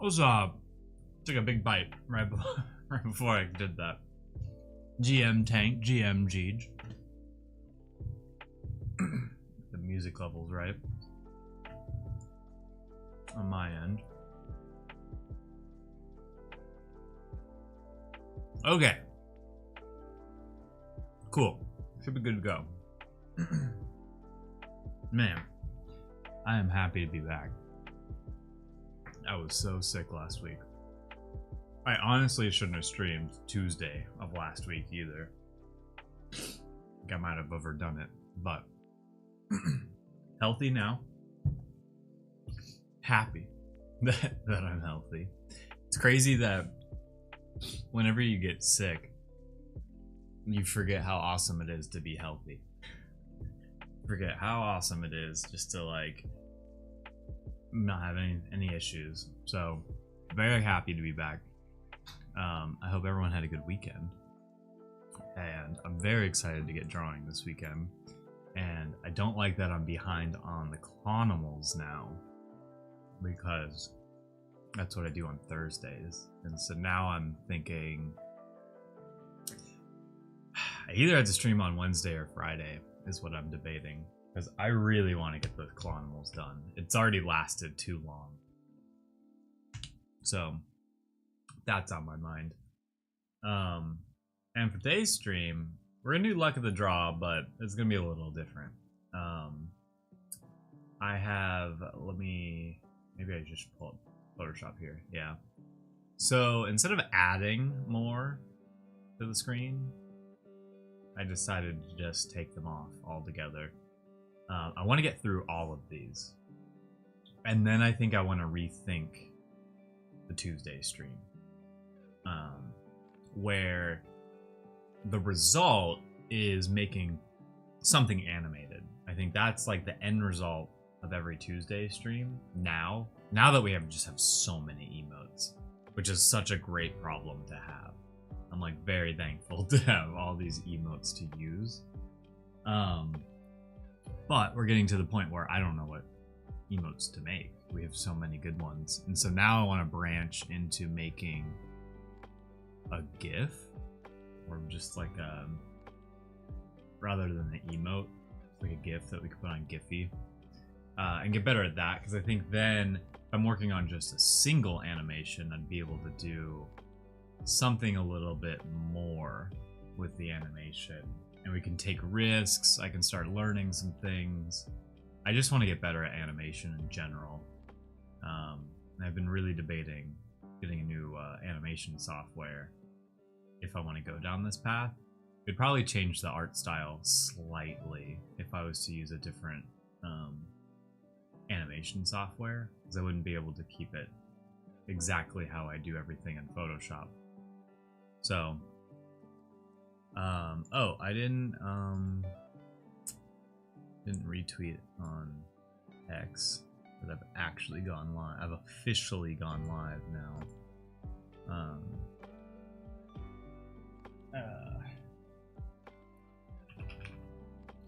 was took a big bite right before I did that. GM Tank, GM Jeej. The music level's right on my end. Okay. Cool. Should be good to go. Man, I am happy to be back. I was so sick last week. I honestly shouldn't have streamed Tuesday of last week either. I think I might have overdone it, but healthy now. Happy that I'm healthy. It's crazy that whenever you get sick, you forget how awesome it is to be healthy. Forget how awesome it is just to like not have any issues. So very happy to be back. I hope everyone had a good weekend, and I'm very excited to get drawing this weekend. And I don't like that I'm behind on the Clonimals now, because that's what I do on Thursdays. And so now I'm thinking I either have to stream on Wednesday or Friday is what I'm debating, because I really want to get the Clonimals done. It's already lasted too long. So that's on my mind. And for today's stream, we're gonna do Luck of the Draw, but it's gonna be a little different. I have, maybe I just pull up Photoshop here. Yeah. So instead of adding more to the screen, I decided to just take them off altogether. I want to get through all of these, and then I think I want to rethink the Tuesday stream, where the result is making something animated. I think that's like the end result of every Tuesday stream now that we just have so many emotes, which is such a great problem to have. I'm like very thankful to have all these emotes to use. But we're getting to the point where I don't know what emotes to make. We have so many good ones. And so now I want to branch into making a GIF, or just like rather than an emote, like a GIF that we could put on Giphy, and get better at that, because I think then if I'm working on just a single animation, I'd be able to do something a little bit more with the animation, and we can take risks. I can start learning some things. I just want to get better at animation in general. And I've been really debating getting a new animation software if I want to go down this path. It'd probably change the art style slightly if I was to use a different animation software, because I wouldn't be able to keep it exactly how I do everything in Photoshop. So, oh, I didn't retweet on X, but I've actually gone live. I've officially gone live now.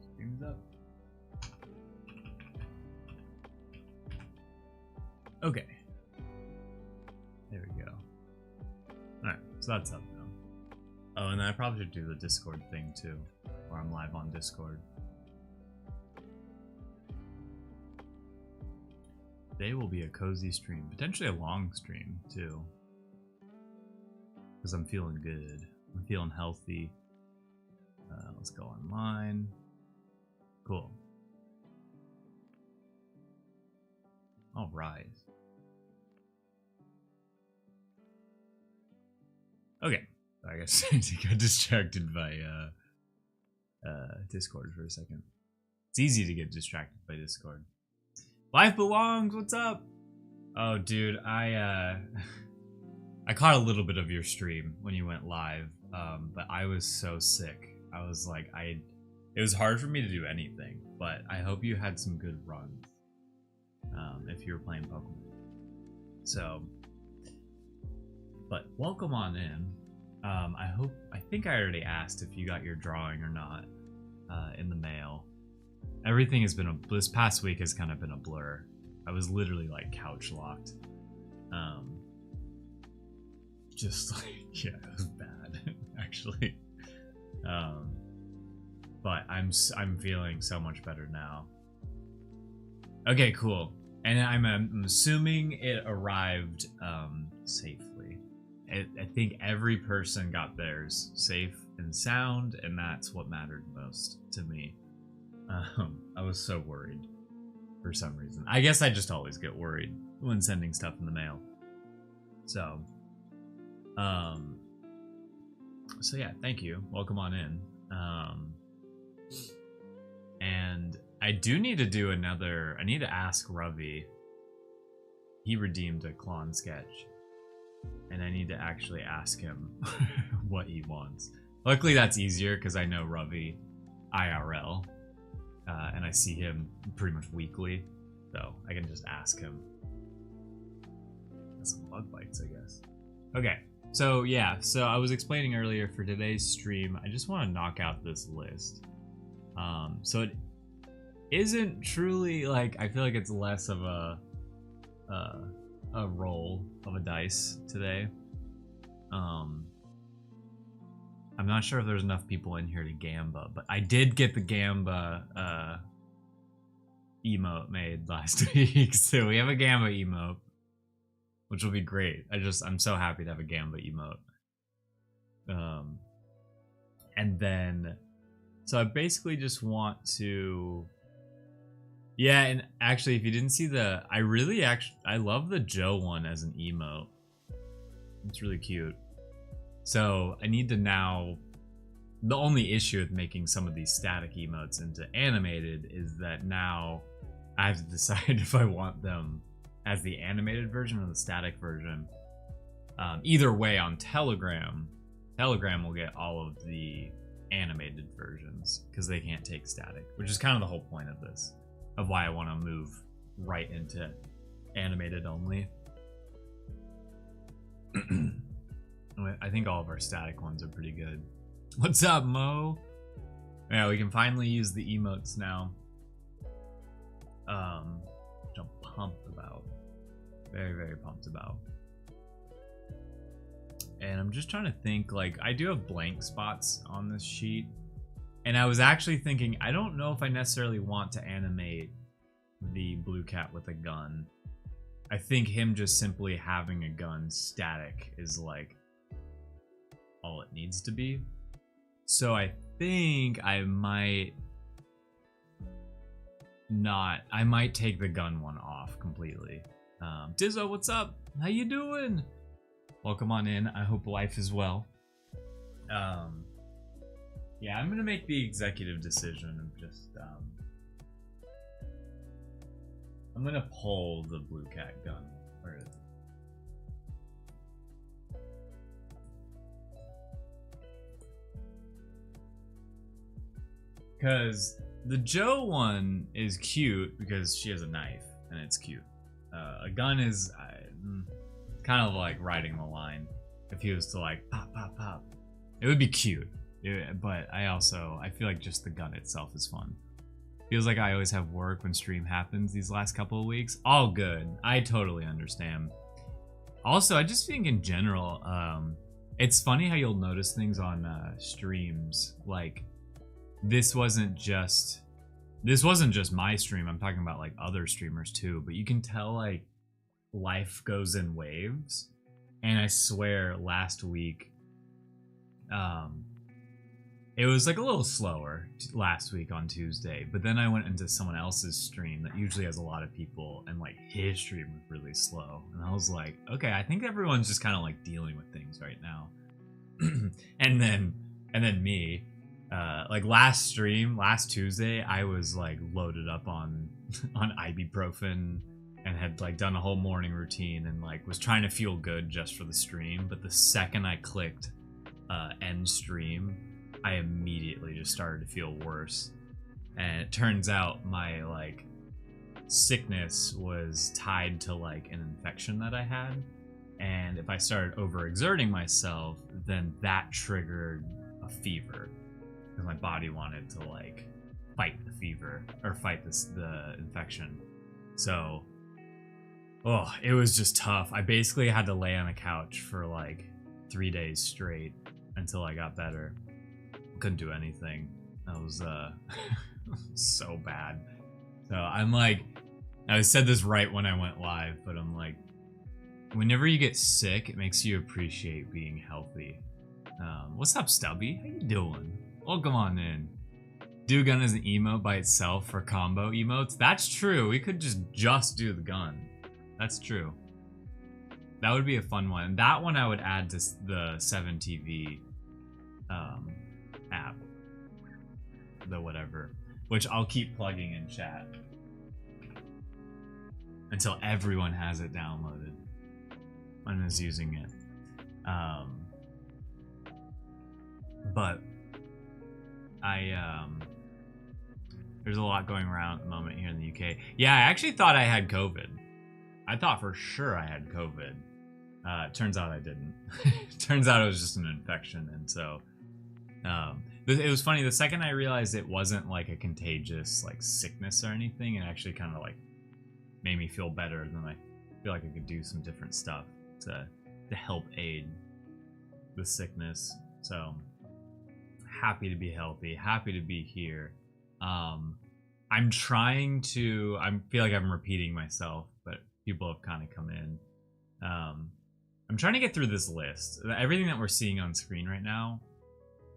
Stream's up. Okay. There we go. Alright, so that's up now. Oh, and then I probably should do the Discord thing too, where I'm live on Discord. Today will be a cozy stream, potentially a long stream too, because I'm feeling good. I'm feeling healthy. Let's go online. Cool. All right. Okay. I guess I got distracted by Discord for a second. It's easy to get distracted by Discord. Life belongs. What's up? Oh, dude, I caught a little bit of your stream when you went live, but I was so sick. I was like, it was hard for me to do anything. But I hope you had some good runs. If you were playing Pokemon. So, but welcome on in. I think I already asked if you got your drawing or not in the mail. Everything has been this past week has kind of been a blur. I was literally like couch locked. just like, yeah, it was bad actually. But I'm feeling so much better now. Okay, cool. And I'm assuming it arrived safely. I think every person got theirs safe and sound, and that's what mattered most to me. I was so worried for some reason. I guess I just always get worried when sending stuff in the mail. So yeah, thank you. Welcome on in. And I do need to do another. I need to ask Ravi. He redeemed a Klon sketch, and I need to actually ask him what he wants. Luckily, that's easier because I know Ravi IRL, and I see him pretty much weekly, so I can just ask him. Some bug bites, I guess. Okay, so yeah, so I was explaining earlier for today's stream, I just want to knock out this list. So it isn't truly like, I feel like it's less of a roll of a dice today. I'm not sure if there's enough people in here to Gamba, but I did get the Gamba emote made last week, so we have a Gamba emote, which will be great. I'm so happy to have a Gamba emote. And then, so I basically just want to, yeah, and actually, if you didn't see I love the Joe one as an emote. It's really cute. So I need to now, the only issue with making some of these static emotes into animated is that now I have to decide if I want them as the animated version or the static version. Either way, on Telegram will get all of the animated versions because they can't take static, which is kind of the whole point of this, of why I want to move right into animated only. I think all of our static ones are pretty good. What's up, Mo? Yeah, we can finally use the emotes now. Which I'm pumped about. Very, very pumped about. And I'm just trying to think, like, I do have blank spots on this sheet. And I was actually thinking, I don't know if I necessarily want to animate the blue cat with a gun. I think him just simply having a gun static is like all it needs to be. So I think I might take the gun one off completely. Dizzo, what's up? How you doing? Welcome on in. I hope life is well. Yeah, I'm gonna make the executive decision of just I'm gonna pull the blue cat gun. Where is it? Because the Joe one is cute because she has a knife and it's cute. A gun is kind of like riding the line. If he was to like pop, pop, pop, it would be cute. But I feel like just the gun itself is fun. Feels like I always have work when stream happens these last couple of weeks. All good. I totally understand. Also, I just think in general, it's funny how you'll notice things on streams. Like, this wasn't just my stream. I'm talking about like other streamers too. But you can tell like life goes in waves. And I swear last week, it was like a little slower last week on Tuesday, but then I went into someone else's stream that usually has a lot of people, and like his stream was really slow. And I was like, okay, I think everyone's just kind of like dealing with things right now. and then me, like last Tuesday, I was like loaded up on ibuprofen and had like done a whole morning routine and like was trying to feel good just for the stream. But the second I clicked end stream, I immediately just started to feel worse. And it turns out my like sickness was tied to like an infection that I had. And if I started overexerting myself, then that triggered a fever. Because my body wanted to like fight the fever or fight the infection. So, it was just tough. I basically had to lay on a couch for like 3 days straight until I got better. Couldn't do anything. That was so bad. So I'm like, I said this right when I went live, but I'm like, whenever you get sick, it makes you appreciate being healthy. What's up, Stubby? How you doing? Welcome on in. Do gun as an emote by itself for combo emotes. That's true. We could just do the gun. That's true. That would be a fun one. That one I would add to the 7TV app. The whatever. Which I'll keep plugging in chat. Until everyone has it downloaded. And is using it. But there's a lot going around at the moment here in the UK. Yeah, I actually thought I had COVID. I thought for sure I had COVID. Turns out I didn't. Turns out it was just an infection. And so it was funny. The second I realized it wasn't like a contagious like sickness or anything, it actually kind of like made me feel better. Than I feel like I could do some different stuff to help aid the sickness. So happy to be healthy, happy to be here. I'm trying to, I feel like I'm repeating myself, but people have kind of come in. I'm trying to get through this list. Everything that we're seeing on screen right now,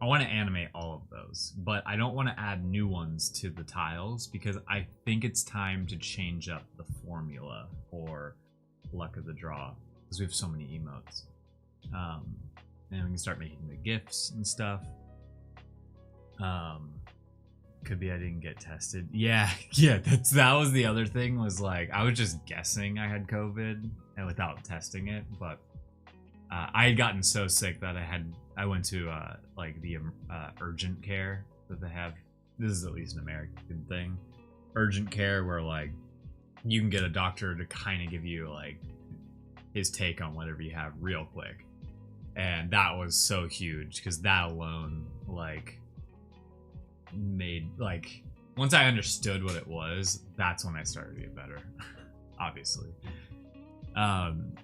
I want to animate all of those, but I don't want to add new ones to the tiles because I think it's time to change up the formula for luck of the draw because we have so many emotes. And we can start making the GIFs and stuff. Could be I didn't get tested. Yeah, that was the other thing, was like I was just guessing I had COVID and without testing it, but I had gotten so sick that I went to like the urgent care that they have. This is at least an American thing. Urgent care where like you can get a doctor to kind of give you like his take on whatever you have real quick. And that was so huge because that alone like made like once I understood what it was, that's when I started to get better. Obviously.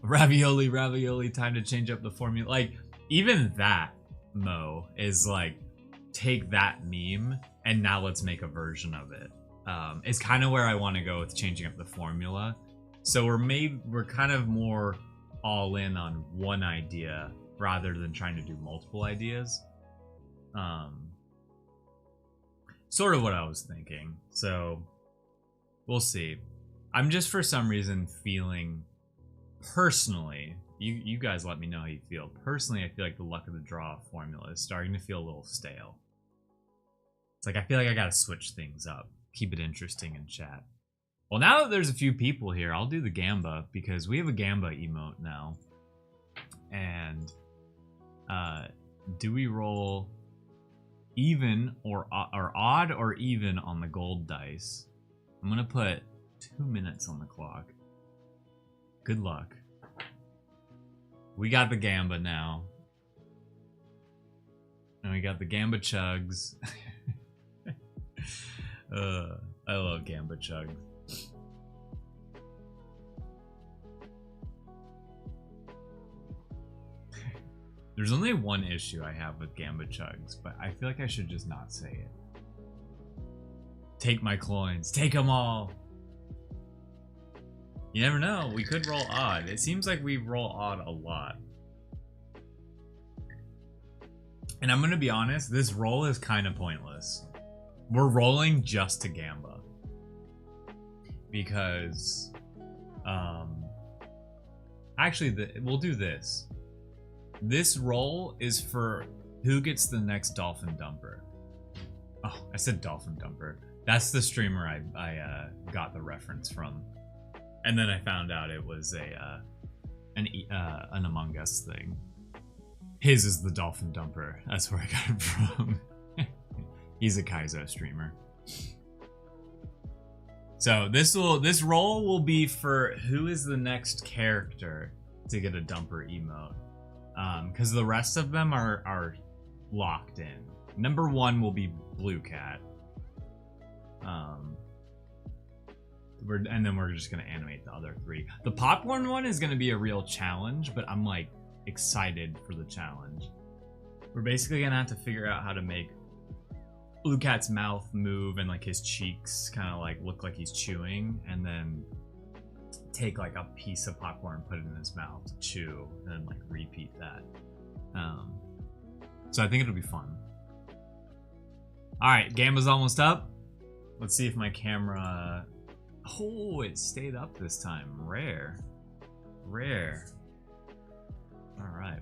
Ravioli, time to change up the formula. Like even that Mo is like take that meme and now let's make a version of it. It's kind of where I want to go with changing up the formula. So we're kind of more all in on one idea rather than trying to do multiple ideas. Sort of what I was thinking. So we'll see. I'm just for some reason feeling personally, you guys let me know how you feel. Personally, I feel like the luck of the draw formula is starting to feel a little stale. It's like I feel like I gotta switch things up. Keep it interesting in chat. Well, now that there's a few people here, I'll do the Gamba because we have a Gamba emote now. And do we roll even or odd or even on the gold dice? I'm gonna put 2 minutes on the clock. Good luck. We got the Gamba now. And we got the Gamba Chugs. I love Gamba Chugs. There's only one issue I have with Gamba Chugs, but I feel like I should just not say it. Take my coins. Take them all. You never know. We could roll odd. It seems like we roll odd a lot. And I'm going to be honest, this roll is kind of pointless. We're rolling just to Gamba. Because, actually, we'll do this. This roll is for who gets the next Dolphin Dumper. Oh, I said Dolphin Dumper. That's the streamer I got the reference from. And then I found out it was an Among Us thing. His is the Dolphin Dumper. That's where I got it from. He's a Kaizo streamer. So this roll will be for who is the next character to get a Dumper emote. Because the rest of them are locked in. Number 1 will be Blue Cat. And then we're just gonna animate the other 3. The popcorn one is gonna be a real challenge, but I'm like, excited for the challenge. We're basically gonna have to figure out how to make Blue Cat's mouth move and like his cheeks kind of like look like he's chewing, and then take like a piece of popcorn, put it in his mouth, chew, and then like repeat that. So I think it'll be fun. All right, Gamba's almost up. Let's see if my camera. Oh, it stayed up this time. Rare. All right,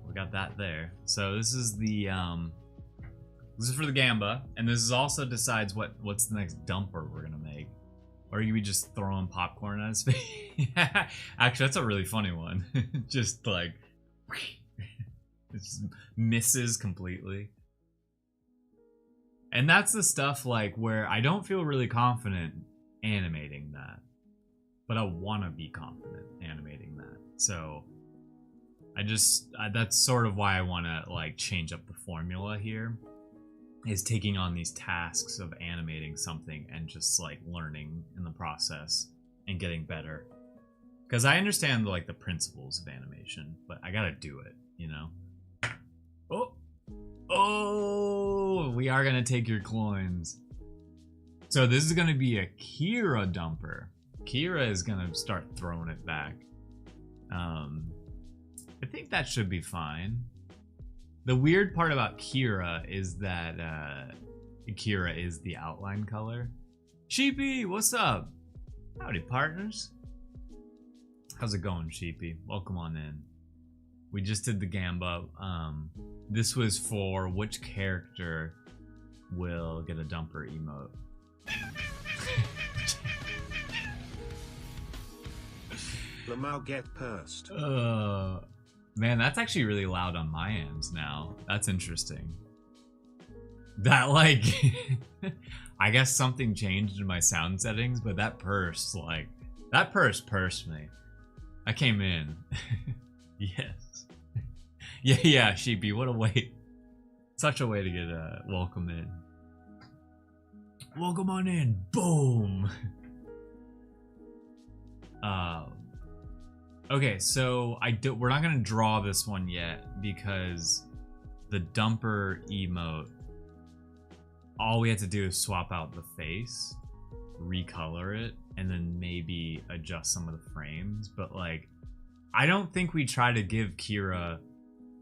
we got that there. So this is the this is for the Gamba, and this is also decides what's the next dumper we're gonna make. Or are we just throwing popcorn at his face? Actually, that's a really funny one. Just like it just misses completely. And that's the stuff like where I don't feel really confident animating that, but I want to be confident animating that. So that's sort of why I want to like change up the formula here, is taking on these tasks of animating something and just like learning in the process and getting better. Because I understand like the principles of animation, but I gotta do it, you know? Oh, we are gonna take your coins. So this is gonna be a Kira dumper. Kira is gonna start throwing it back. I think that should be fine. The weird part about Kira is that Kira is the outline color. Sheepy, what's up? Howdy, partners. How's it going, Sheepy? Welcome on in. We just did the Gamba. This was for which character will get a dumper emote. Lamau get pursed. Man, that's actually really loud on my end now. That's interesting. That like, I guess something changed in my sound settings, but that purse pursed me. I came in. Yes. Yeah, Sheepy, what a way. Such a way to get welcome in. Welcome on in. Boom. Okay, so we're not gonna draw this one yet because the dumper emote, all we have to do is swap out the face, recolor it, and then maybe adjust some of the frames. But like, I don't think we try to give Kira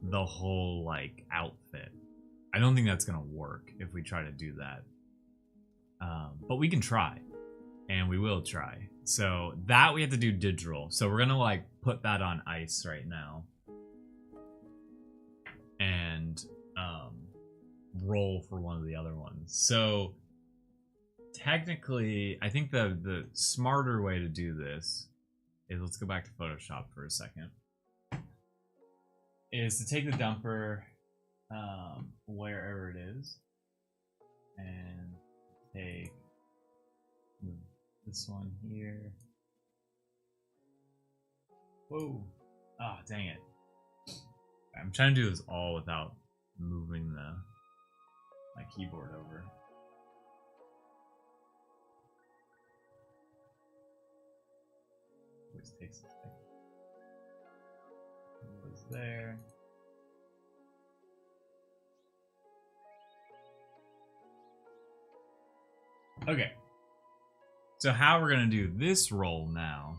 the whole like outfit. I don't think that's gonna work if we try to do that. But we can try, and we will try. So that we have to do digital. So we're gonna like put that on ice right now, and roll for one of the other ones. So technically, I think the smarter way to do this is, let's go back to Photoshop for a second, is to take the dumper wherever it is and take this one here. Whoa. Ah, oh, dang it. I'm trying to do this all without moving my keyboard over. Which takes a second. It was there. Okay. So how we're gonna do this roll now?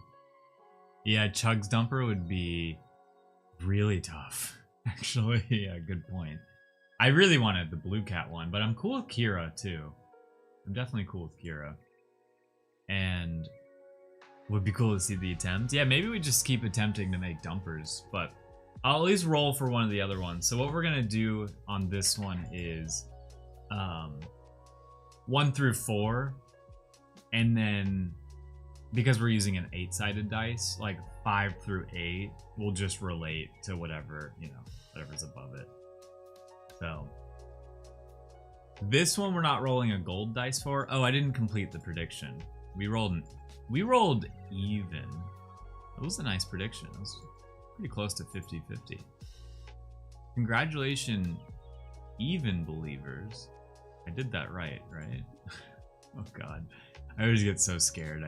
Yeah, Chug's dumper would be really tough. Actually, yeah, good point. I really wanted the Blue Cat one, but I'm cool with Kira too. I'm definitely cool with Kira. And would be cool to see the attempt. Yeah, maybe we just keep attempting to make dumpers, but I'll at least roll for one of the other ones. So what we're gonna do on this one is 1 through 4, and then because we're using an 8-sided dice, like 5 through 8 will just relate to whatever, you know, whatever's above it. So this one we're not rolling a gold dice for. Oh, I didn't complete the prediction. We rolled even. It was a nice prediction. It was pretty close to 50-50. Congratulations, even believers. I did that right? Oh god. I always get so scared.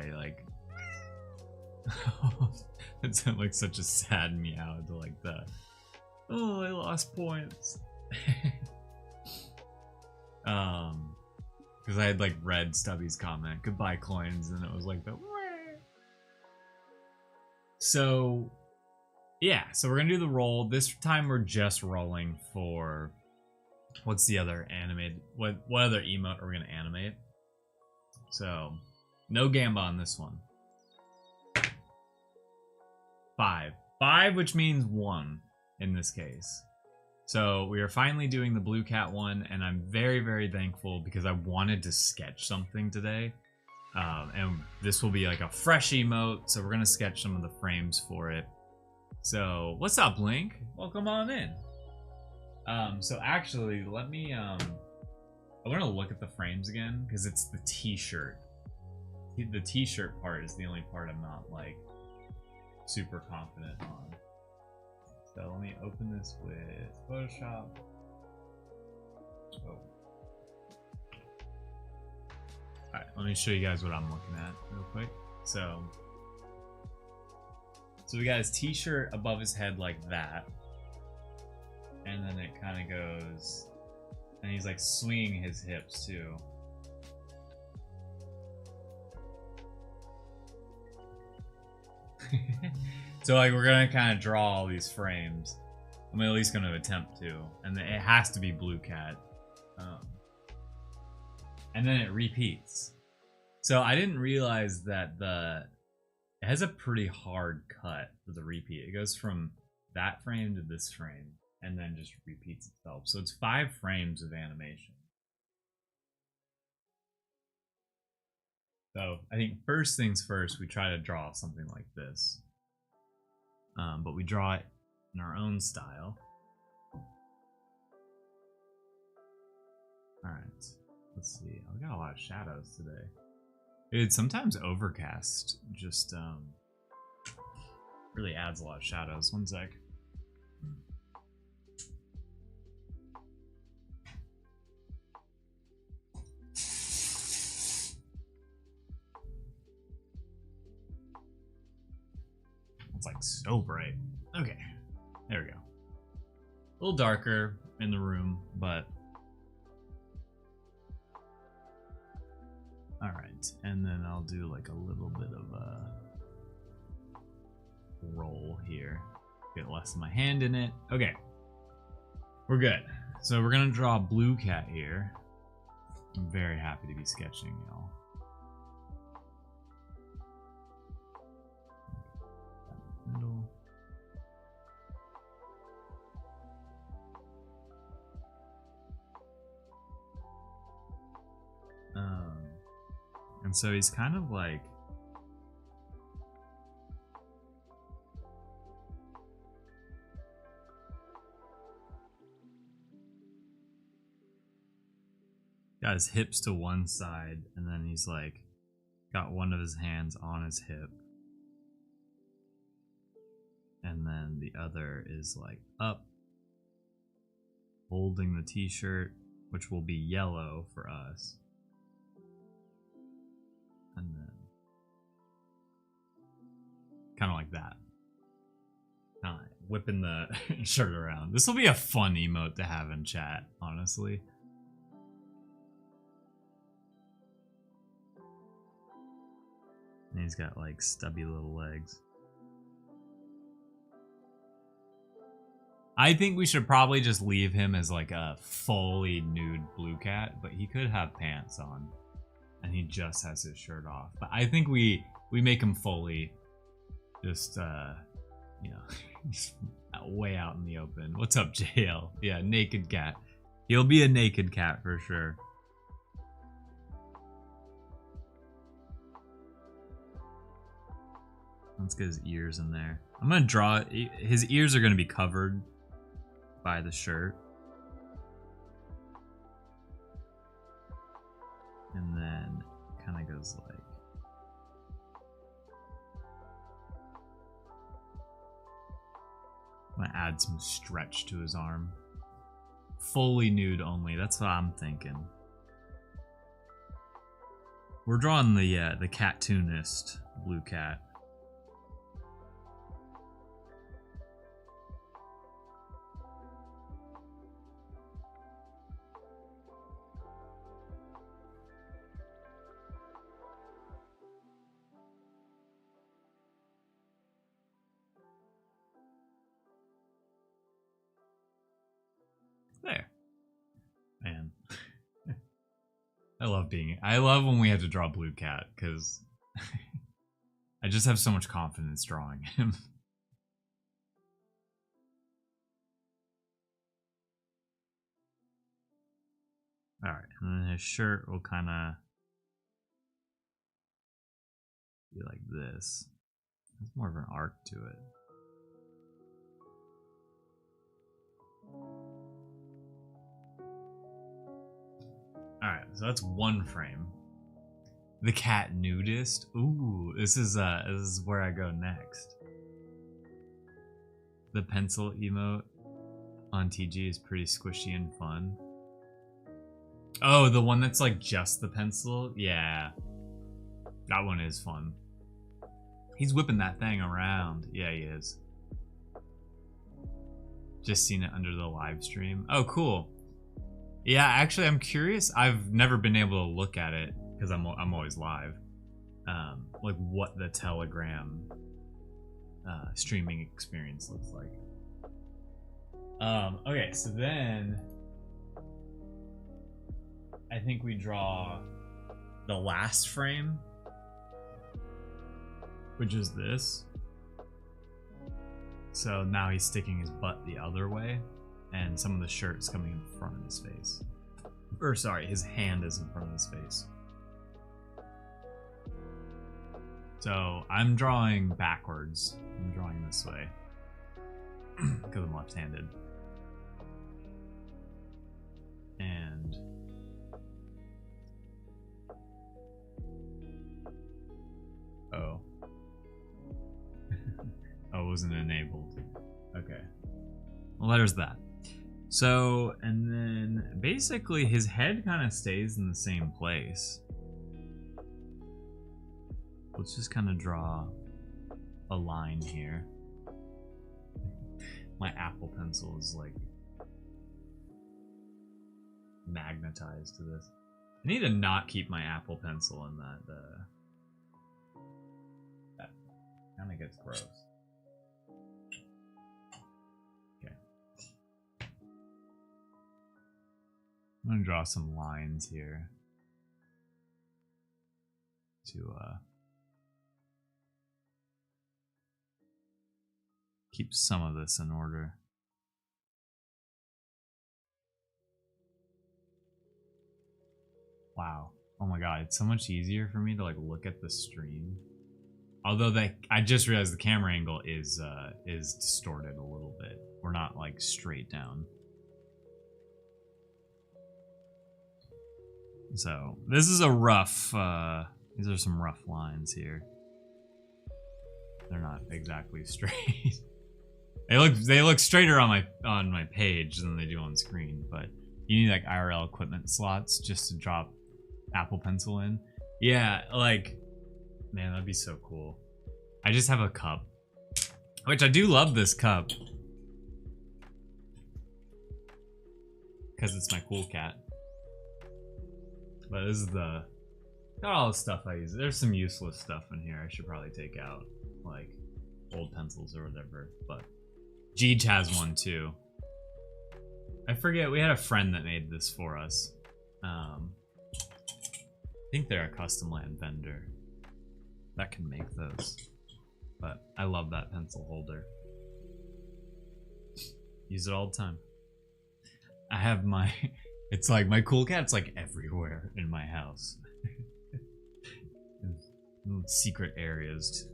It's like such a sad meow to like the, oh, I lost points. Because I had like read Stubby's comment, goodbye coins, and it was like the. So, yeah, so we're gonna do the roll. This time we're just rolling for, what's the other animated, what other emote are we gonna animate? So, no Gamba on this one. 5, which means 1 in this case. So we are finally doing the blue cat one, and I'm very, very thankful because I wanted to sketch something today. And this will be like a fresh emote, so we're gonna sketch some of the frames for it. So what's up, Link? Welcome on in. So actually, let me I want to look at the frames again because it's the t-shirt. The t-shirt part is the only part I'm not like super confident on. So let me open this with Photoshop. Oh. Alright, let me show you guys what I'm looking at real quick. So we got his t-shirt above his head like that. And then it kind of goes, and he's like swinging his hips too. So like we're gonna kind of draw all these frames. I'm at least gonna attempt to, and it has to be blue cat. And then it repeats. So I didn't realize that it has a pretty hard cut for the repeat. It goes from that frame to this frame, and then just repeats itself. So it's 5 frames of animation. So I think first things first, we try to draw something like this. But we draw it in our own style. Alright, let's see. We got a lot of shadows today. Dude, sometimes Overcast just really adds a lot of shadows. One sec. It's like so bright. Okay, there we go. A little darker in the room, but all right. And then I'll do like a little bit of a roll here. Get less of my hand in it. Okay, we're good. So we're gonna draw a blue cat here. I'm very happy to be sketching, y'all. Middle. And so he's kind of like got his hips to one side, and then he's like got one of his hands on his hip. And then the other is like up, holding the t-shirt, which will be yellow for us. And then kind of like that. Kind of like whipping the shirt around. This will be a fun emote to have in chat, honestly. And he's got like stubby little legs. I think we should probably just leave him as like a fully nude blue cat, but he could have pants on and he just has his shirt off. But I think we make him fully just you know, just way out in the open. What's up, JL? Yeah, naked cat. He'll be a naked cat for sure. Let's get his ears in there. I'm gonna draw, his ears are gonna be covered by the shirt. And then kind of goes like, I'm gonna add some stretch to his arm. Fully nude only, that's what I'm thinking. We're drawing the cartoonist blue cat. I love when we have to draw Blue Cat because I just have so much confidence drawing him. All right, and then his shirt will kind of be like this. There's more of an arc to it. Alright, so that's one frame. The cat nudist. Ooh, this is where I go next. The pencil emote on TG is pretty squishy and fun. Oh, the one that's like just the pencil? Yeah. That one is fun. He's whipping that thing around. Yeah, he is. Just seen it under the live stream. Oh, cool. Yeah, actually, I'm curious. I've never been able to look at it because I'm always live. Like what the Telegram streaming experience looks like. Okay, so then I think we draw the last frame, which is this. So now he's sticking his butt the other way, and some of the shirt's coming in front of his face. Or sorry, his hand is in front of his face. So I'm drawing backwards. I'm drawing this way because I'm left-handed. And oh. Oh, it wasn't enabled. Okay. Well, there's that. So, and then basically his head kind of stays in the same place. Let's just kind of draw a line here. My Apple Pencil is like magnetized to this. I need to not keep my Apple Pencil in that. That kind of gets gross. I'm gonna draw some lines here to keep some of this in order. Wow. Oh my god, it's so much easier for me to like look at the stream. Although I just realized the camera angle is distorted a little bit. We're not like straight down. So this is a rough, these are some rough lines here. They're not exactly straight. they look straighter on my page than they do on screen, but you need like IRL equipment slots just to drop Apple Pencil in. Yeah, like, man, that'd be so cool. I just have a cup, which I do love this cup because it's my cool cat. But this is got all the stuff I use. There's some useless stuff in here I should probably take out, like old pencils or whatever. But Jeej has one too. I forget, we had a friend that made this for us. I think they're a custom land vendor that can make those. But I love that pencil holder. Use it all the time. I have my... It's like my cool cat's like everywhere in my house. In secret areas.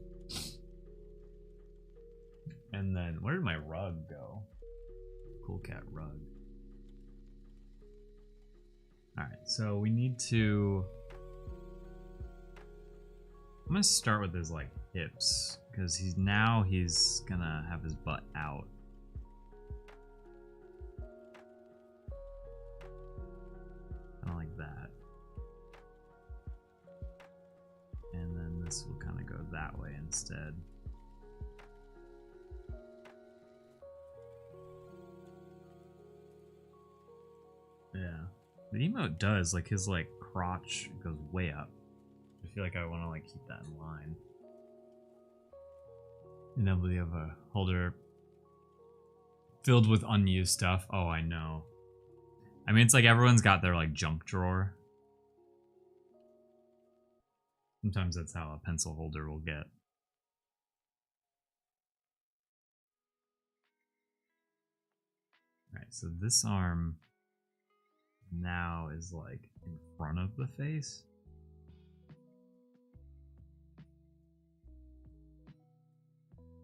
And then where did my rug go? Cool cat rug. Alright, so we need to... I'm gonna start with his like hips, because he's gonna have his butt out. Kind of like that. And then this will kind of go that way instead. Yeah. The emote does, like his like crotch goes way up. I feel like I want to like keep that in line. And then we have a holder filled with unused stuff. Oh, I know. I mean, it's like everyone's got their like junk drawer. Sometimes that's how a pencil holder will get. Alright, so this arm now is like in front of the face.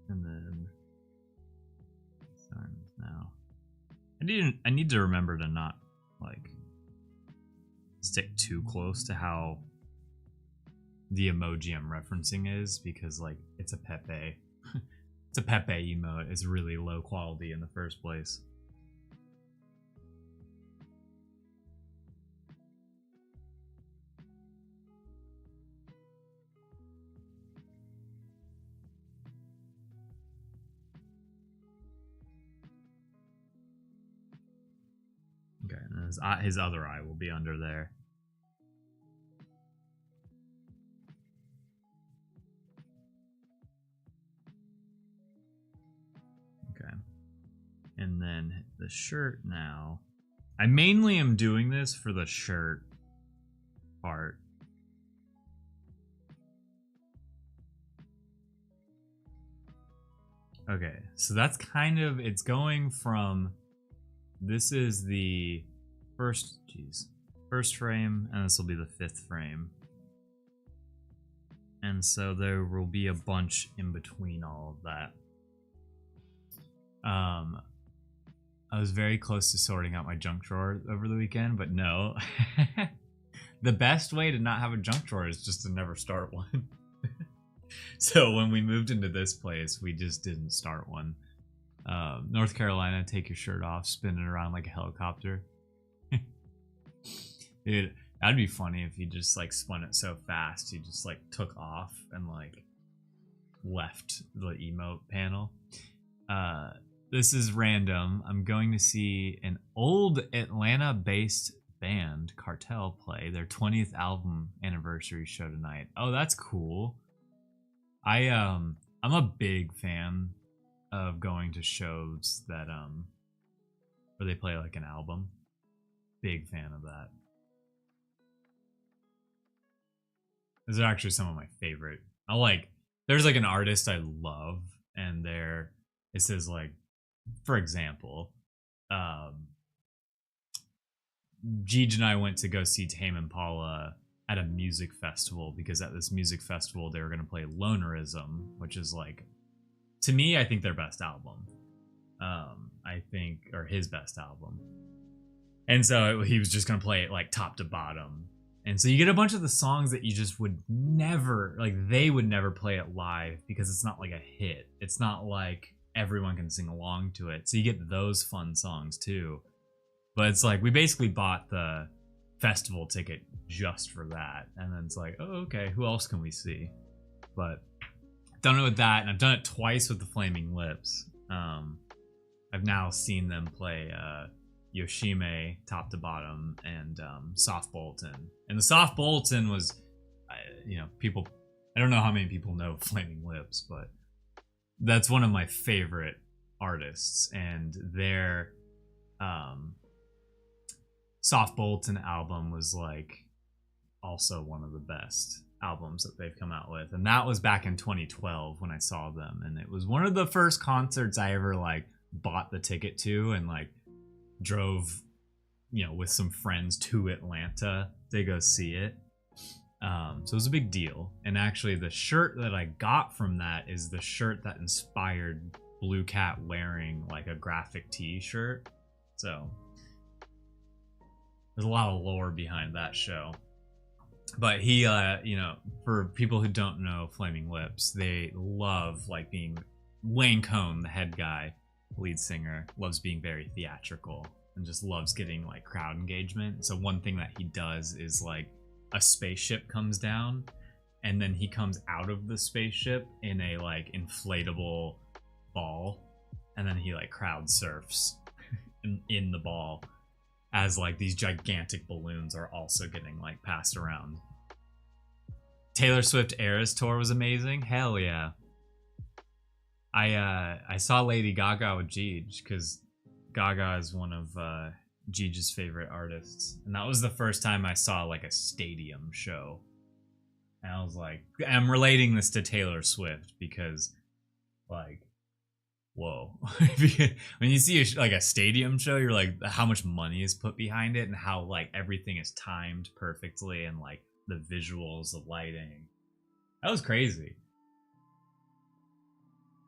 And then this arm is now. I need to remember to not like stick too close to how the emoji I'm referencing is, because like it's a Pepe. It's a Pepe emote. It's really low quality in the first place. Okay, and his other eye will be under there. Okay. And then the shirt now. I mainly am doing this for the shirt part. Okay, so that's kind of, it's going from, this is the first frame, and this will be the 5th frame. And so there will be a bunch in between all of that. I was very close to sorting out my junk drawer over the weekend, but no. The best way to not have a junk drawer is just to never start one. So when we moved into this place, we just didn't start one. North Carolina, take your shirt off, spin it around like a helicopter. Dude, that'd be funny if you just like spun it so fast you just like took off and like left the emote panel. This is random. I'm going to see an old Atlanta-based band, Cartel, play their 20th album anniversary show tonight. Oh, that's cool. I'm a big fan of going to shows that where they play like an album. Big fan of that. Those are actually some of my favorite. There's like an artist I love, and it says like, for example, Jeej and I went to go see Tame Impala at a music festival, because at this music festival they were going to play Lonerism, which is like, to me, I think their best album. Or his best album. And so he was just going to play it like top to bottom. And so you get a bunch of the songs that you just would never, like they would never play it live because it's not like a hit. It's not like everyone can sing along to it. So you get those fun songs too. But it's like, we basically bought the festival ticket just for that. And then it's like, oh, okay, who else can we see? But I've done it with that, and I've done it twice with the Flaming Lips. I've now seen them play Yoshime top to bottom, and Soft Bulletin. And the Soft Bulletin was, people, I don't know how many people know Flaming Lips, but that's one of my favorite artists, and their Soft Bulletin album was like also one of the best albums that they've come out with. And that was back in 2012 when I saw them, and it was one of the first concerts I ever like bought the ticket to and like drove, with some friends to Atlanta to go see it. So it was a big deal. And actually the shirt that I got from that is the shirt that inspired Blue Cat wearing like a graphic tee shirt. So there's a lot of lore behind that show. But he, for people who don't know Flaming Lips, they love like being, Wayne Cohn, the head guy, lead singer, loves being very theatrical and just loves getting like crowd engagement. So one thing that he does is like a spaceship comes down, and then he comes out of the spaceship in a like inflatable ball, and then he like crowd surfs in the ball as like these gigantic balloons are also getting like passed around. Taylor Swift Eras Tour was amazing. Hell yeah. I saw Lady Gaga with Jeej, because Gaga is one of Jeej's favorite artists, and that was the first time I saw like a stadium show. And I was like, I'm relating this to Taylor Swift because, like, whoa. When you see like a stadium show, you're like, how much money is put behind it and how like everything is timed perfectly and like the visuals, the lighting. That was crazy.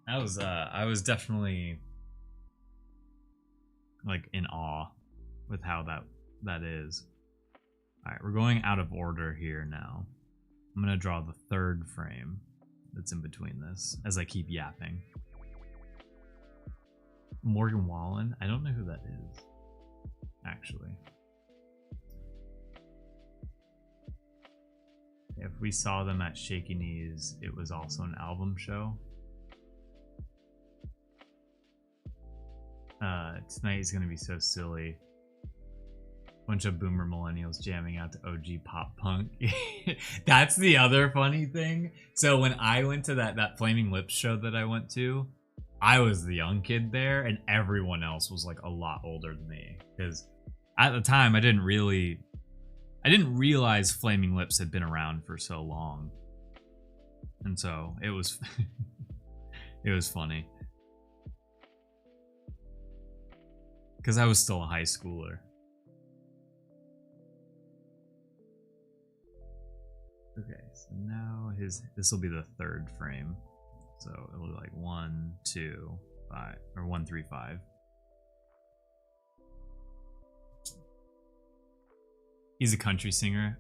I was definitely like in awe with how that is. All right, we're going out of order here now. I'm gonna draw the third frame that's in between this as I keep yapping. Morgan Wallen? I don't know who that is, actually. If we saw them at Shaky Knees, it was also an album show. Tonight is gonna be so silly. Bunch of boomer millennials jamming out to OG pop punk. That's the other funny thing. So when I went to that Flaming Lips show that I went to, I was the young kid there, and everyone else was like a lot older than me. Because at the time, I didn't realize Flaming Lips had been around for so long, and so it was it was funny because I was still a high schooler. Okay, so now this will be the third frame. So it'll be like 1, 2, 5, or 1, 3, 5. He's a country singer.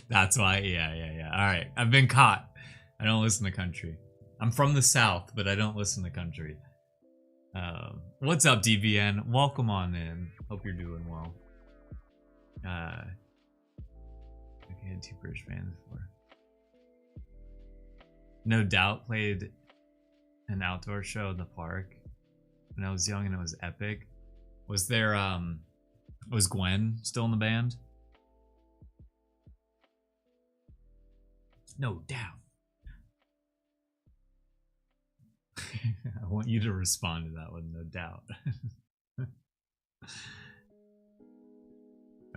That's why. Yeah. All right, I've been caught. I don't listen to country. I'm from the South, but I don't listen to country. What's up, DBN? Welcome on in. Hope you're doing well. I had 2 British bands before. No Doubt played an outdoor show in the park when I was young, and it was epic. Was there was Gwen still in the band? No Doubt. I want you to respond to that one, No Doubt.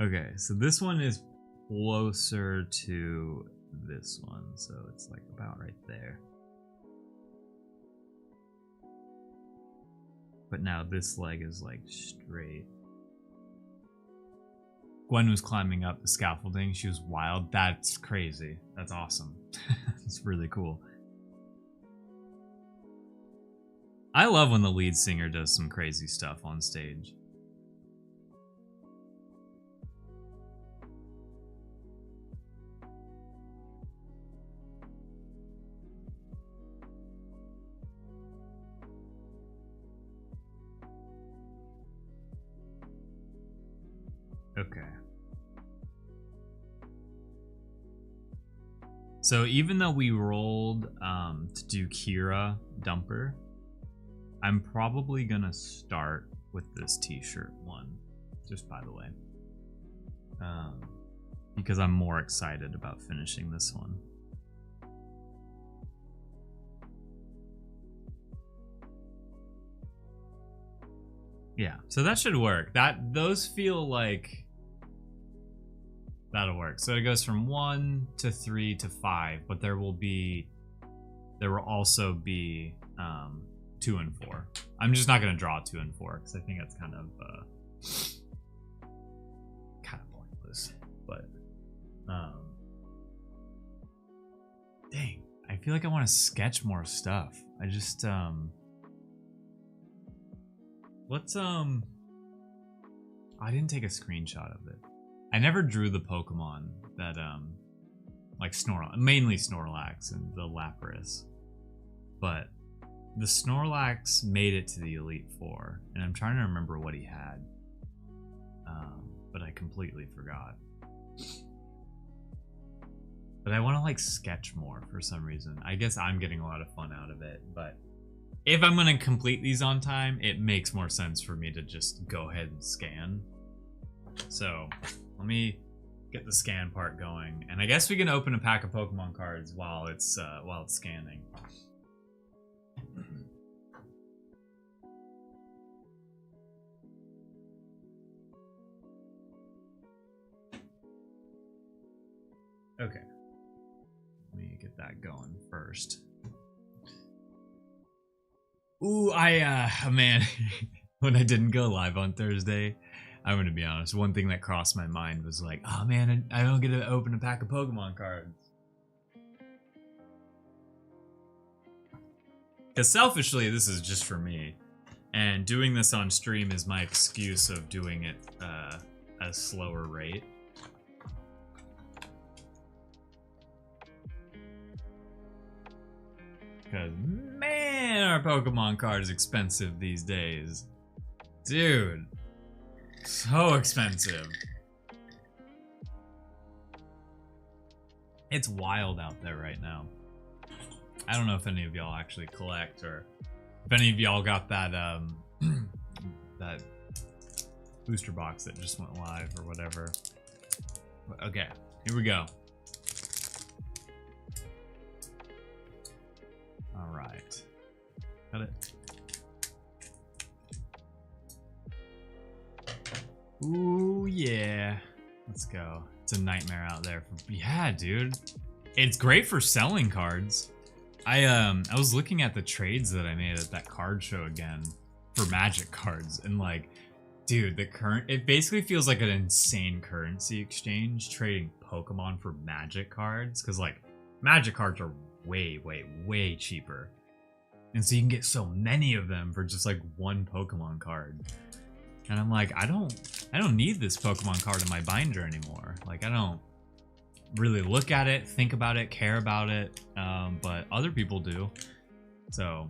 Okay, so this one is closer to this one, so it's like about right there. But now this leg is like straight. Gwen was climbing up the scaffolding. She was wild. That's crazy. That's awesome. It's really cool. I love when the lead singer does some crazy stuff on stage. Okay. So even though we rolled to do Kira Dumper, I'm probably gonna start with this t-shirt one, just by the way. Because I'm more excited about finishing this one. Yeah, so that should work. Those feel like that'll work. So it goes from 1 to 3 to 5, but there will also be 2 and 4. I'm just not gonna draw 2 and 4 because I think that's kind of pointless. But dang, I feel like I want to sketch more stuff. I just let's I didn't take a screenshot of it. I never drew the Pokemon that like Snorlax, mainly Snorlax and the Lapras, but the Snorlax made it to the Elite Four, and I'm trying to remember what he had, but I completely forgot. But I want to like sketch more for some reason. I guess I'm getting a lot of fun out of it, but if I'm gonna complete these on time, it makes more sense for me to just go ahead and scan. So let me get the scan part going, and I guess we can open a pack of Pokemon cards while it's scanning. that going first. Ooh, man, when I didn't go live on Thursday, I'm gonna be honest, one thing that crossed my mind was like, oh man, I don't get to open a pack of Pokemon cards. Because selfishly, this is just for me. And doing this on stream is my excuse of doing it at a slower rate. Because, man, our Pokemon card is expensive these days. Dude. So expensive. It's wild out there right now. I don't know if any of y'all actually collect, or if any of y'all got that that booster box that just went live or whatever. Okay, here we go. All right, got it. Ooh yeah, let's go. It's a nightmare out there. Yeah, dude, it's great for selling cards. I was looking at the trades that I made at that card show again for Magic cards, and like, dude, it basically feels like an insane currency exchange trading Pokemon for Magic cards, because like Magic cards are way cheaper, and so you can get so many of them for just like one Pokemon card. And I'm like, I don't need this Pokemon card in my binder anymore. Like, I don't really look at it, think about it, care about it, but other people do. So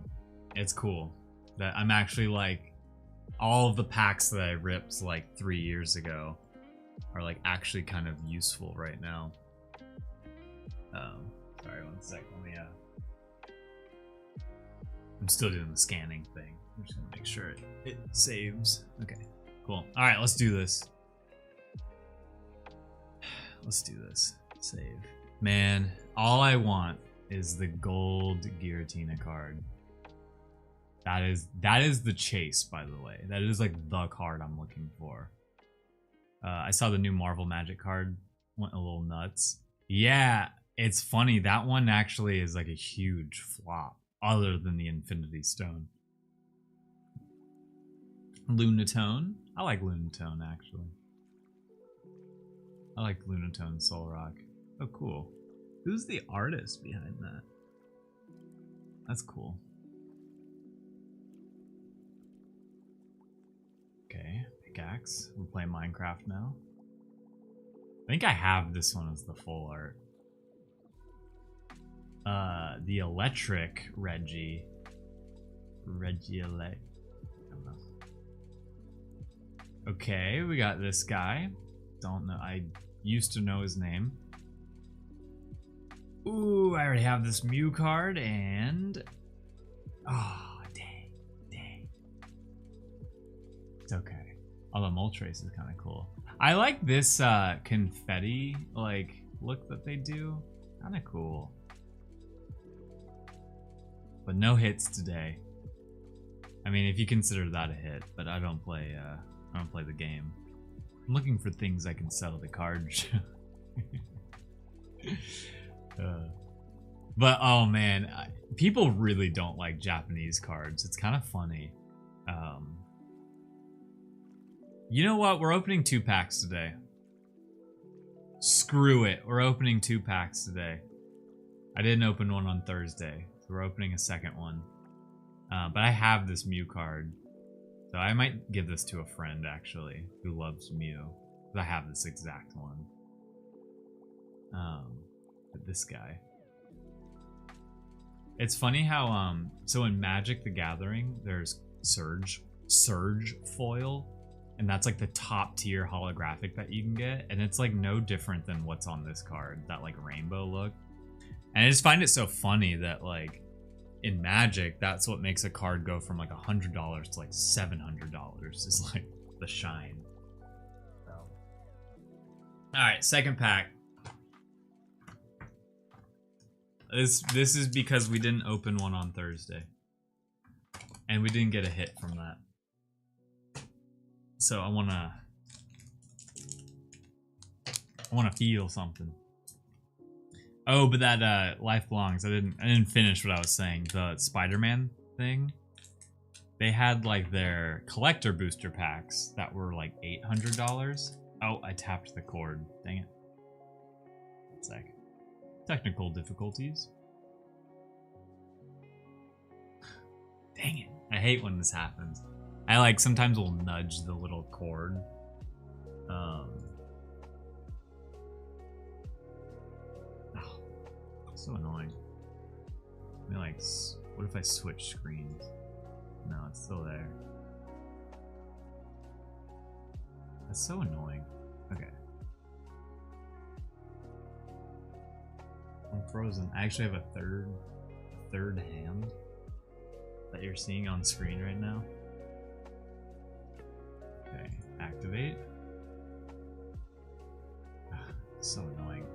it's cool that I'm actually like, all of the packs that I ripped like 3 years ago are like actually kind of useful right now. Sorry, one sec. Let me I'm still doing the scanning thing. I'm just gonna make sure it saves. Okay, cool. All right, let's do this. Let's do this. Save. Man, all I want is the gold Giratina card. That is the chase, by the way. That is like the card I'm looking for. I saw the new Marvel Magic card. Went a little nuts. Yeah, it's funny. That one actually is like a huge flop, other than the Infinity Stone. Lunatone. I like Lunatone, actually. I like Lunatone Solrock. Oh, cool. Who's the artist behind that? That's cool. Okay, pickaxe. We're playing Minecraft now. I think I have this one as the full art. The electric Regieleki. I don't know. Okay, we got this guy. Don't know. I used to know his name. Ooh, I already have this Mew card, and oh, dang. It's okay. Although Moltres is kind of cool. I like this confetti like look that they do. Kind of cool. But no hits today. I mean, if you consider that a hit, but I don't play the game. I'm looking for things I can sell at the card show. But oh man, people really don't like Japanese cards. It's kind of funny. You know what? We're opening 2 packs today. Screw it. We're opening 2 packs today. I didn't open one on Thursday, so we're opening a second one. But I have this Mew card. So I might give this to a friend, actually, who loves Mew. I have this exact one. But this guy. It's funny how, so in Magic the Gathering, there's Surge foil. And that's like the top tier holographic that you can get. And it's like no different than what's on this card, that like rainbow look. And I just find it so funny that like in Magic, that's what makes a card go from like $100 to like $700 is like the shine. So. All right, second pack. This is because we didn't open one on Thursday. And we didn't get a hit from that. So I wanna feel something. Oh, but that Life Belongs. I didn't finish what I was saying. The Spider-Man thing. They had like their collector booster packs that were like $800. Oh, I tapped the cord. Dang it. One sec. Technical difficulties. Dang it. I hate when this happens. I like sometimes will nudge the little cord. Oh, so annoying. I mean, like, what if I switch screens? No, it's still there. That's so annoying. Okay. I'm frozen. I actually have a third hand that you're seeing on screen right now. Okay, activate. So annoying.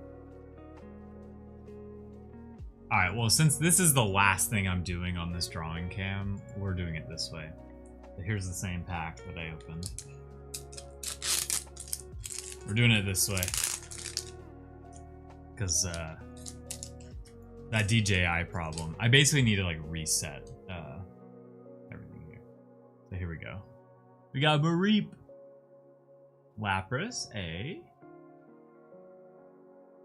Alright, well, since this is the last thing I'm doing on this drawing cam, we're doing it this way. Here's the same pack that I opened. We're doing it this way. Because, that DJI problem. I basically need to, like, reset, everything here. So here we go. We got Mareep. Lapras, A.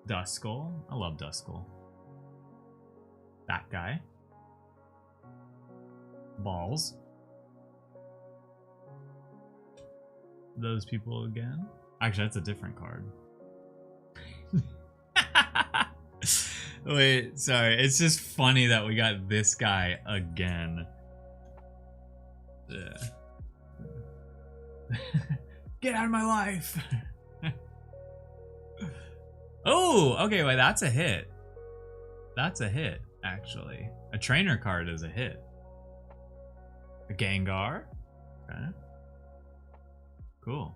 Duskull. I love Duskull. That guy. Balls. Those people again. Actually, that's a different card. Wait, sorry. It's just funny that we got this guy again. Get out of my life. Oh, okay, wait, that's a hit. That's a hit, actually. A trainer card is a hit. A Gengar. Okay. Cool.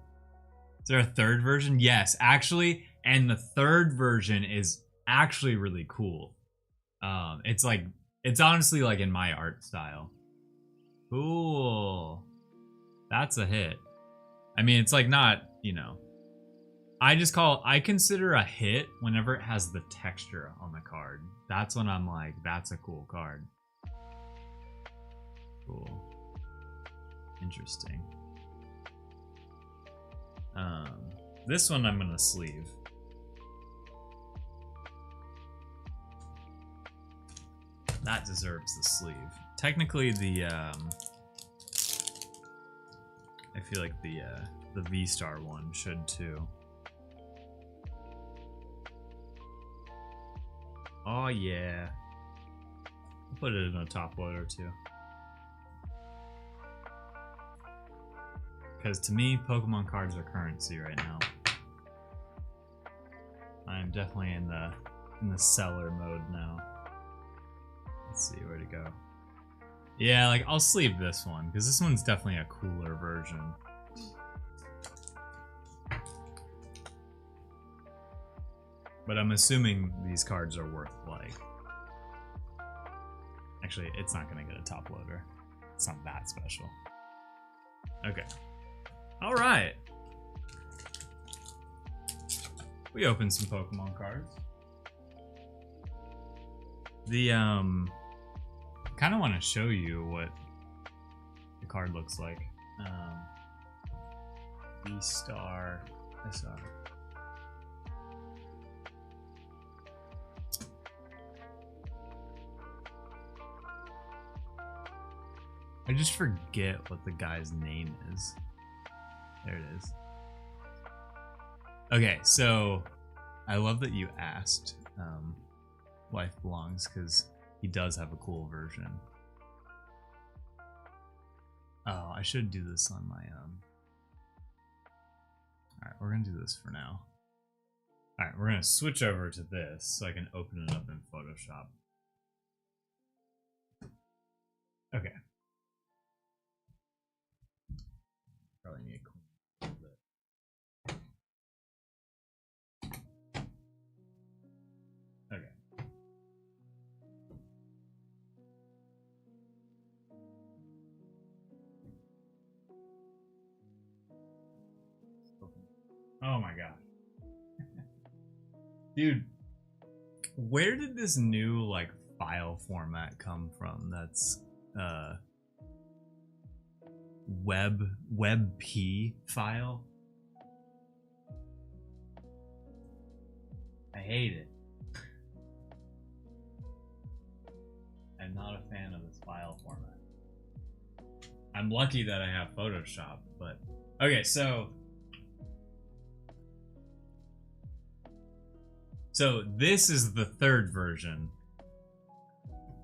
Is there a third version? Yes, actually, and the third version is actually really cool. It's like, it's honestly like in my art style. Cool. That's a hit. I mean, it's like not, you know, I consider a hit whenever it has the texture on the card. That's when I'm like, that's a cool card. Cool. Interesting. This one I'm gonna sleeve. That deserves the sleeve. Technically, the I feel like the V-Star one should too. Oh yeah. I'll put it in a top loader too. Because to me, Pokemon cards are currency right now. I'm definitely in the seller mode now. Let's see where to go. Yeah, like I'll sleeve this one because this one's definitely a cooler version. But I'm assuming these cards are worth like. Actually, it's not gonna get a top loader. It's not that special. Okay. All right. We opened some Pokemon cards. The kind of want to show you what the card looks like. V-Star SR. I just forget what the guy's name is. There it is. Okay, so I love that you asked Life Belongs because he does have a cool version. Oh, I should do this on my Alright, we're gonna do this for now. Alright, we're gonna switch over to this so I can open it up in Photoshop. Okay. Probably need a clean a little bit. Okay. Oh my gosh. Dude, Where did this new like file format come from? That's WebP file. I hate it. I'm not a fan of this file format. I'm lucky that I have Photoshop, but okay, so this is the third version.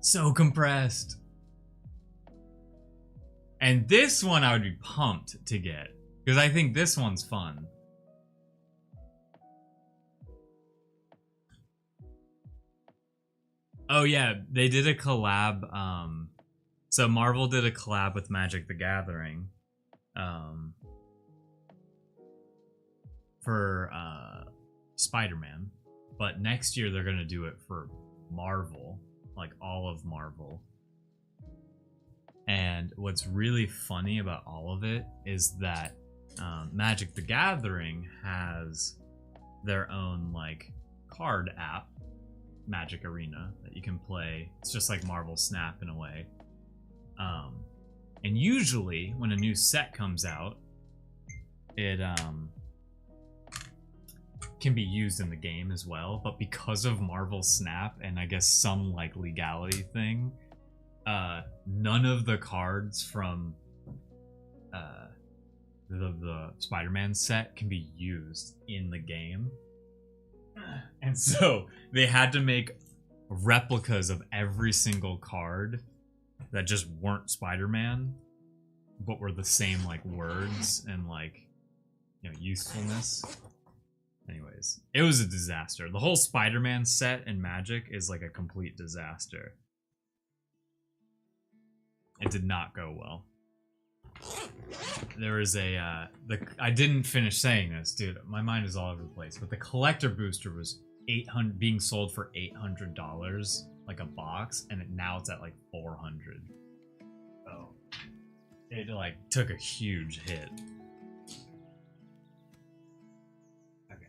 So compressed. And this one I would be pumped to get because I think this one's fun. Oh yeah, they did a collab. So Marvel did a collab with Magic the Gathering, for Spider-Man, but next year they're gonna do it for Marvel, like all of Marvel. And what's really funny about all of it is that Magic the Gathering has their own like card app, Magic Arena, that you can play. It's just like Marvel Snap in a way. And usually when a new set comes out, it can be used in the game as well. But because of Marvel Snap and I guess some like legality thing, none of the cards from the Spider-Man set can be used in the game. And so they had to make replicas of every single card that just weren't Spider-Man, but were the same like words and like, you know, usefulness. Anyways, it was a disaster. The whole Spider-Man set in Magic is like a complete disaster. It did not go well. There was a I didn't finish saying this, dude. My mind is all over the place. But the collector booster was being sold for $800, like a box, and now it's at like $400. Oh, it like took a huge hit. Okay,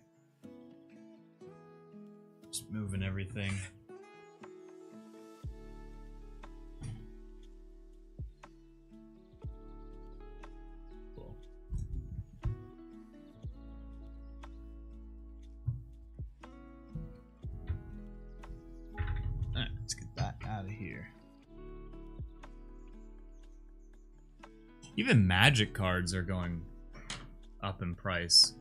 just moving everything. Out of here. Even Magic cards are going up in price.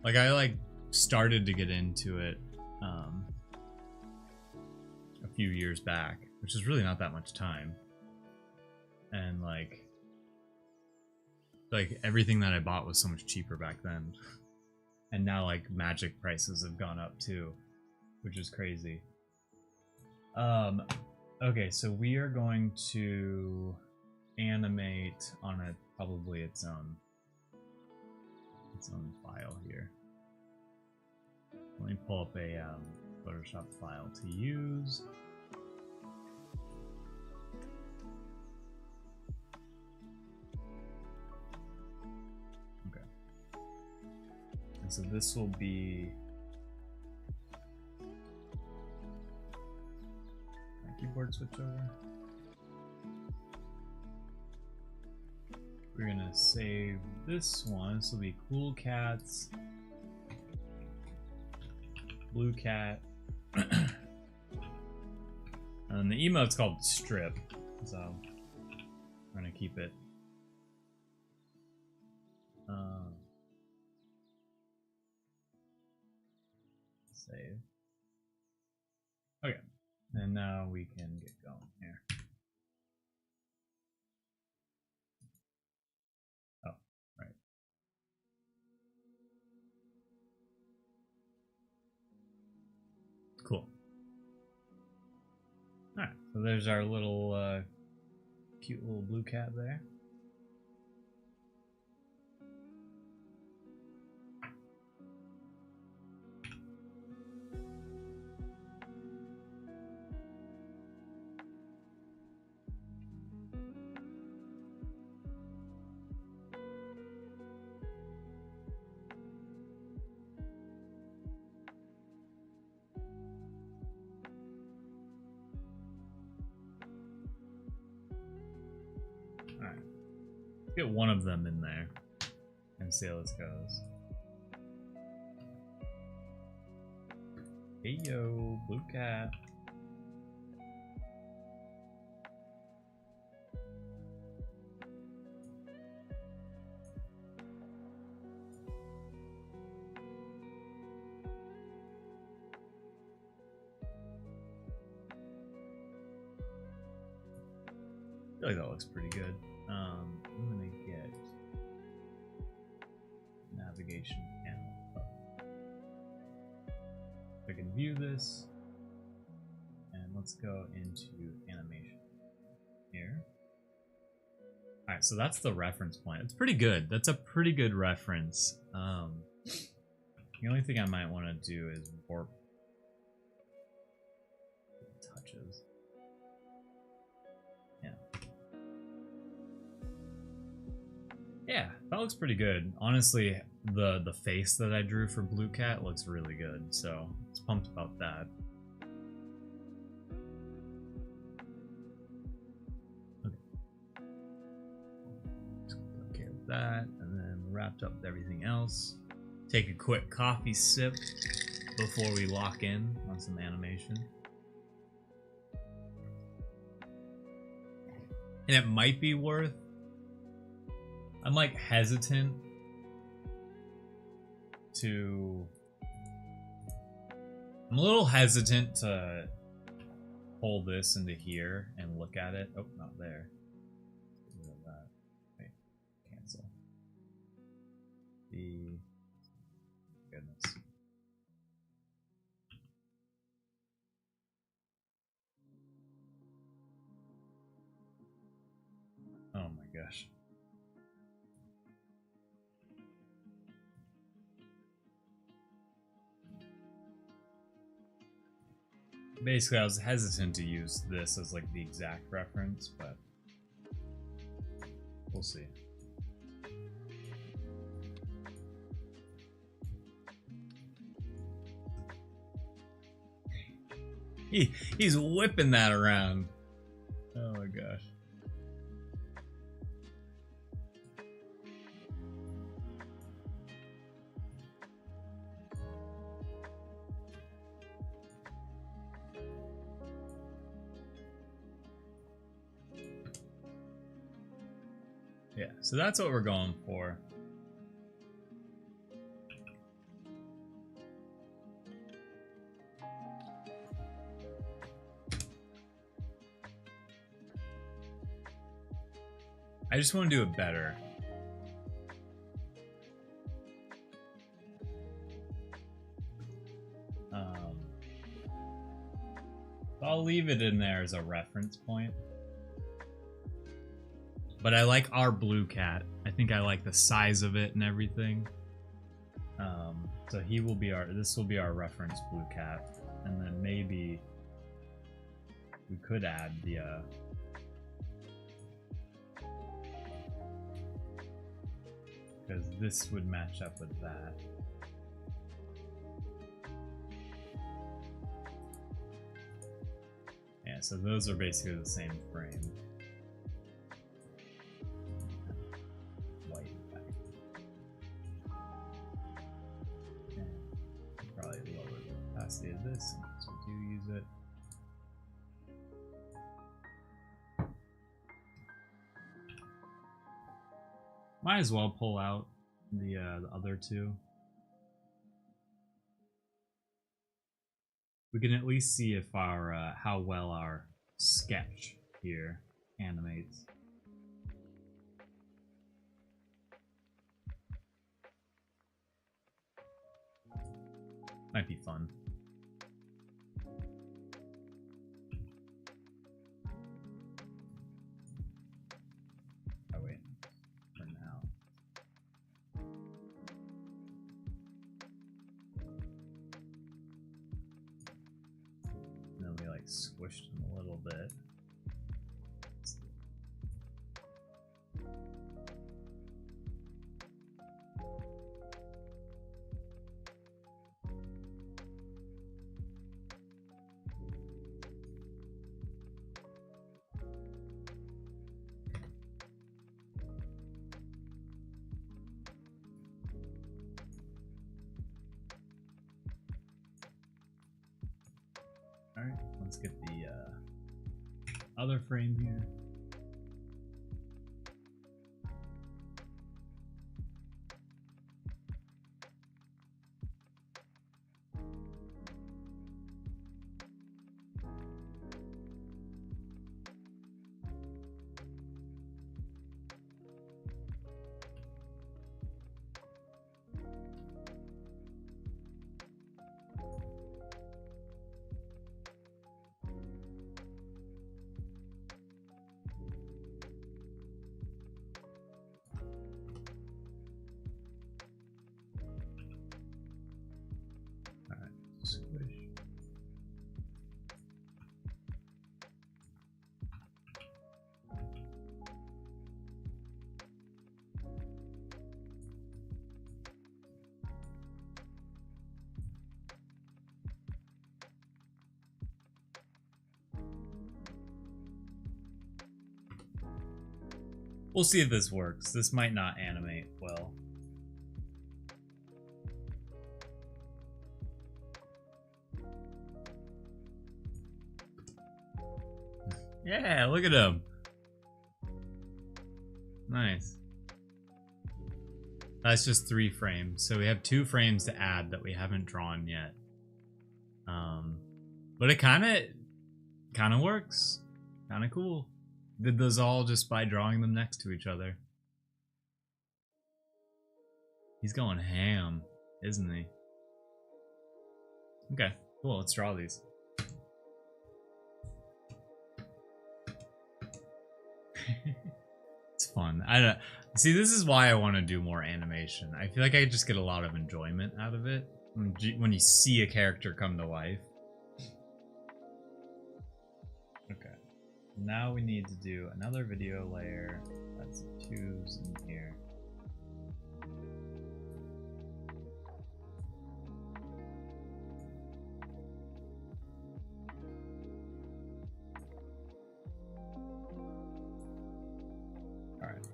Like I like started to get into it a few years back, which is really not that much time. And like everything that I bought was so much cheaper back then. And now like Magic prices have gone up too, which is crazy. Okay, so we are going to animate on probably its own file here. Let me pull up a Photoshop file to use. And so this will be my keyboard switch over. We're gonna save this one. This will be Cool Cats, Blue Cat, and the emote's called Strip. So we're gonna keep it. Save. Okay, and now we can get going here. Oh, right. Cool. Alright, so there's our little cute little blue cat there. Get one of them in there and see how this goes. Hey yo, blue cat. I feel like that looks pretty good. I'm gonna get navigation panel up. I can view this, and let's go into animation here. All right, so that's the reference point. It's pretty good. That's a pretty good reference. The only thing I might want to do is warp touches. Yeah, that looks pretty good. Honestly, the face that I drew for Blue Cat looks really good, so I was pumped about that. Okay with that, and then wrapped up with everything else. Take a quick coffee sip before we lock in on some animation. And it might be worth... I'm like hesitant to... I'm a little hesitant to pull this into here and look at it. Oh, not there. Get rid of that. Wait, cancel. Goodness. Oh my gosh. Basically, I was hesitant to use this as like the exact reference, but we'll see. He's whipping that around. Oh my gosh. Yeah, so that's what we're going for. I just want to do it better. I'll leave it in there as a reference point. But I like our blue cat. I think I like the size of it and everything. So he will be our, this will be our reference blue cat. And then maybe we could add the, because this would match up with that. Yeah, so those are basically the same frame. White back. And probably lower the opacity of this since we do use it. Might as well pull out the other two. We can at least see if our how well our sketch here animates. Might be fun. Oh wait, for now. And then we like squished them a little bit. Alright, let's get the other frame here. Squish. We'll see if this works. This might not animate well. Yeah, look at him. Nice. That's just 3 frames. So we have 2 frames to add that we haven't drawn yet. But it kind of works. Kind of cool. Did those all just by drawing them next to each other. He's going ham, isn't he? Okay, cool. Let's draw these. It's fun. I don't see. This is why I want to do more animation. I feel like I just get a lot of enjoyment out of it when you see a character come to life. Okay. Now we need to do another video layer. That's 2s in here.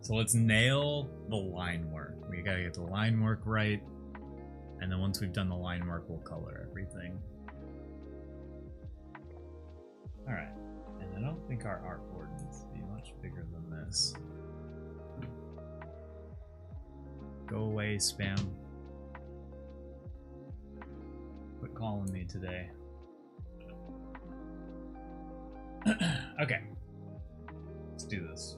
So let's nail the line work. We gotta get the line work right. And then once we've done the line work, we'll color everything. Alright. And I don't think our artboard needs to be much bigger than this. Go away, spam. Quit calling me today. Okay. Let's do this.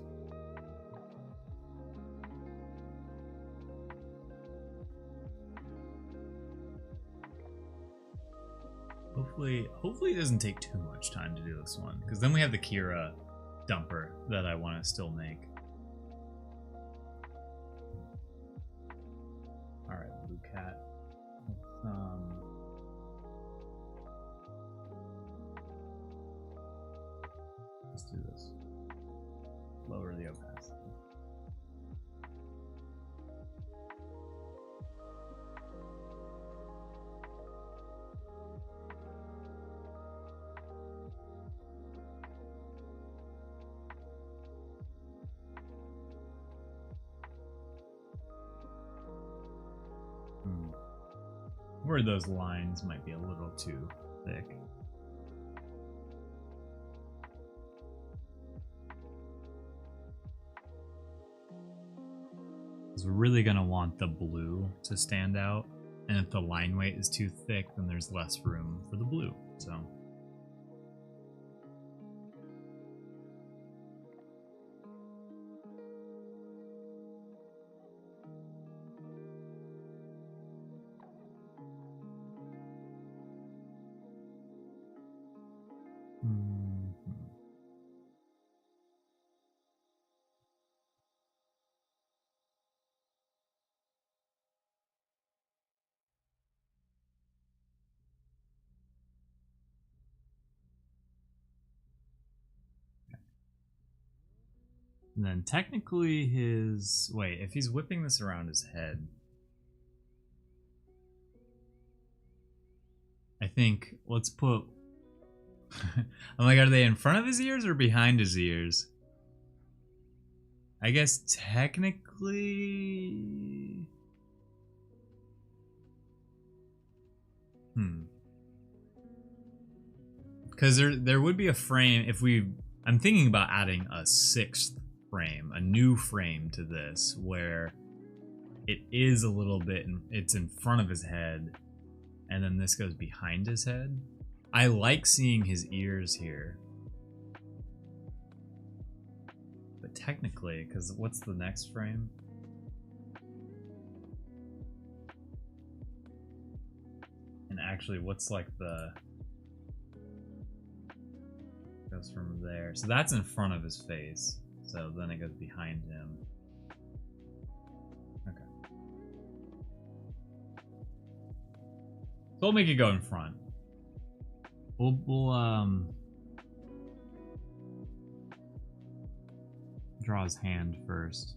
Hopefully it doesn't take too much time to do this one, because then we have the Kira dumper that I want to still make. Alright, Blue Cat. Let's do this. Lower the opacity. Where those lines might be a little too thick. Because we're really going to want the blue to stand out. And if the line weight is too thick, then there's less room for the blue. So. And then technically his... Wait, if he's whipping this around his head... I think, let's put... I'm like, are they in front of his ears or behind his ears? I guess technically... Because there would be a frame if we. I'm thinking about adding a sixth frame, a new frame to this, where it is a little bit. It's in front of his head, and then this goes behind his head. I like seeing his ears here. But technically, because what's the next frame? And actually, what's like the... Goes from there. So that's in front of his face. So then it goes behind him. Okay. So we'll make it go in front. We'll draw his hand first.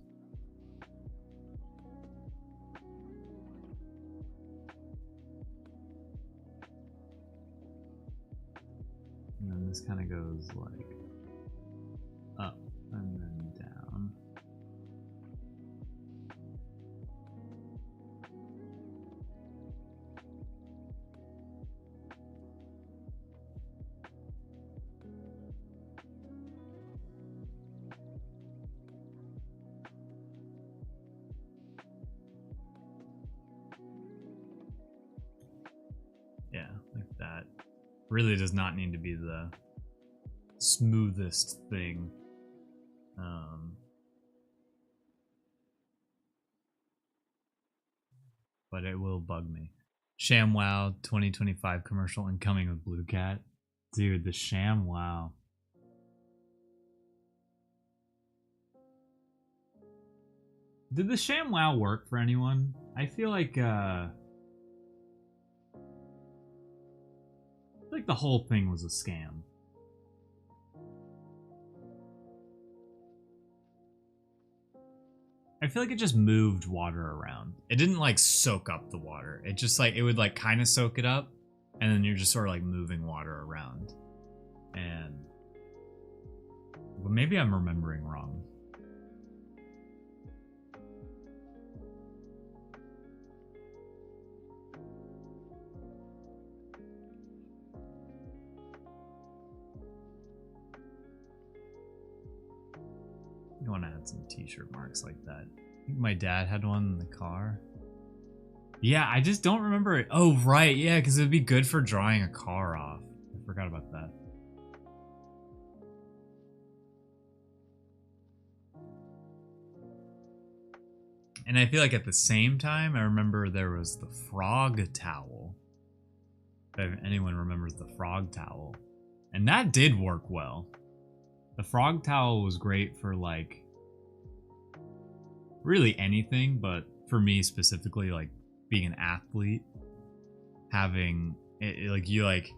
And then this kind of goes like up and then down. Yeah, like that. Really does not need to be the smoothest thing. But it will bug me. ShamWow 2025 commercial incoming with Blue Cat. Dude, the ShamWow. Did the ShamWow work for anyone? I feel like the whole thing was a scam. I feel like it just moved water around. It didn't like soak up the water. It just like, it would like kind of soak it up, and then you're just sort of like moving water around. And but maybe I'm remembering wrong. You want to add some t-shirt marks like that. I think my dad had one in the car. Yeah, I just don't remember it. Oh, right. Yeah, because it would be good for drawing a car off. I forgot about that. And I feel like at the same time, I remember there was the frog towel. If anyone remembers the frog towel. And that did work well. The frog towel was great for like really anything, but for me specifically, like being an athlete, having it like you like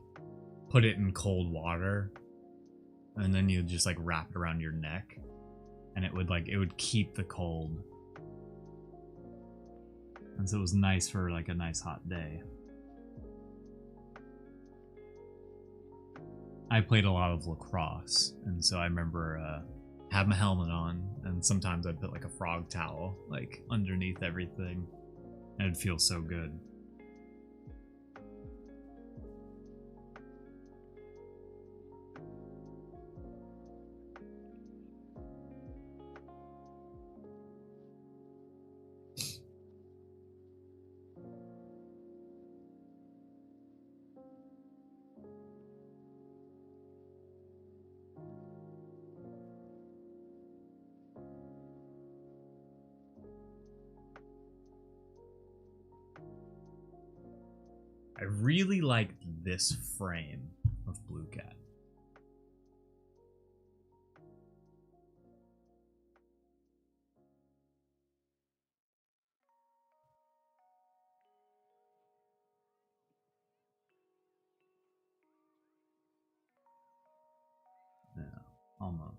put it in cold water and then you just like wrap it around your neck and it would keep the cold. And so it was nice for like a nice hot day. I played a lot of lacrosse, and so I remember had my helmet on, and sometimes I'd put like a frog towel like underneath everything, and it'd feel so good. I really liked this frame of Blue Cat. Yeah, almost.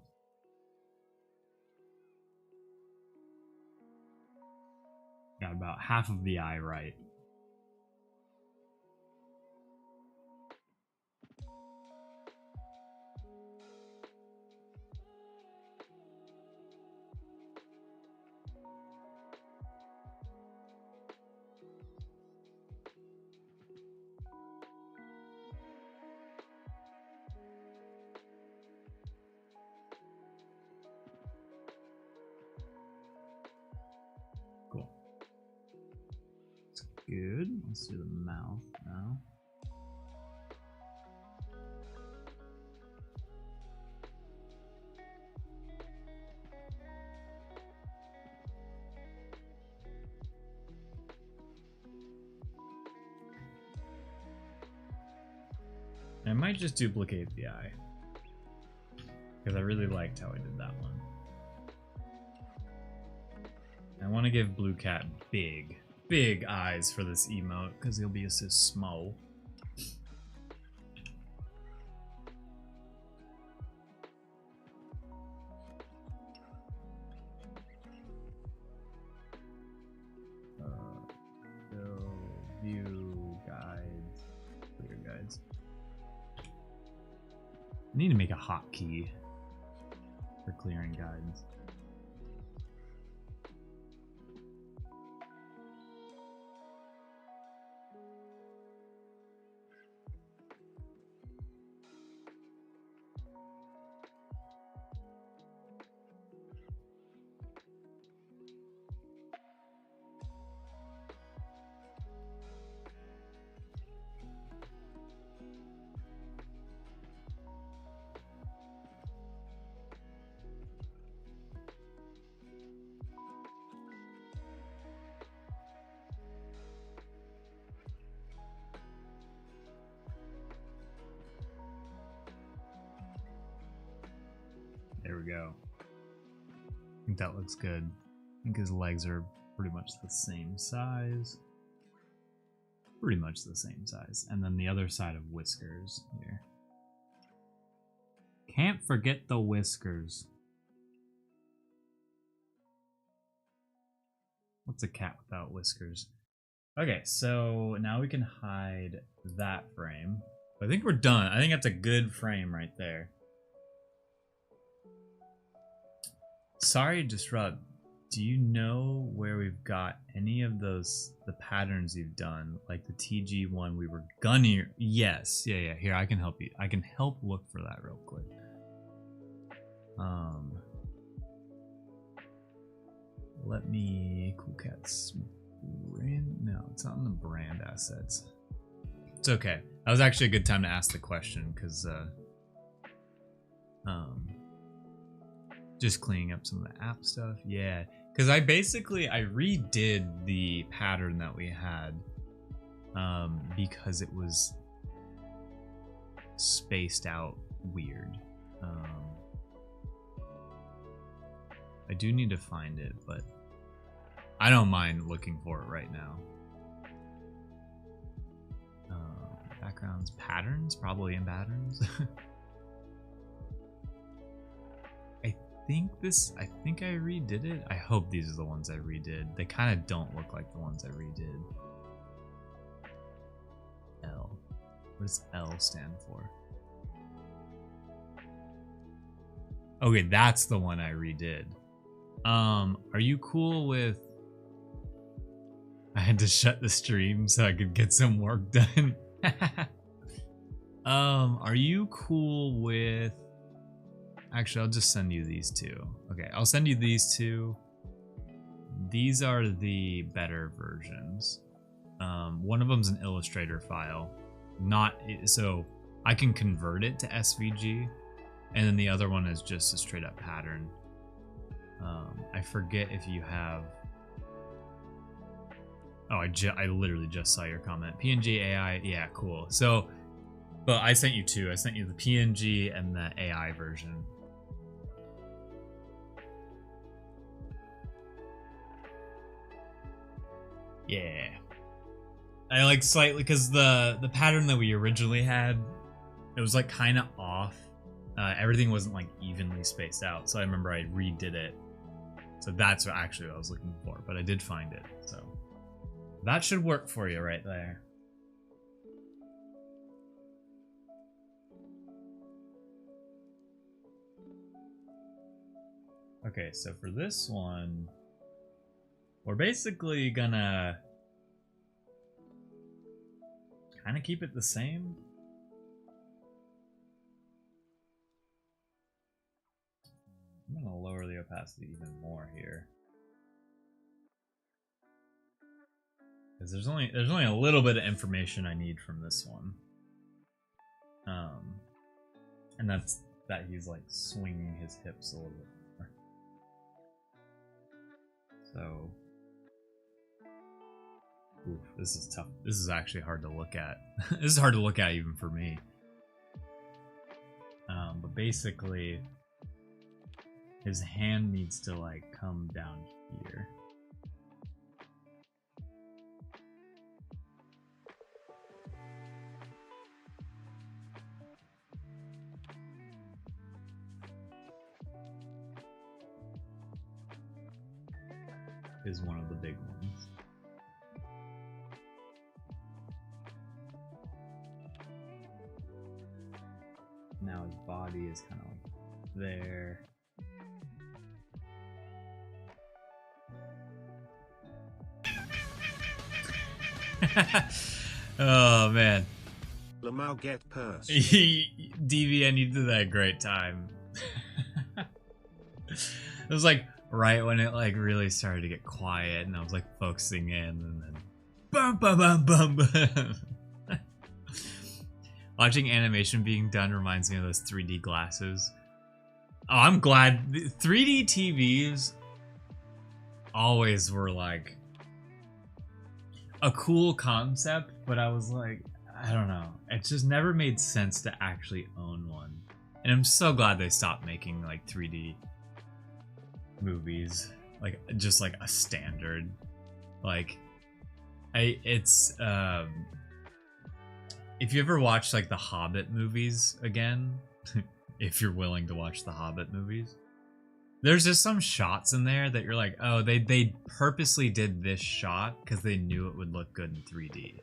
Got about half of the eye right. good. Let's do the mouth now. I might just duplicate the eye, because I really liked how I did that one. I want to give Blue Cat big eyes for this emote, because he'll be so small. So, view guides, clear guides. I need to make a hotkey for clearing guides. There we go. I think that looks good. I think his legs are pretty much the same size. Pretty much the same size. And then the other side of whiskers here. Can't forget the whiskers. What's a cat without whiskers? Okay, so now we can hide that frame. I think we're done. I think that's a good frame right there. Sorry to disrupt. Do you know where we've got any of those, the patterns you've done? Like the TG one we were gunning. Yes. Yeah. Here, I can help you. I can help look for that real quick. Let me, Cool Cats brand, no, it's not in the brand assets. It's okay. That was actually a good time to ask the question, because just cleaning up some of the app stuff. Yeah, because I redid the pattern that we had because it was spaced out weird. I do need to find it, but I don't mind looking for it right now. Backgrounds, patterns, probably in patterns. I think I redid it. I hope these are the ones I redid. They kind of don't look like the ones I redid. L. What does L stand for? Okay, that's the one I redid. Are you cool with... I had to shut the stream so I could get some work done. Are you cool with... Actually, I'll just send you these two. Okay, I'll send you these two. These are the better versions. One of them's an Illustrator file. So I can convert it to SVG. And then the other one is just a straight up pattern. I forget if you have... Oh, I literally just saw your comment. PNG AI, yeah, cool. So, but I sent you two. I sent you the PNG and the AI version. Yeah. I like slightly, because the pattern that we originally had, it was like kind of off. Everything wasn't like evenly spaced out. So I remember I redid it. So that's what I was looking for, but I did find it. So that should work for you right there. Okay, so for this one, we're basically gonna kind of keep it the same. I'm gonna lower the opacity even more here. because there's only a little bit of information I need from this one. And that's that he's like swinging his hips a little bit more. So, oof, this is tough. This is actually hard to look at. This is hard to look at even for me. But basically, his hand needs to like come down here. Is one of the big ones. Now his body is kind of like there. Oh man. Lamau get pursed. DVN, you did that a great time. It was like right when it like really started to get quiet and I was like focusing in, and then bum bum bum bum bum. Watching animation being done reminds me of those 3D glasses. Oh, I'm glad 3D TVs always were like a cool concept, but I was like, I don't know, it just never made sense to actually own one. And I'm so glad they stopped making like 3D movies, like just like a standard. Like it's if you ever watch like the Hobbit movies again, if you're willing to watch the Hobbit movies, there's just some shots in there that you're like, oh, they purposely did this shot because they knew it would look good in 3D.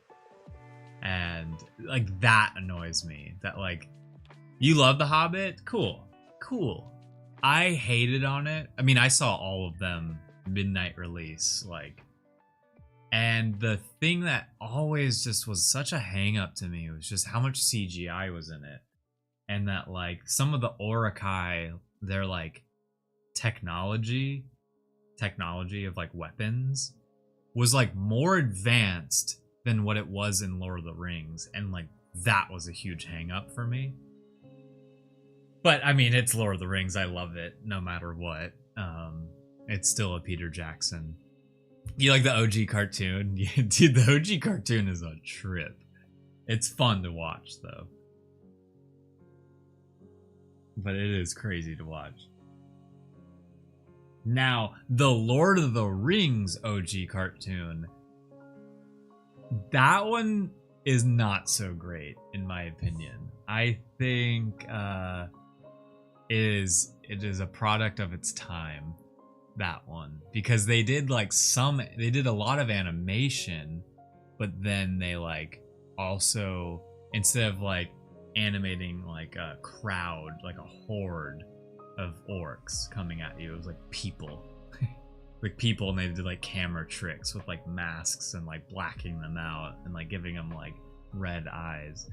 And like that annoys me, that like, you love the Hobbit, cool. I hated on it. I mean, I saw all of them midnight release, like, and the thing that always just was such a hang up to me was just how much CGI was in it. And that like some of the Uruk-hai, their like technology of like weapons was like more advanced than what it was in Lord of the Rings, and like that was a huge hang up for me. But I mean, it's Lord of the Rings, I love it no matter what. It's still a Peter Jackson. You like the OG cartoon? Dude, the OG cartoon is a trip. It's fun to watch though, but it is crazy to watch. Now, the Lord of the Rings OG cartoon, that one is not so great in my opinion. I think it is a product of its time, that one, because they did like they did a lot of animation, but then they like also, instead of like animating like a crowd, like a horde of orcs coming at you, it was like people. Like people, and they did like camera tricks with like masks and like blacking them out and like giving them like red eyes.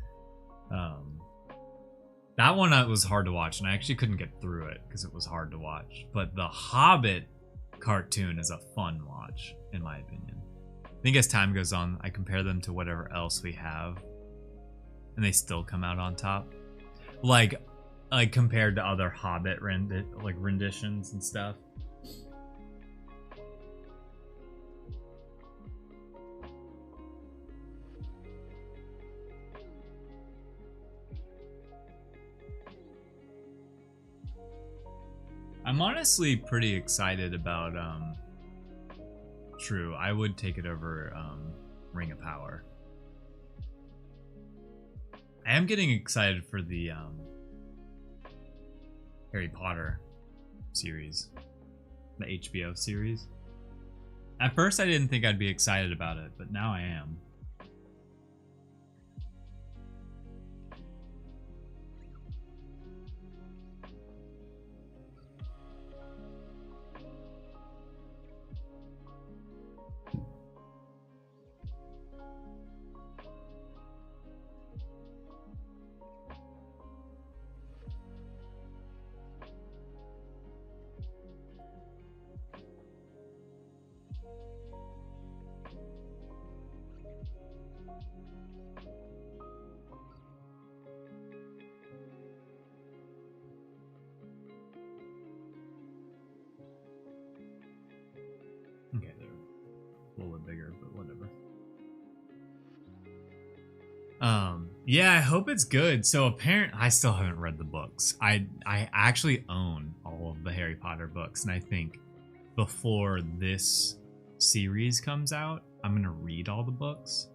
That one was hard to watch, and I actually couldn't get through it because it was hard to watch. But the Hobbit cartoon is a fun watch, in my opinion. I think as time goes on, I compare them to whatever else we have, and they still come out on top. Like compared to other Hobbit renditions and stuff. I'm honestly pretty excited about True, I would take it over Ring of Power. I am getting excited for the Harry Potter series, the HBO series. At first I didn't think I'd be excited about it, but now I am. Yeah, I hope it's good. So apparent I still haven't read the books. I actually own all of the Harry Potter books, and I think before this series comes out, I'm gonna read all the books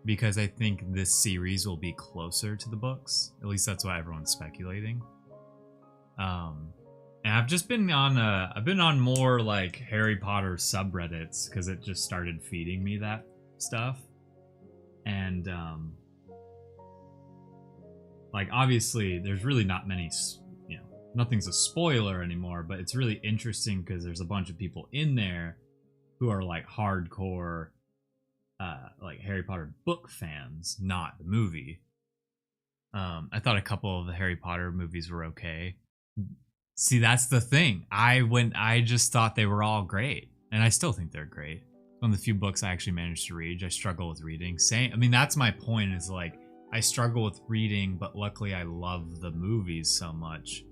because I think this series will be closer to the books. At least that's what everyone's speculating. And I've just been on I've been on more like Harry Potter subreddits because it just started feeding me that stuff. And like obviously there's really not many, you know, nothing's a spoiler anymore, but it's really interesting because there's a bunch of people in there who are like hardcore like Harry Potter book fans, not the movie. I thought a couple of the Harry Potter movies were okay. See, that's the thing. I just thought they were all great, and I still think they're great. One of the few books I actually managed to read. I struggle with reading. I mean, that's my point. Is like I struggle with reading, but luckily I love the movies so much.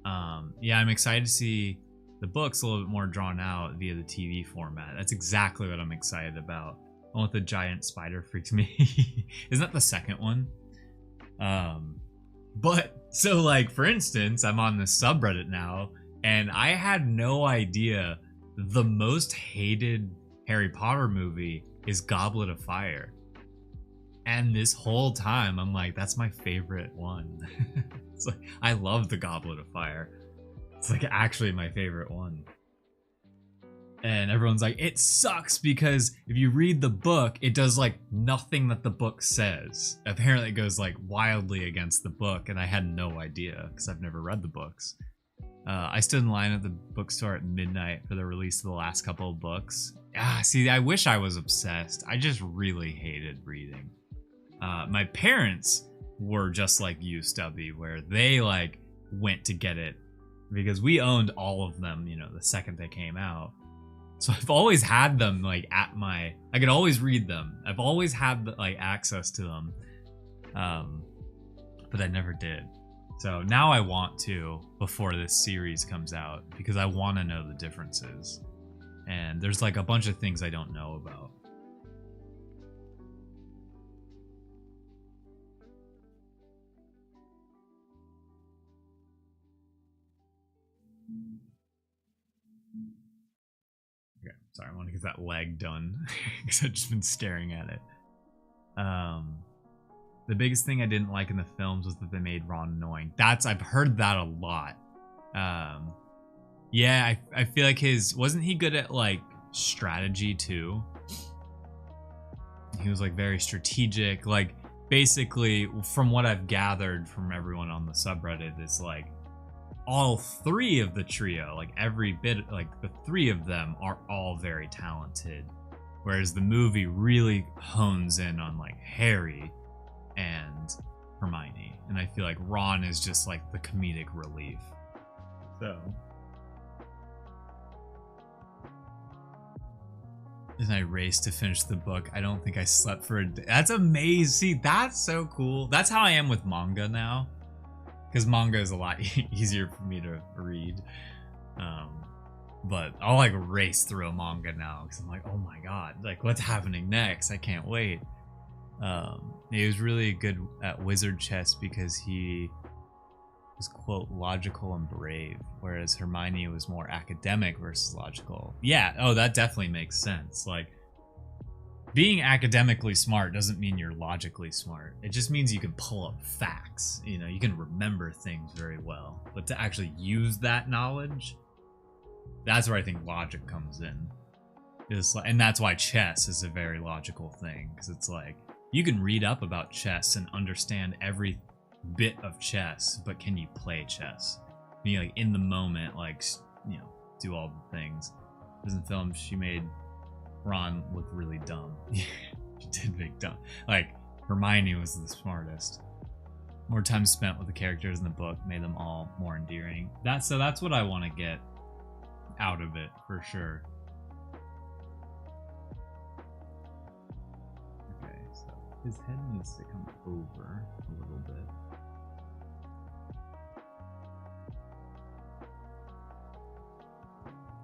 Yeah, I'm excited to see the books a little bit more drawn out via the TV format. That's exactly what I'm excited about. The one with the giant spider freaks me. Isn't that the second one? But so like for instance, I'm on this subreddit now, and I had no idea the most hated Harry Potter movie is Goblet of Fire. And this whole time I'm like, that's my favorite one. It's like I love the Goblet of Fire. It's like actually my favorite one. And everyone's like, it sucks because if you read the book, it does like nothing that the book says. Apparently it goes like wildly against the book, and I had no idea because I've never read the books. I stood in line at the bookstore at midnight for the release of the last couple of books. See, I wish I was obsessed. I just really hated reading. My parents were just like you, Stubby, where they like went to get it because we owned all of them, you know, the second they came out. So I've always had them like at my, I could always read them. I've always had like access to them. But I never did. So now I want to before this series comes out because I want to know the differences. And there's like a bunch of things I don't know about. Okay, sorry, I want to get that leg done because I've just been staring at it. The biggest thing I didn't like in the films was that they made Ron annoying. I've heard that a lot. Yeah, I feel like wasn't he good at like strategy too? He was like very strategic. Like basically, from what I've gathered from everyone on the subreddit, is like all three of the trio, like every bit, like the three of them are all very talented. Whereas the movie really hones in on like Harry and Hermione, and I feel like Ron is just like the comedic relief. So, and I raced to finish the book. I don't think I slept for a day. That's amazing. See, that's so cool. That's how I am with manga now, because manga is a lot easier for me to read. But I'll like race through a manga now because I'm like, oh my god, like what's happening next? I can't wait. He was really good at wizard chess because he was quote logical and brave, whereas Hermione was more academic versus logical. Yeah, oh, that definitely makes sense. Like being academically smart doesn't mean you're logically smart. It just means you can pull up facts. You know, you can remember things very well. But to actually use that knowledge, that's where I think logic comes in. And that's why chess is a very logical thing, because it's like you can read up about chess and understand every bit of chess, but can you play chess? Can you like in the moment, like, you know, do all the things? Because in film, she made Ron look really dumb. She did make dumb. Like Hermione was the smartest. More time spent with the characters in the book made them all more endearing. That's what I want to get out of it for sure. Okay, so his head needs to come over a little bit.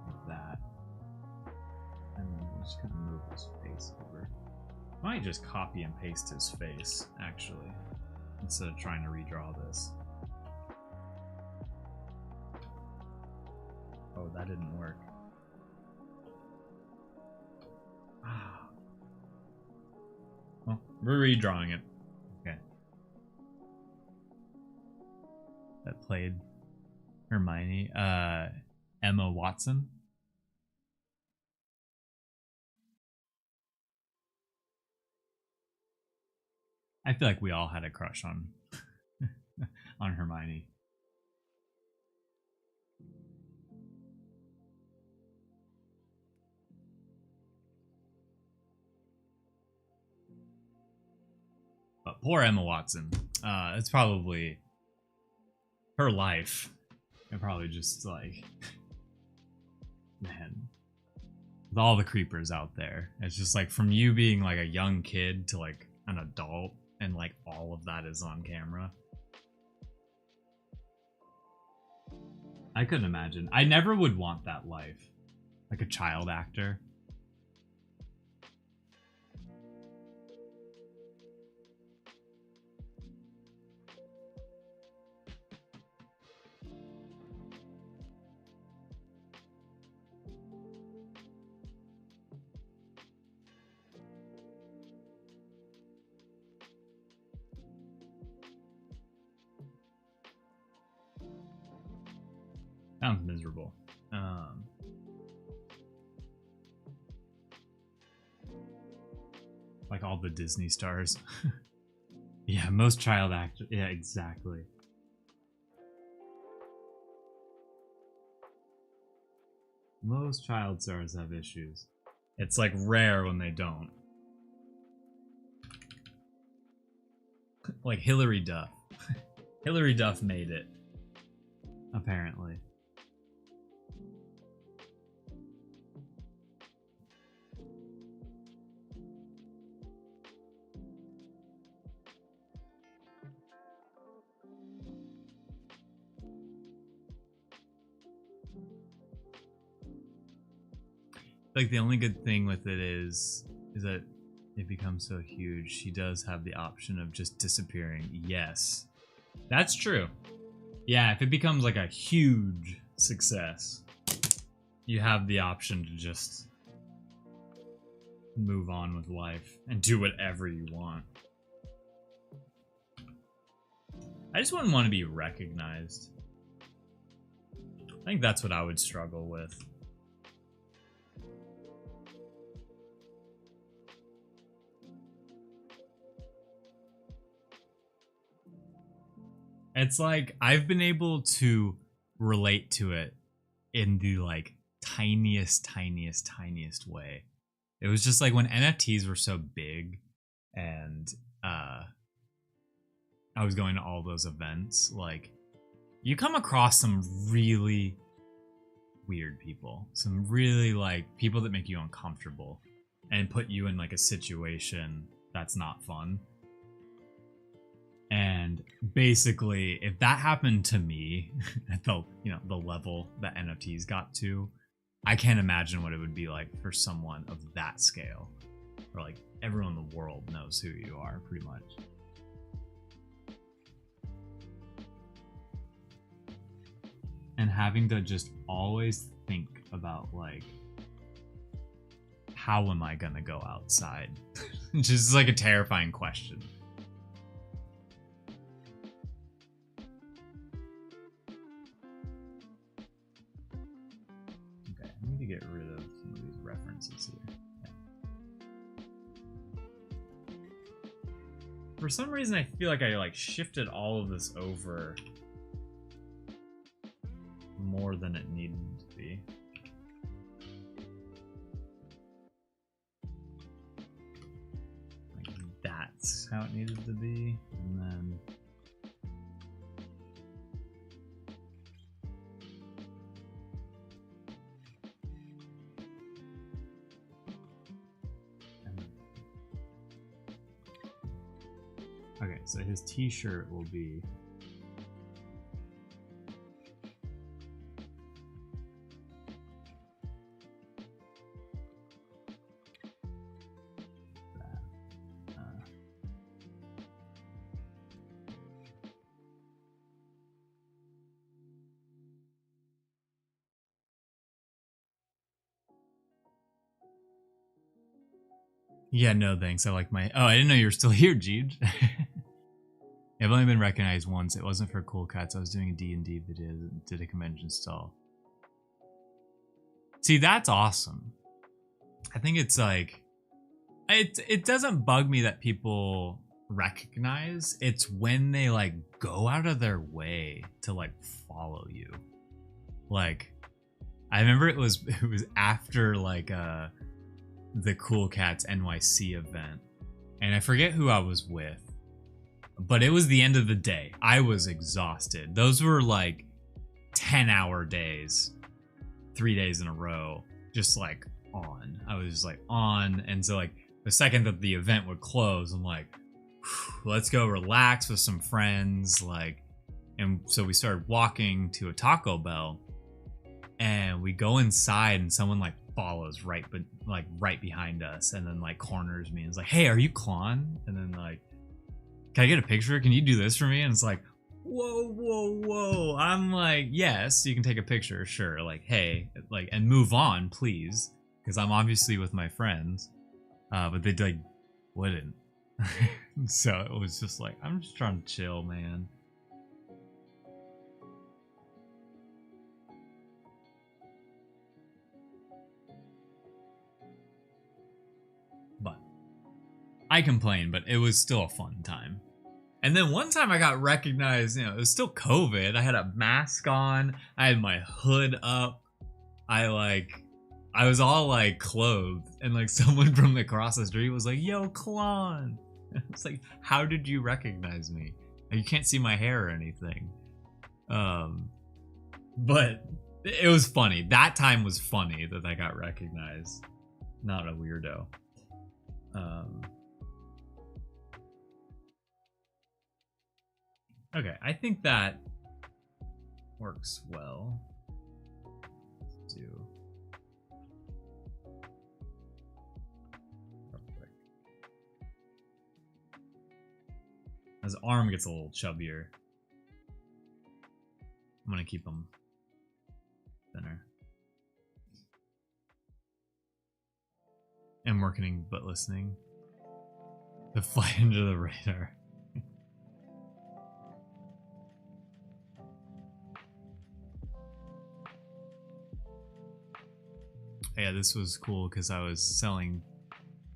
Like that. And then we're just gonna move his face over. I might just copy and paste his face, actually, instead of trying to redraw this. Oh, that didn't work. Well, we're redrawing it. Okay. That played Hermione. Emma Watson. I feel like we all had a crush on on Hermione. But poor Emma Watson. It's probably her life. And probably just like, man, with all the creepers out there, it's just like from you being like a young kid to like an adult, and like all of that is on camera. I couldn't imagine. I never would want that life, like a child actor. Sounds miserable. Like all the Disney stars. Yeah, most child actors. Yeah, exactly. Most child stars have issues. It's like rare when they don't. Like Hilary Duff. Hilary Duff made it. Apparently. Like the only good thing with it is that it becomes so huge. She does have the option of just disappearing. Yes, that's true. Yeah, if it becomes like a huge success, you have the option to just move on with life and do whatever you want. I just wouldn't want to be recognized. I think that's what I would struggle with. It's like I've been able to relate to it in the like tiniest way. It was just like when NFTs were so big and I was going to all those events, like you come across some really weird people, some really like people that make you uncomfortable and put you in like a situation that's not fun. And basically, if that happened to me at the the level that NFTs got to, I can't imagine what it would be like for someone of that scale, where like everyone in the world knows who you are, pretty much. And having to just always think about like, how am I gonna go outside? Just like a terrifying question. Get rid of some of these references here. Yeah. For some reason, I feel like I like shifted all of this over more than it needed to be. Like that's how it needed to be, and then. Okay, so his t-shirt will be that. Yeah, no thanks. I like my. Oh, I didn't know you were still here, Jeej. I've only been recognized once. It wasn't for Cool Cats. I was doing a D&D video, did a convention stall. See, that's awesome. I think it's like it doesn't bug me that people recognize. It's when they like go out of their way to like follow you. Like I remember it was after like the Cool Cats NYC event, and I forget who I was with, but it was the end of the day. I was exhausted. Those were like 10-hour days, 3 days in a row, just like on. I was just like on, and so like the second that the event would close, I'm like, let's go relax with some friends, like, and so we started walking to a Taco Bell, and we go inside, and someone like follows right behind us, and then like corners me and is like, "Hey, are you Klon?" And then like, "Can I get a picture? Can you do this for me?" And it's like, whoa. I'm like, yes, you can take a picture, sure. Like, hey, like, and move on, please, because I'm obviously with my friends. But they like wouldn't. So it was just like, I'm just trying to chill, man. But I complain, but it was still a fun time. And then one time I got recognized, it was still COVID. I had a mask on, I had my hood up, I was all like clothed, and like someone from across the street was like, "Yo, Klon." It's like, how did you recognize me? You can't see my hair or anything. But it was funny. That time was funny that I got recognized. Not a weirdo. Okay, I think that works well. Let's do real quick. His arm gets a little chubbier. I'm gonna keep him thinner. And marketing but listening. To fly under the radar. Yeah, this was cool because I was selling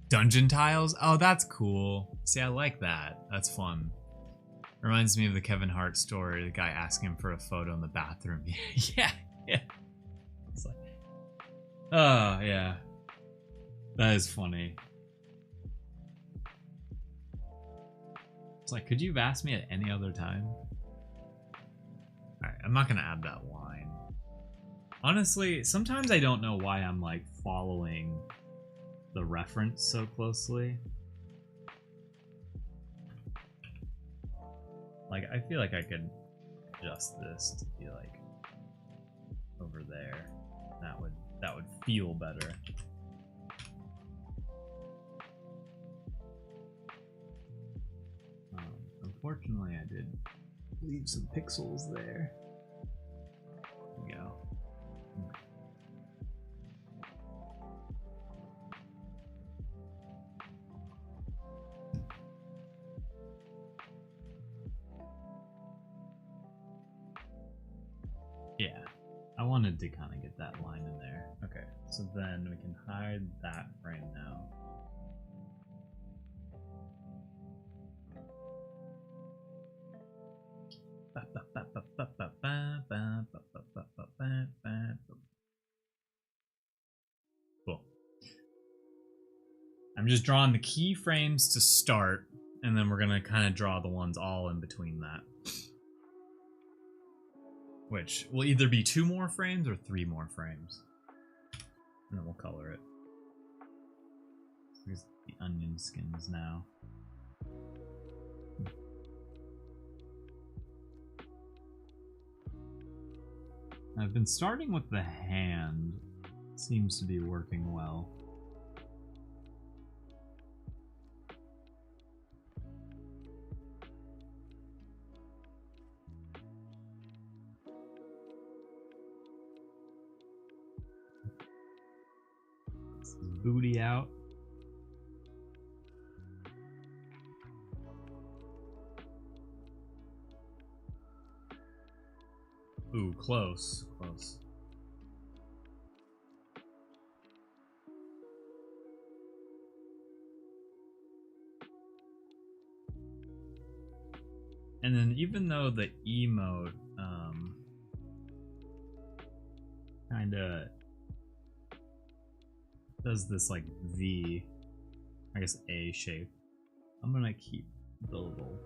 dungeon tiles. Oh, that's cool. See, I like that. That's fun. Reminds me of the Kevin Hart story. The guy asking him for a photo in the bathroom. Yeah. It's like, oh, yeah. That is funny. It's like, could you have asked me at any other time? Alright, I'm not gonna add that line. Honestly, sometimes I don't know why I'm like following the reference so closely. Like, I feel like I could adjust this to be like over there. That would feel better. Unfortunately, I did leave some pixels there. There we go. Yeah, I wanted to kind of get that line in there. Okay, so then we can hide that frame now. Cool. I'm just drawing the keyframes to start, and then we're gonna kind of draw the ones all in between that. Which will either be 2 more frames or 3 more frames. And then we'll color it. Here's the onion skins now. I've been starting with the hand. Seems to be working well. Booty out. Ooh, close. Close. And then even though the emote kind of does this like V, I guess A shape, I'm gonna keep the little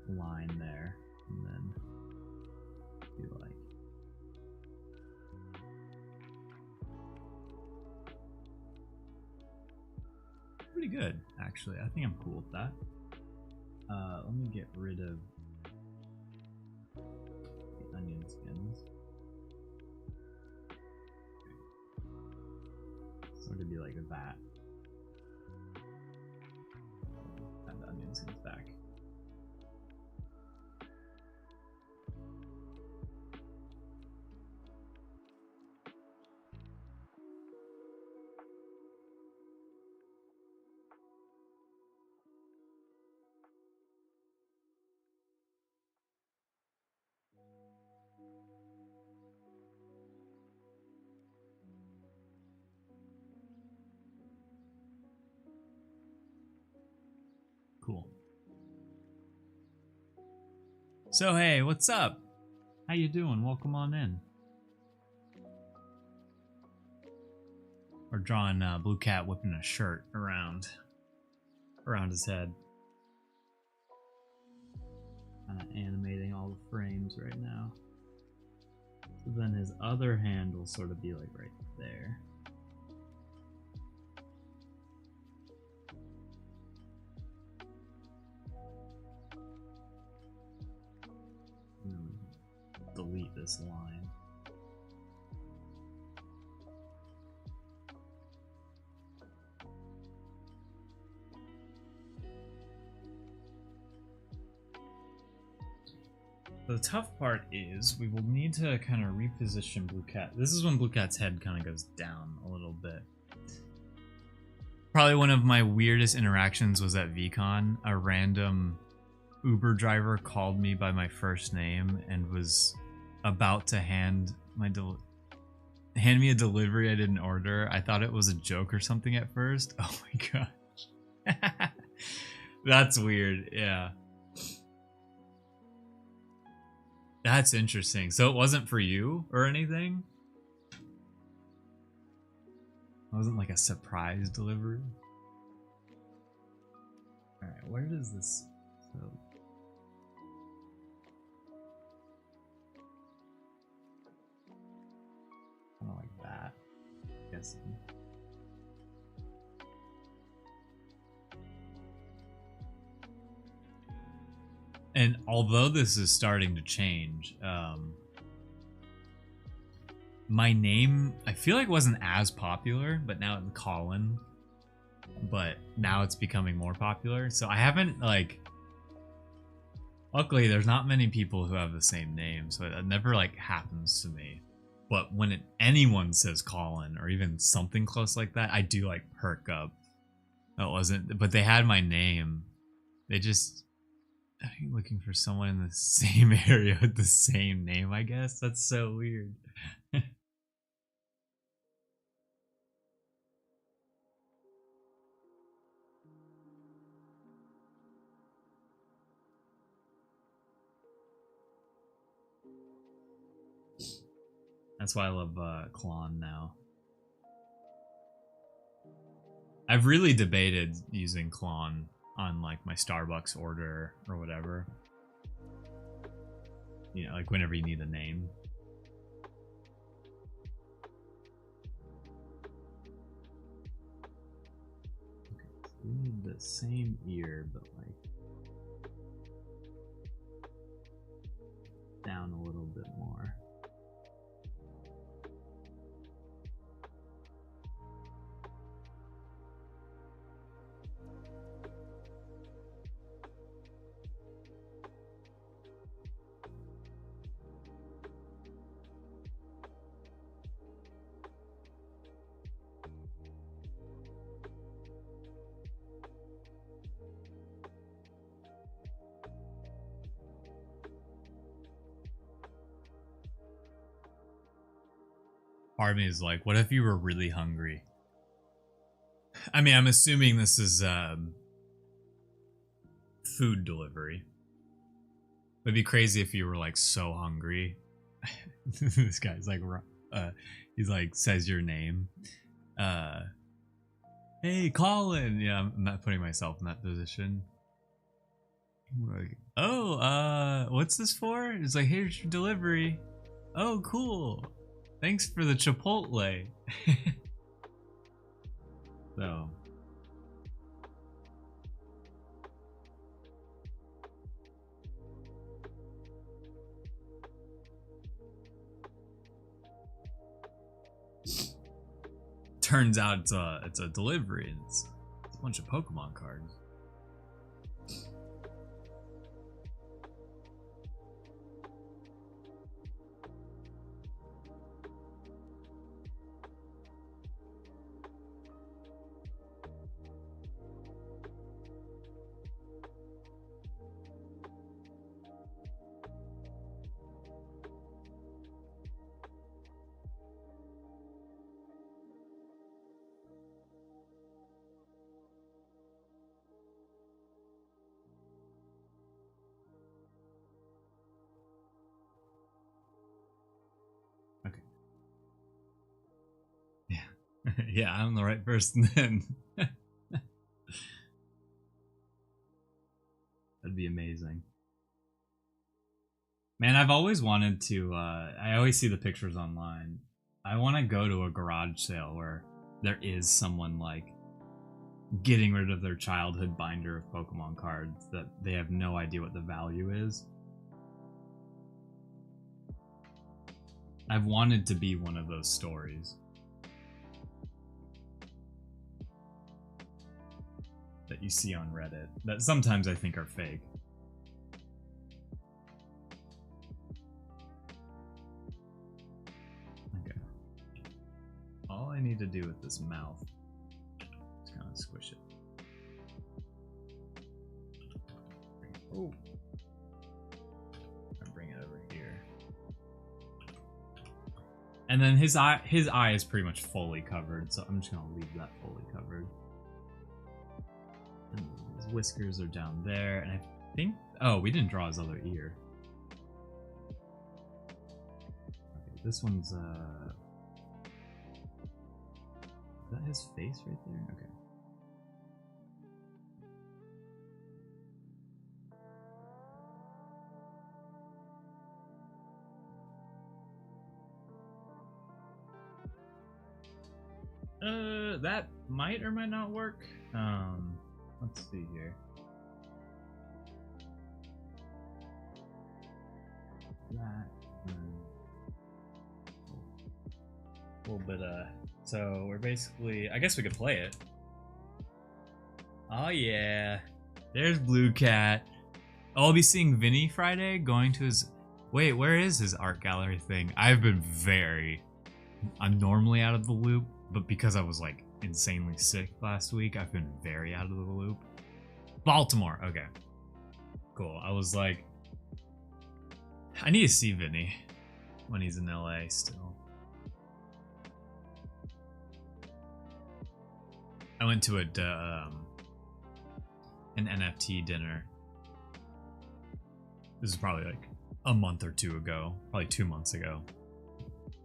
line there and then do like pretty good actually. I think I'm cool with that. Let me get rid of the onion skins. So it'd be like that. Add the onion skins back. Cool. So hey, what's up? How you doing? Welcome on in. We're drawing Blue Cat whipping a shirt around his head. Animating all the frames right now. So then his other hand will sort of be like right there. Delete this line. The tough part is we will need to kind of reposition Blue Cat. This is when Blue Cat's head kind of goes down a little bit. Probably one of my weirdest interactions was at VCon. A random Uber driver called me by my first name and was about to hand me a delivery I didn't order. I thought it was a joke or something at first. Oh my gosh. That's weird. Yeah. That's interesting. So it wasn't for you or anything? It wasn't like a surprise delivery? Alright, where does this... So... Kind of like that, I'm guessing. And although this is starting to change, my name, I feel like wasn't as popular, but now it's Colin. But now it's becoming more popular. So I haven't, like... Luckily, there's not many people who have the same name, so it never, like, happens to me. But when anyone says Colin, or even something close like that, I do, like, perk up. That wasn't... But they had my name. They just... Are you looking for someone in the same area with the same name, I guess? That's so weird. That's why I love Klon now. I've really debated using Klon on like my Starbucks order or whatever. You know, like whenever you need a name. Okay, so we need the same ear, but like down a little bit more. Part of me is like, what if you were really hungry? I mean, I'm assuming this is food delivery. It'd be crazy if you were like so hungry. This guy's like, he's like says your name. Hey, Colin. Yeah, I'm not putting myself in that position. Like, oh, what's this for? It's like, here's your delivery. Oh, cool. Thanks for the Chipotle. So. Turns out it's a delivery and it's a bunch of Pokemon cards. Yeah, I'm the right person then. That'd be amazing. Man, I've always wanted to, I always see the pictures online. I want to go to a garage sale where there is someone like getting rid of their childhood binder of Pokemon cards that they have no idea what the value is. I've wanted to be one of those stories. That you see on Reddit that sometimes I think are fake. Okay. All I need to do with this mouth is kind of squish it. Oh. I'll bring it over here. And then his eye is pretty much fully covered, so I'm just gonna leave that fully covered. And his whiskers are down there, and I think... Oh, we didn't draw his other ear. Okay, this one's, Is that his face right there? Okay. That might or might not work. Let's see here. That a little bit so we're basically, I guess we could play it. Oh yeah. There's Blue Cat. Oh, I'll be seeing Vinny Friday, going to his... Wait, where is his art gallery thing? I've been I'm normally out of the loop, but because I was like insanely sick last week, I've been very out of the loop. Baltimore, okay. Cool. I was like, I need to see Vinny when he's in LA still. I went to an NFT dinner. This is probably like a month or two ago, probably 2 months ago.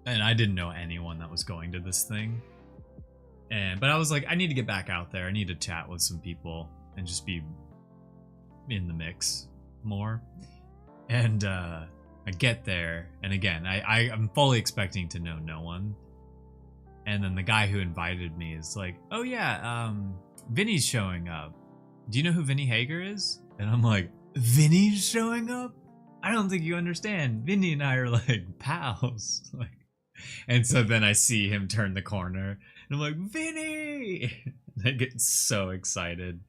And I didn't know anyone that was going to this thing. But I was like, I need to get back out there. I need to chat with some people and just be in the mix more. And I get there, and again, I'm fully expecting to know no one. And then the guy who invited me is like, oh yeah, Vinny's showing up. Do you know who Vinny Hager is? And I'm like, Vinny's showing up? I don't think you understand. Vinny and I are like pals. Like, and so then I see him turn the corner, and I'm like, Vinny! I get so excited.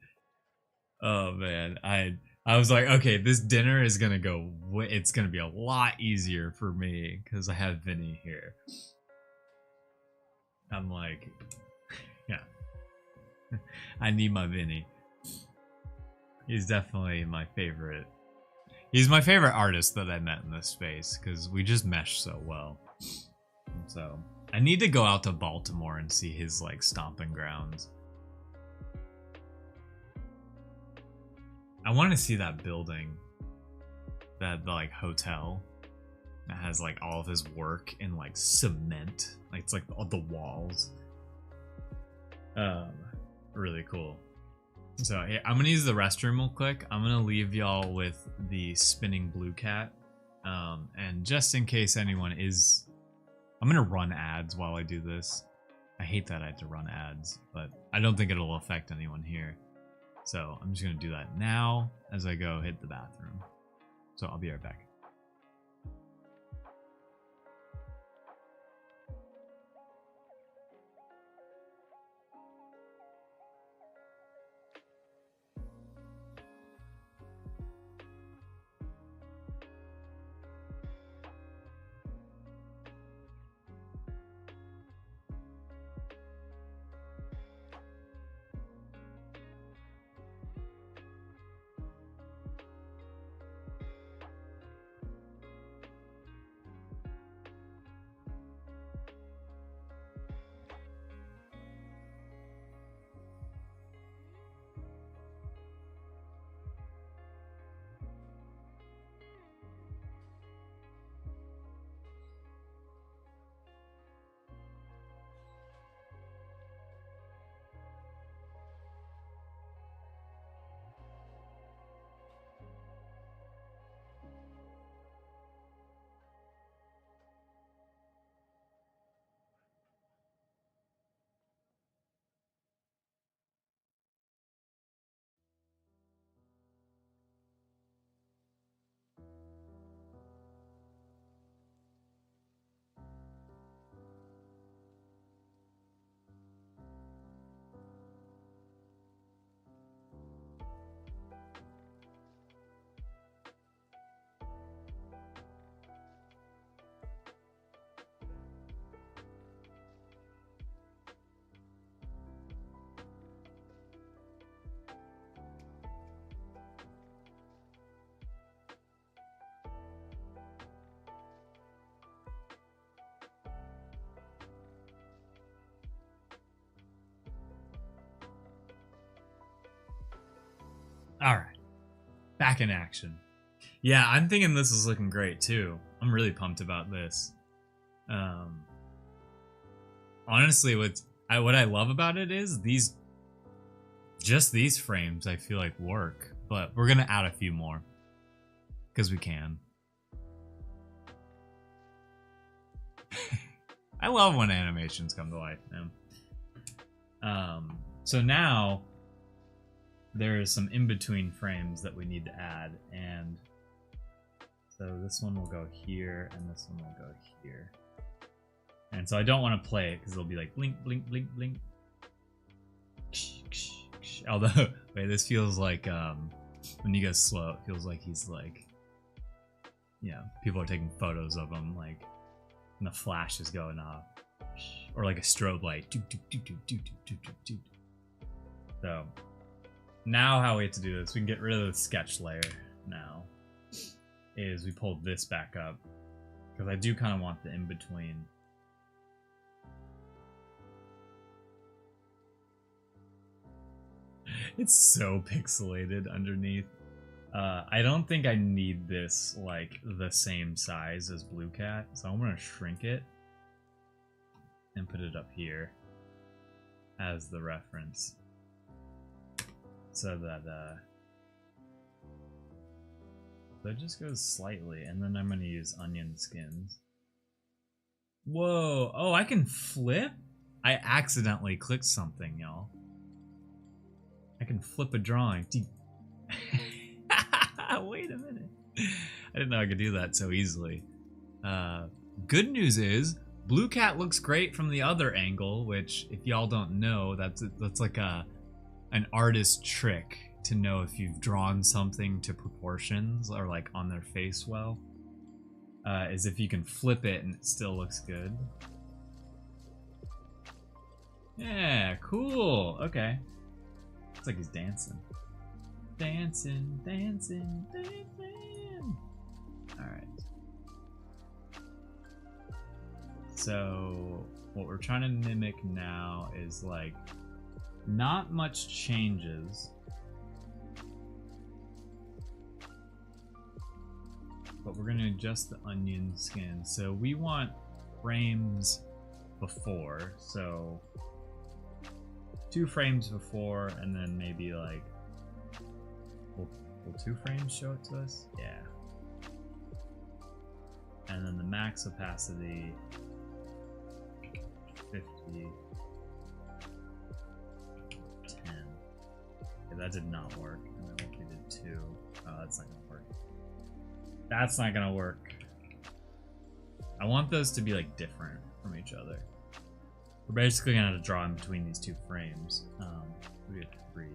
Oh man, I was like, okay, this dinner is gonna go. It's gonna be a lot easier for me because I have Vinny here. I'm like, yeah, I need my Vinny. He's definitely my favorite. He's my favorite artist that I met in this space because we just mesh so well. So I need to go out to Baltimore and see his like stomping grounds. I want to see that building, that like hotel that has like all of his work in like cement. Like it's like all the walls. Really cool. So hey, I'm gonna use the restroom real quick. I'm gonna leave y'all with the spinning blue cat. And just in case anyone is, I'm gonna run ads while I do this. I hate that I have to run ads, but I don't think it'll affect anyone here. So I'm just gonna do that now as I go hit the bathroom. So I'll be right back. All right, back in action. Yeah, I'm thinking this is looking great too. I'm really pumped about this. Honestly, what I love about it is these frames I feel like work, but we're gonna add a few more because we can. I love when animations come to life, man. So now there's some in-between frames that we need to add, and so this one will go here and this one will go here. And so I don't want to play it because it'll be like blink, blink, blink, blink. Although, wait, this feels like when he goes slow, it feels like he's like, yeah, people are taking photos of him, like, and the flash is going off, or like a strobe light. So now how we have to do this, we can get rid of the sketch layer now, is we pull this back up, because I do kind of want the in-between. It's so pixelated underneath. I don't think I need this like the same size as Blue Cat, so I'm gonna shrink it and put it up here as the reference, so that so it just goes slightly, and then I'm gonna use onion skins. Whoa! Oh, I can flip? I accidentally clicked something, y'all. I can flip a drawing. Wait a minute. I didn't know I could do that so easily. Good news is, Blue Cat looks great from the other angle, which, if y'all don't know, that's like an artist trick to know if you've drawn something to proportions or like on their face well. Is if you can flip it and it still looks good. Yeah, cool. Okay. It's like he's dancing. Dancing, dancing, dancing. Alright. So what we're trying to mimic now is like not much changes, but we're gonna adjust the onion skin. So we want frames before, so 2 frames before, and then maybe like will 2 frames show it to us? Yeah. And then the max opacity 50 10. Okay, that did not work. And then we did 2. Oh, that's not gonna work. That's not gonna work. I want those to be like different from each other. We're basically gonna have to draw in between these 2 frames. We have 3.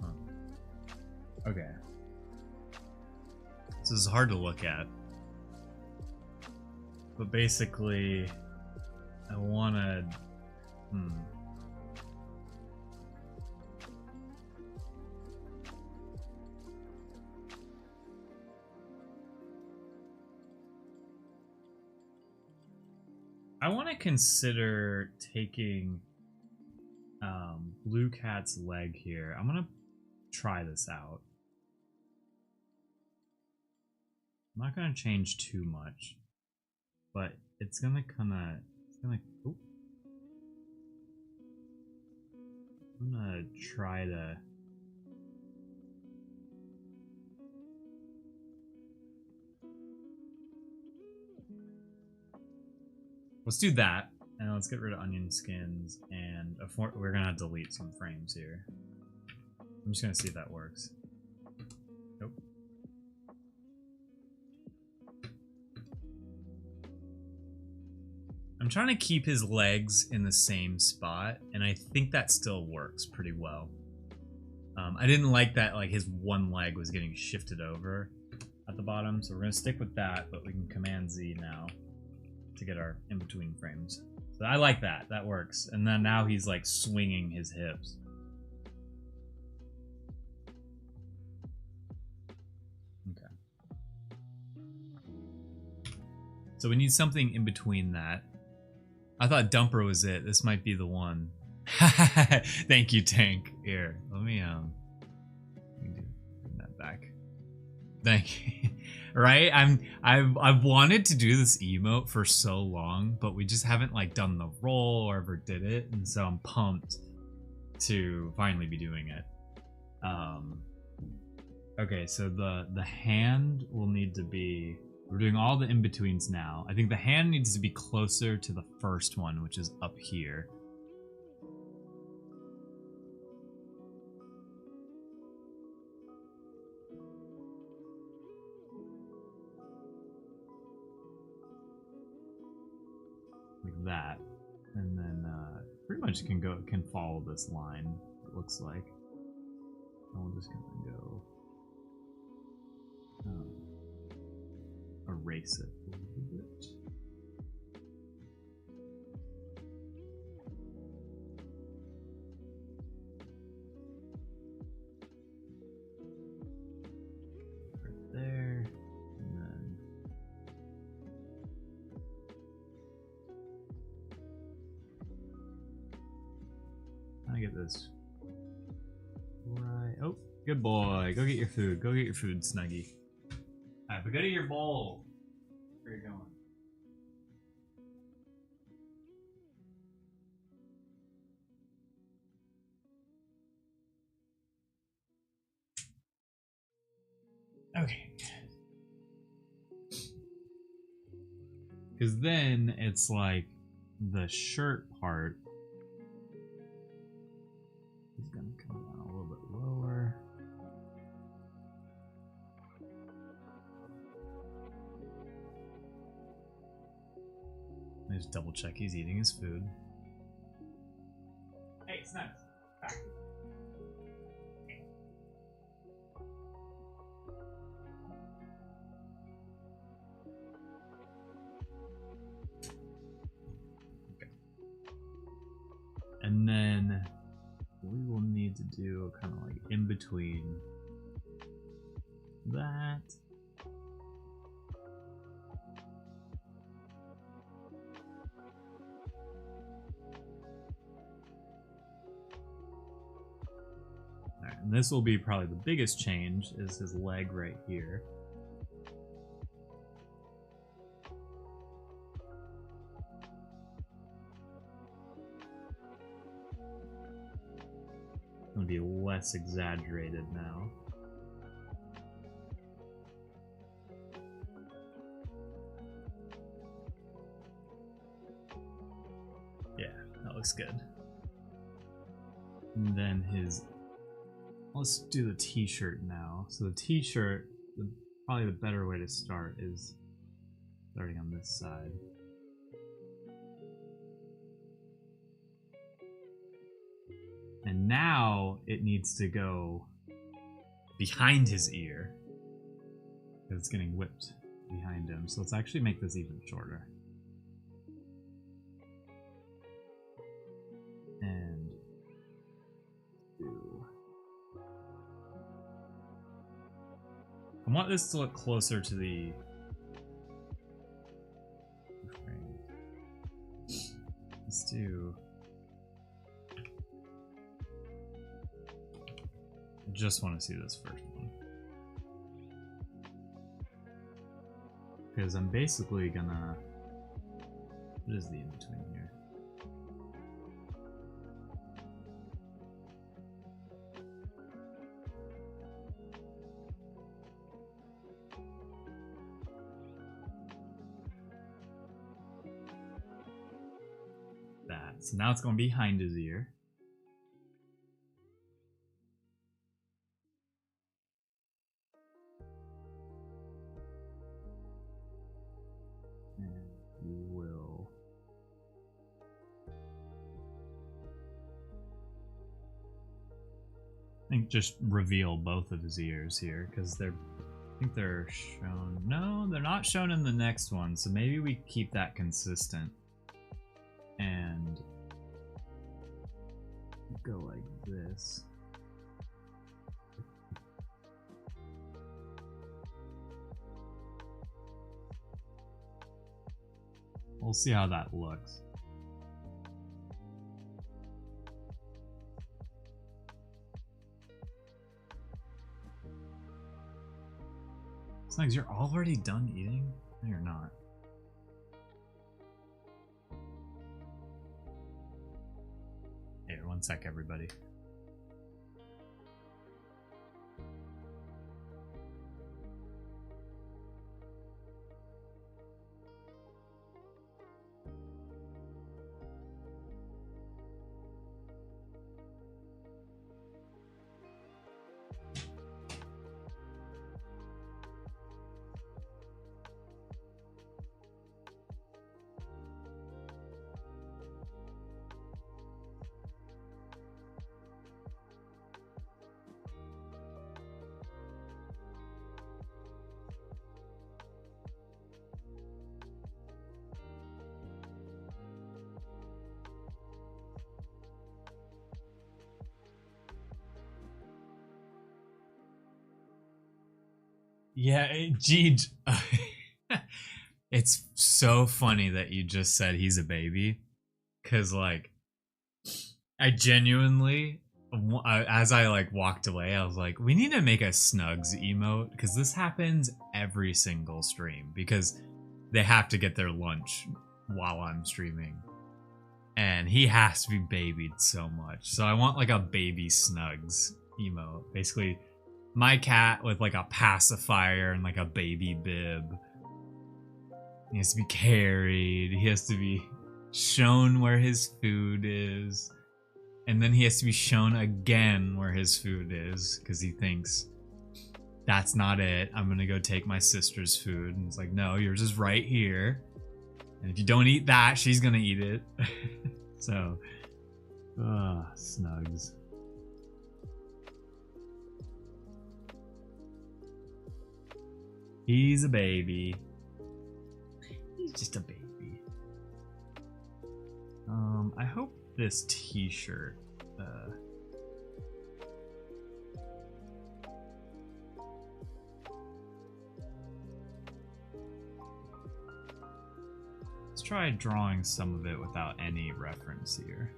Huh. Okay. So this is hard to look at. But basically, I wanna... I want to consider taking Blue Cat's leg here. I'm gonna try this out. I'm not gonna change too much, but it's gonna oh. I'm gonna try to let's do that, and let's get rid of onion skins, and we're gonna delete some frames here. I'm just gonna see if that works. Nope. I'm trying to keep his legs in the same spot, and I think that still works pretty well. I didn't like that like his one leg was getting shifted over at the bottom, so we're gonna stick with that, but we can Command Z now to get our in-between frames. So I like that. That works. And then now he's like swinging his hips. Okay. So we need something in between that. I thought Dumper was it. This might be the one. Thank you, Tank. Here, let me bring that back. Thank you. Right? I've wanted to do this emote for so long, but we just haven't like done the roll or ever did it, and so I'm pumped to finally be doing it. Okay, so the hand will need to be, we're doing all the in-betweens now. I think the hand needs to be closer to the first one, which is up here. Like that, and then pretty much can follow this line, it looks like. I'm just gonna go erase it a little bit. Right there, and then I get this right. Oh, good boy. Go get your food. Go get your food, Snuggie. Alright, but go to your bowl. Where are you going? Okay. Because then it's like the shirt part is going to come down a little bit lower. Just double check he's eating his food. Hey, Snacks. Back. Okay. And then we will need to do kind of like in between that. And this will be probably the biggest change, is his leg right here. It's going to be less exaggerated now. Yeah, that looks good. And then his... Let's do the t-shirt now. So the t-shirt, probably the better way to start is starting on this side. And now it needs to go behind his ear. Because it's getting whipped behind him. So let's actually make this even shorter. And do... I want this to look closer to the frame. Let's do... I just want to see this first one. Because I'm basically gonna... What is the in-between here? That. So now it's going behind his ear. I think just reveal both of his ears here, because they're, I think they're shown. No, they're not shown in the next one, so maybe we keep that consistent and go like this. We'll see how that looks. Snugs, you're already done eating? No, you're not. Here, one sec, everybody. Yeah, Jeej. It's so funny that you just said he's a baby. Because, like, I genuinely, as I, like, walked away, I was like, we need to make a Snugs emote. Because this happens every single stream. Because they have to get their lunch while I'm streaming. And he has to be babied so much. So I want, like, a baby Snugs emote. Basically... my cat with like a pacifier and like a baby bib. He has to be carried. He has to be shown where his food is. And then he has to be shown again where his food is. Because he thinks, that's not it. I'm going to go take my sister's food. And it's like, no, yours is right here. And if you don't eat that, she's going to eat it. So, Snugs. He's a baby. He's just a baby. I hope this t-shirt, let's try drawing some of it without any reference here.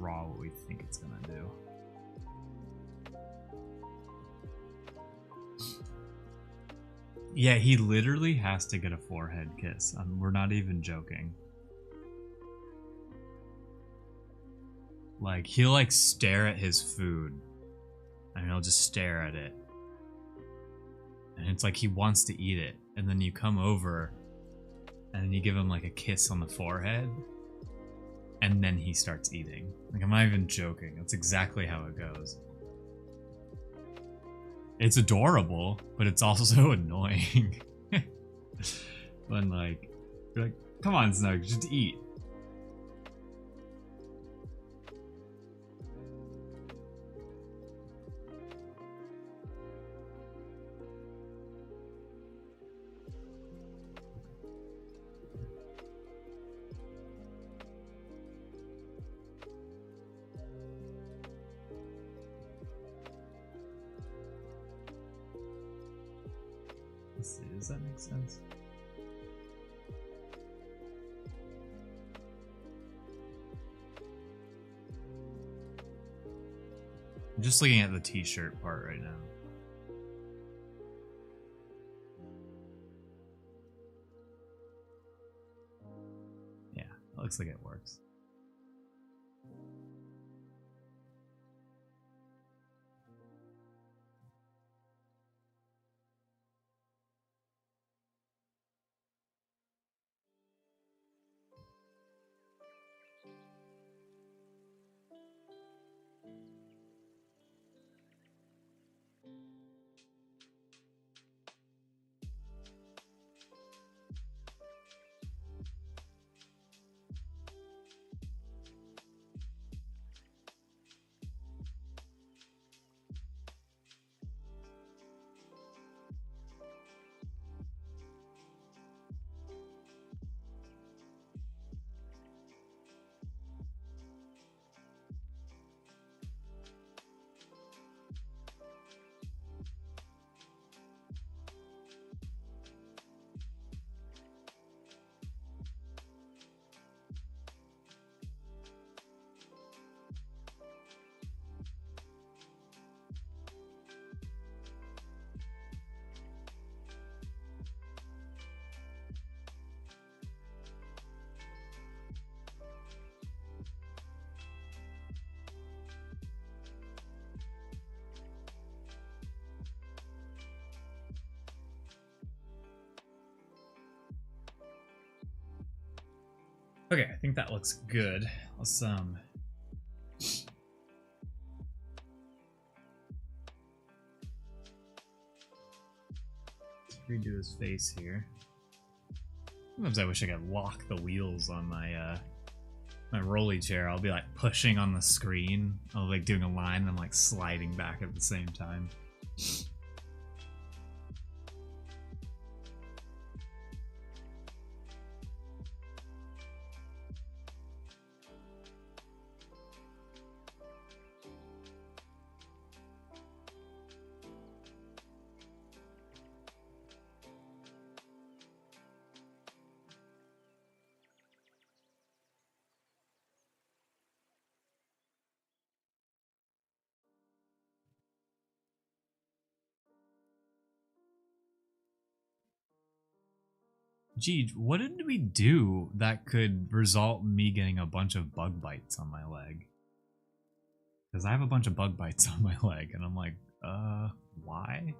draw what we think it's gonna do. Yeah, he literally has to get a forehead kiss. We're not even joking. Like, he'll like stare at his food and he'll just stare at it. And it's like he wants to eat it. And then you come over and then you give him like a kiss on the forehead. And then he starts eating. Like, I'm not even joking. That's exactly how it goes. It's adorable, but it's also annoying. When like, you're like, come on, Snug, just eat. Let's see, does that make sense? I'm just looking at the t-shirt part right now. Yeah, it looks like it works. Okay, I think that looks good. Let's redo his face here. Sometimes I wish I could lock the wheels on my my rolly chair. I'll be like pushing on the screen. I'll like doing a line and I'm like sliding back at the same time. Gee, what did we do that could result in me getting a bunch of bug bites on my leg? Because I have a bunch of bug bites on my leg, and I'm like, why?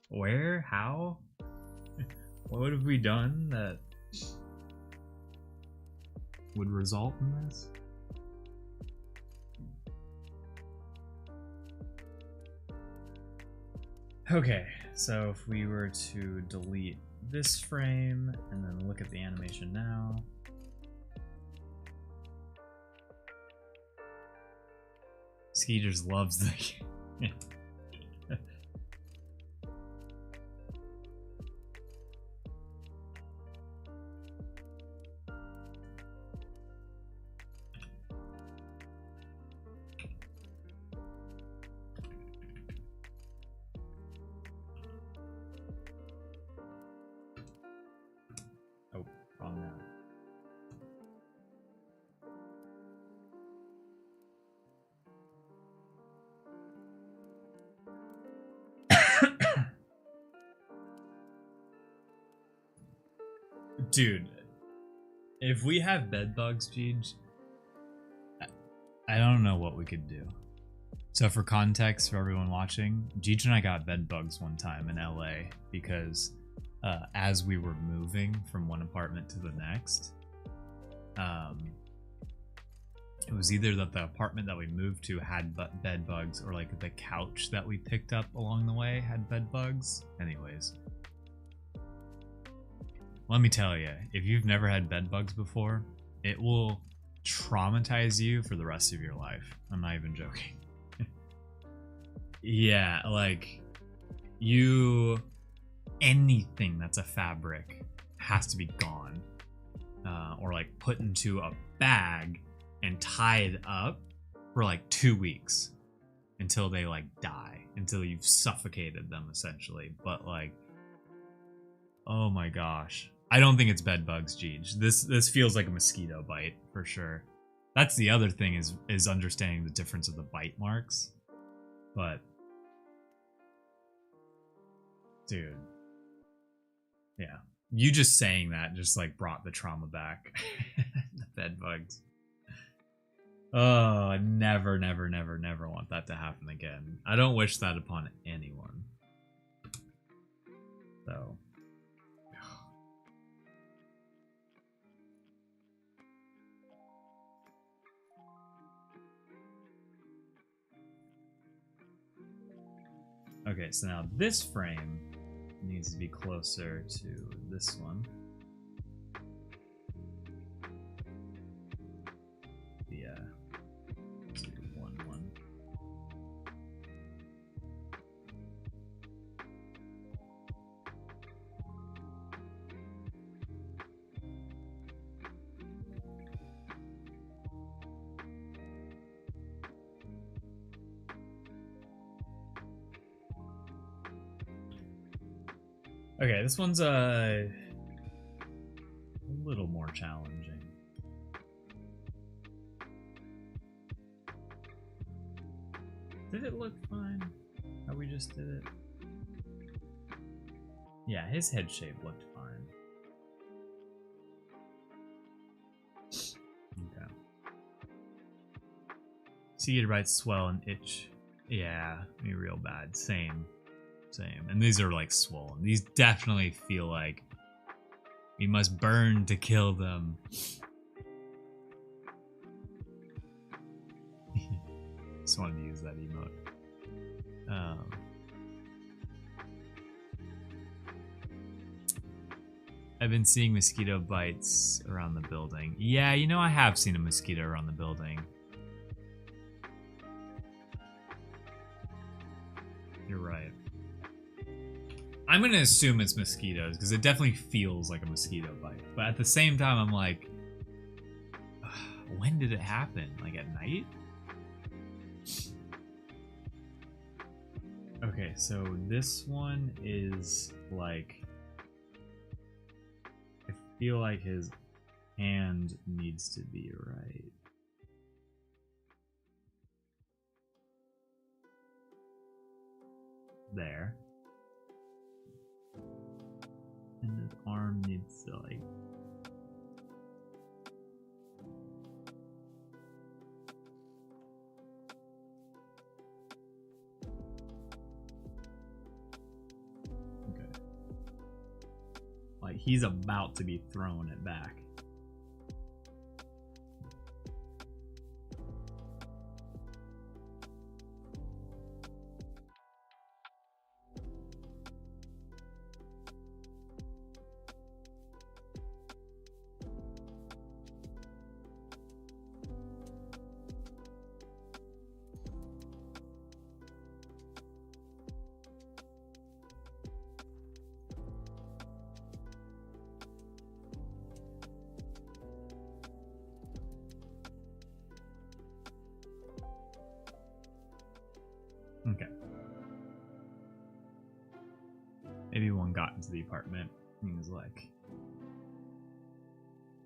Where? How? What have we done that would result in this? Okay, so if we were to delete this frame and then look at the animation now. Skeeters loves the oh, wrong now. Dude, if we have bed bugs, Jeej, I don't know what we could do. So for context for everyone watching, Jeej and I got bed bugs one time in LA because as we were moving from one apartment to the next, it was either that the apartment that we moved to had bed bugs or like the couch that we picked up along the way had bed bugs. Anyways, let me tell you, if you've never had bed bugs before, it will traumatize you for the rest of your life. I'm not even joking. Yeah, like anything that's a fabric has to be gone, or like put into a bag and tied up for like 2 weeks until they like die, until you've suffocated them essentially. But like, oh my gosh, I don't think it's bed bugs, Jeej. This feels like a mosquito bite for sure. That's the other thing is understanding the difference of the bite marks. But dude, yeah, you just saying that just like brought the trauma back. The bed bugs. Oh, never want that to happen again. I don't wish that upon anyone. So okay, so now this frame needs to be closer to this one. Yeah. 2, 1, 1. Okay, this one's a little more challenging. Did it look fine? How we just did it? Yeah, his head shape looked fine. Okay. Seated right swell and itch. Yeah, me real bad. Same. And these are like swollen. These definitely feel like we must burn to kill them. Just wanted to use that emote. I've been seeing mosquito bites around the building. Yeah, you know, I have seen a mosquito around the building. You're right. I'm going to assume it's mosquitoes because it definitely feels like a mosquito bite. But at the same time, I'm like, when did it happen? Like at night? Okay, so this one is like, I feel like his hand needs to be right. There. And his arm needs to like okay. Like he's about to be throwing it back. Okay. Maybe one got into the apartment and was like,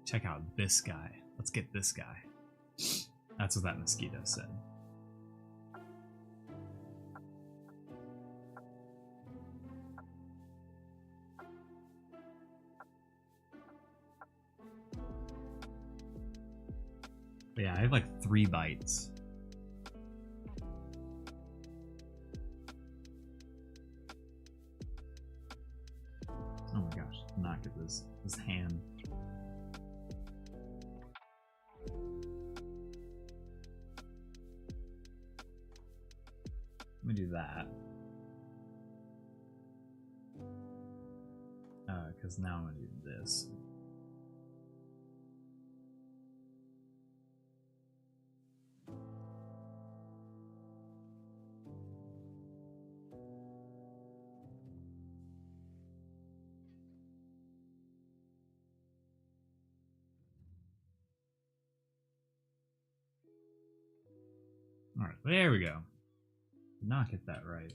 check out this guy. Let's get this guy. That's what that mosquito said. But yeah, I have like 3 bites. Oh my gosh, not get this hand. Let me do that. Because now I'm gonna do this. All right, there we go. Did not get that right.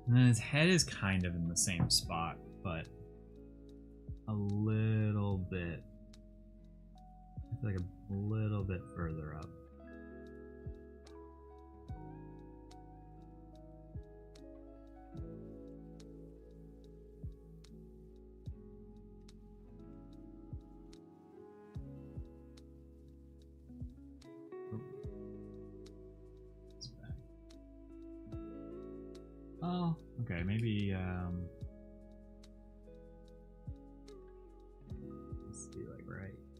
And then his head is kind of in the same spot, but a little bit. I feel like a little bit further up. Oh, okay, maybe let's be like right here.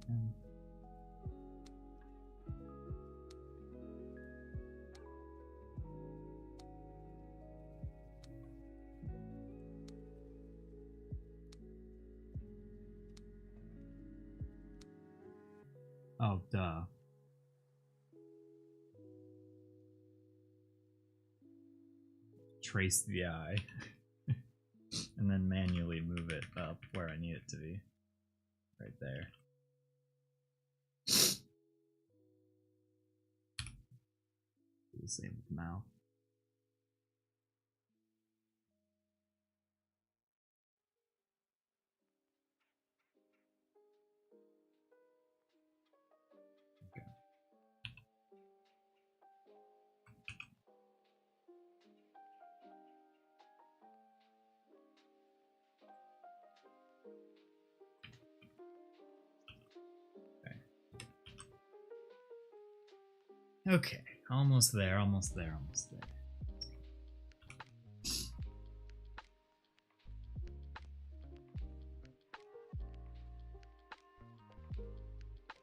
Okay. Oh, duh. Trace the eye. And then manually move it up where I need it to be. Right there. Do the same with the mouth. Okay, almost there, almost there, almost there.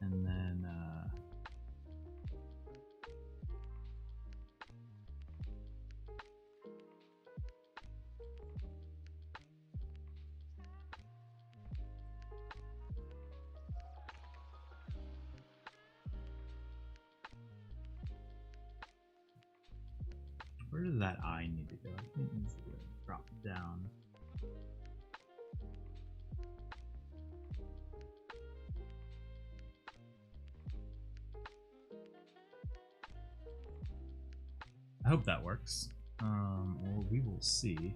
And then, where does that eye need to go? I think it needs to go drop down. I hope that works. Well, we will see.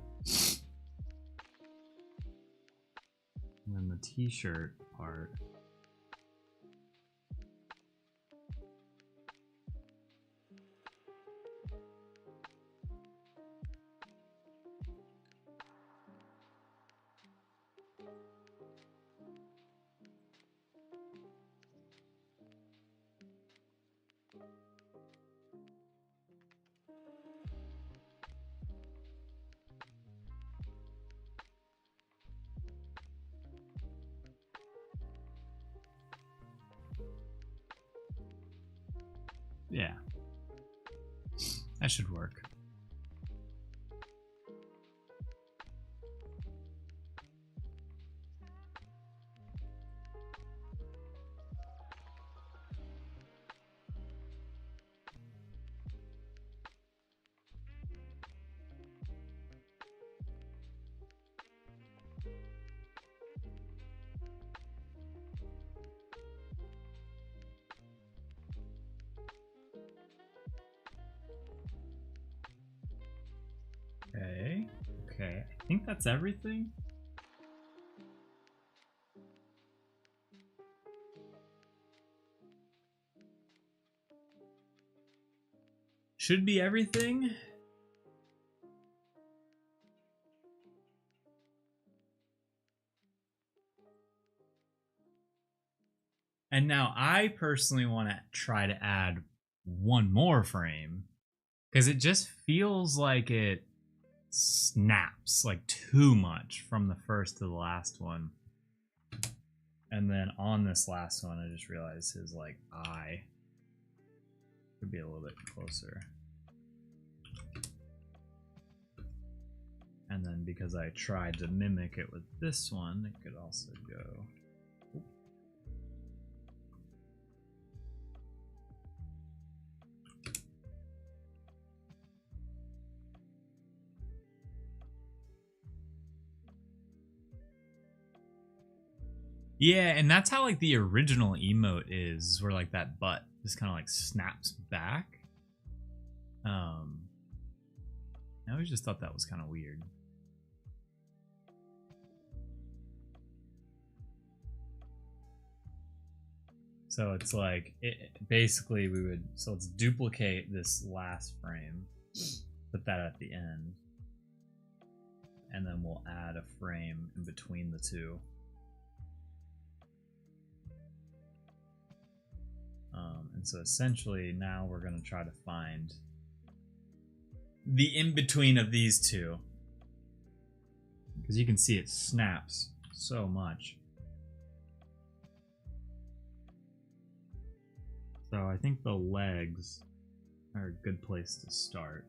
And then the t-shirt part. Yeah. That should work. Okay. Okay. I think that's everything. Should be everything. And now I personally want to try to add one more frame because it just feels like it snaps like too much from the first to the last one. And then on this last one, I just realized his like eye could be a little bit closer. And then because I tried to mimic it with this one, it could also go. Yeah, and that's how like the original emote is, where like that butt just kind of like snaps back. I always just thought that was kind of weird. So it's like, basically we would, so let's duplicate this last frame, put that at the end, and then we'll add a frame in between the two. And so essentially now we're going to try to find the in-between of these two. Because you can see it snaps so much. So I think the legs are a good place to start.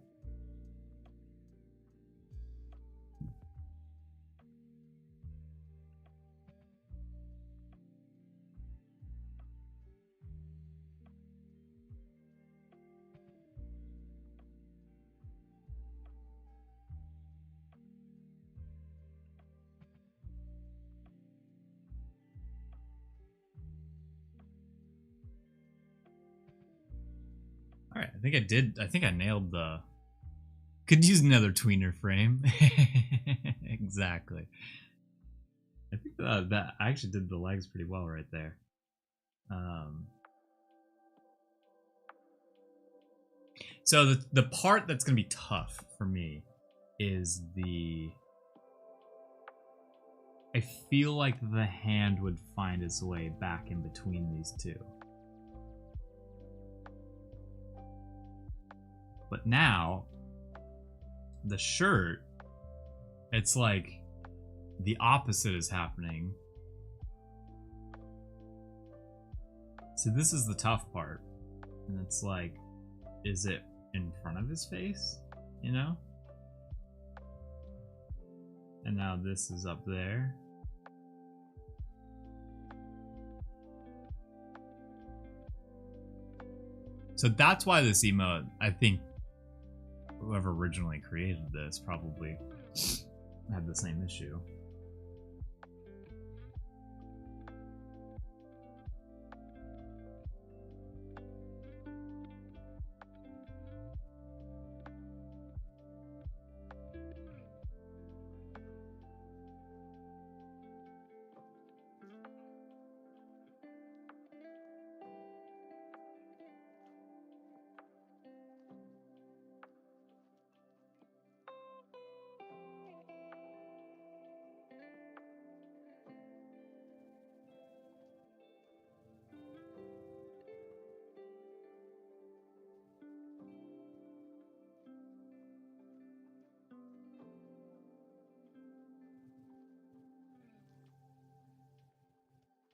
All right, I think I nailed the. Could use another tweener frame. Exactly. I think that I actually did the legs pretty well right there. So the part that's gonna be tough for me is I feel like the hand would find its way back in between these two. But now, the shirt, it's like the opposite is happening. So this is the tough part. And it's like, is it in front of his face? You know? And now this is up there. So that's why this emote, I think, whoever originally created this probably had the same issue.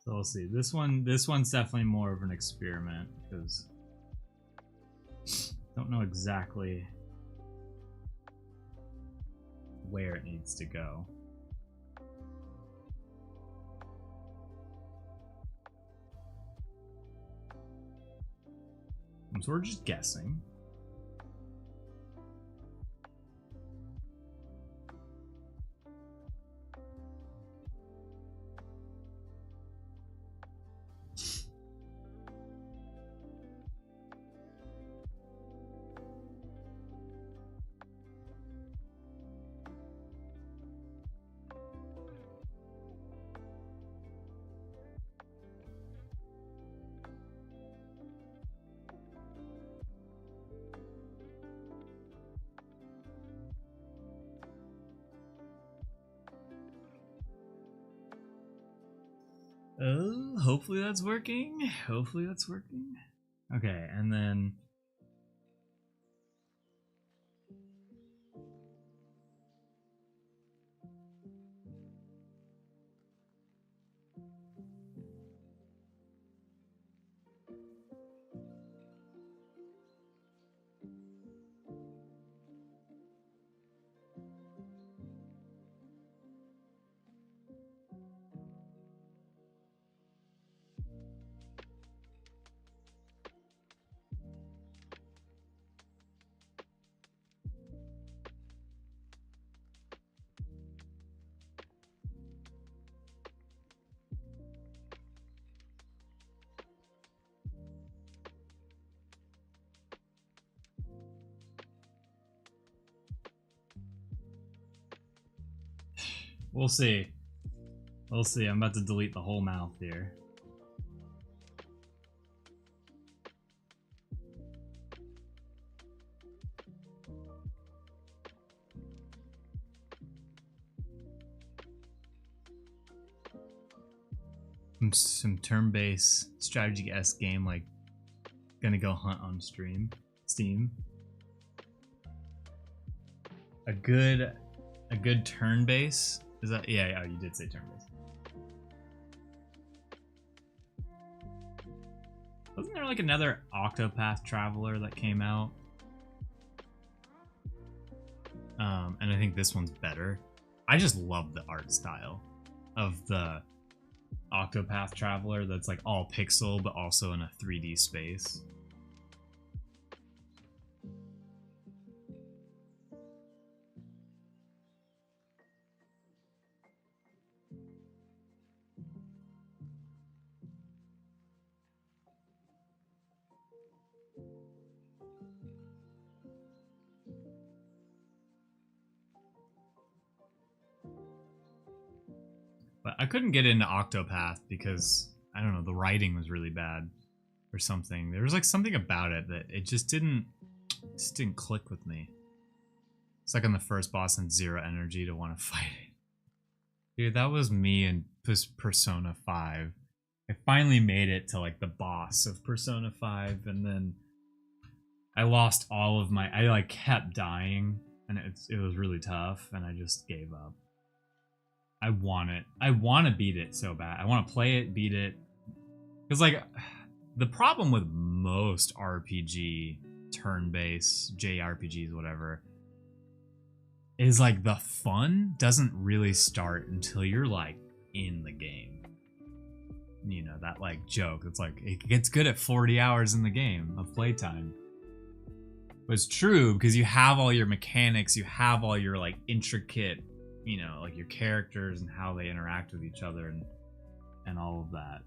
So we'll see. This one's definitely more of an experiment because I don't know exactly where it needs to go. So we're just guessing. Oh, hopefully that's working. Hopefully that's working. Okay, and then we'll see. We'll see. I'm about to delete the whole mouth here. Some turn-based strategy-esque game, like gonna go hunt on Steam. A good turn-based. Is that, yeah, oh, you did say turn-based. Wasn't there like another Octopath Traveler that came out? And I think this one's better. I just love the art style of the Octopath Traveler that's like all pixel but also in a 3D space. But I couldn't get into Octopath because, I don't know, the writing was really bad or something. There was like something about it that it just didn't click with me. It's like on the first boss and zero energy to want to fight it. Dude, that was me in Persona 5. I finally made it to like the boss of Persona 5 and then I lost all of my, I like kept dying and it was really tough and I just gave up. I want it. I want to beat it so bad. I want to play it, beat it. Because, like, the problem with most RPG, turn-based, JRPGs, whatever, is, like, the fun doesn't really start until you're, like, in the game. You know, that, like, joke. It's like, it gets good at 40 hours in the game of playtime. But it's true, because you have all your mechanics, you have all your, like, intricate, you know, like your characters and how they interact with each other and all of that.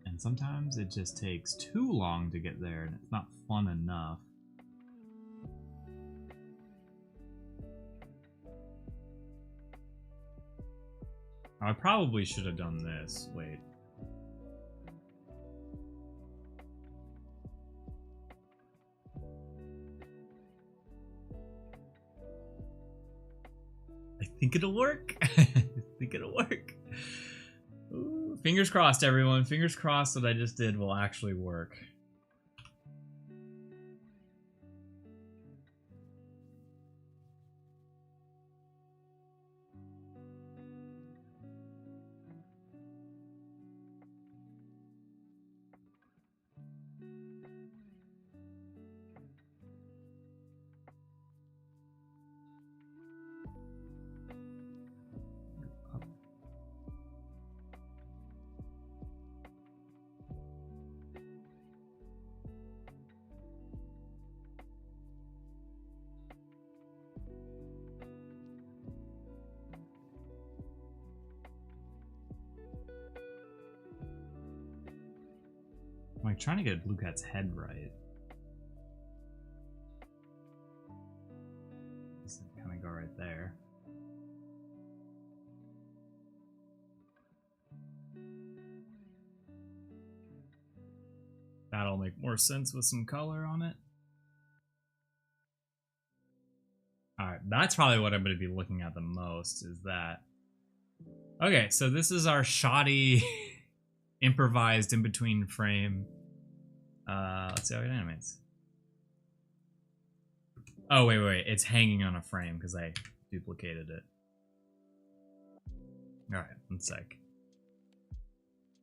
And sometimes it just takes too long to get there and it's not fun enough. I probably should have done this. Wait. I think it'll work. I think it'll work. Ooh, fingers crossed, everyone. Fingers crossed that I just did will actually work. I'm like trying to get Blue Cat's head right. Just kind of go right there. That'll make more sense with some color on it. Alright, that's probably what I'm going to be looking at the most, is that. Okay, so this is our shoddy, improvised in-between frame. Let's see how it animates. Oh, wait, it's hanging on a frame because I duplicated it. Alright, one sec.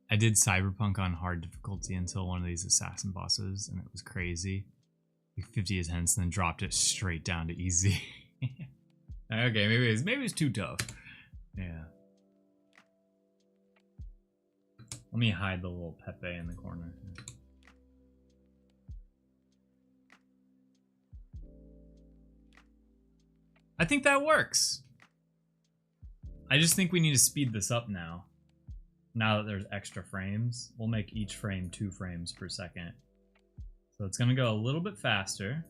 I did Cyberpunk on hard difficulty until one of these assassin bosses, and it was crazy. Like 50 attempts, and then dropped it straight down to easy. Okay, maybe it's too tough. Yeah. Let me hide the little Pepe in the corner. I think that works. I just think we need to speed this up now. Now that there's extra frames, we'll make each frame 2 frames per second. So it's gonna go a little bit faster.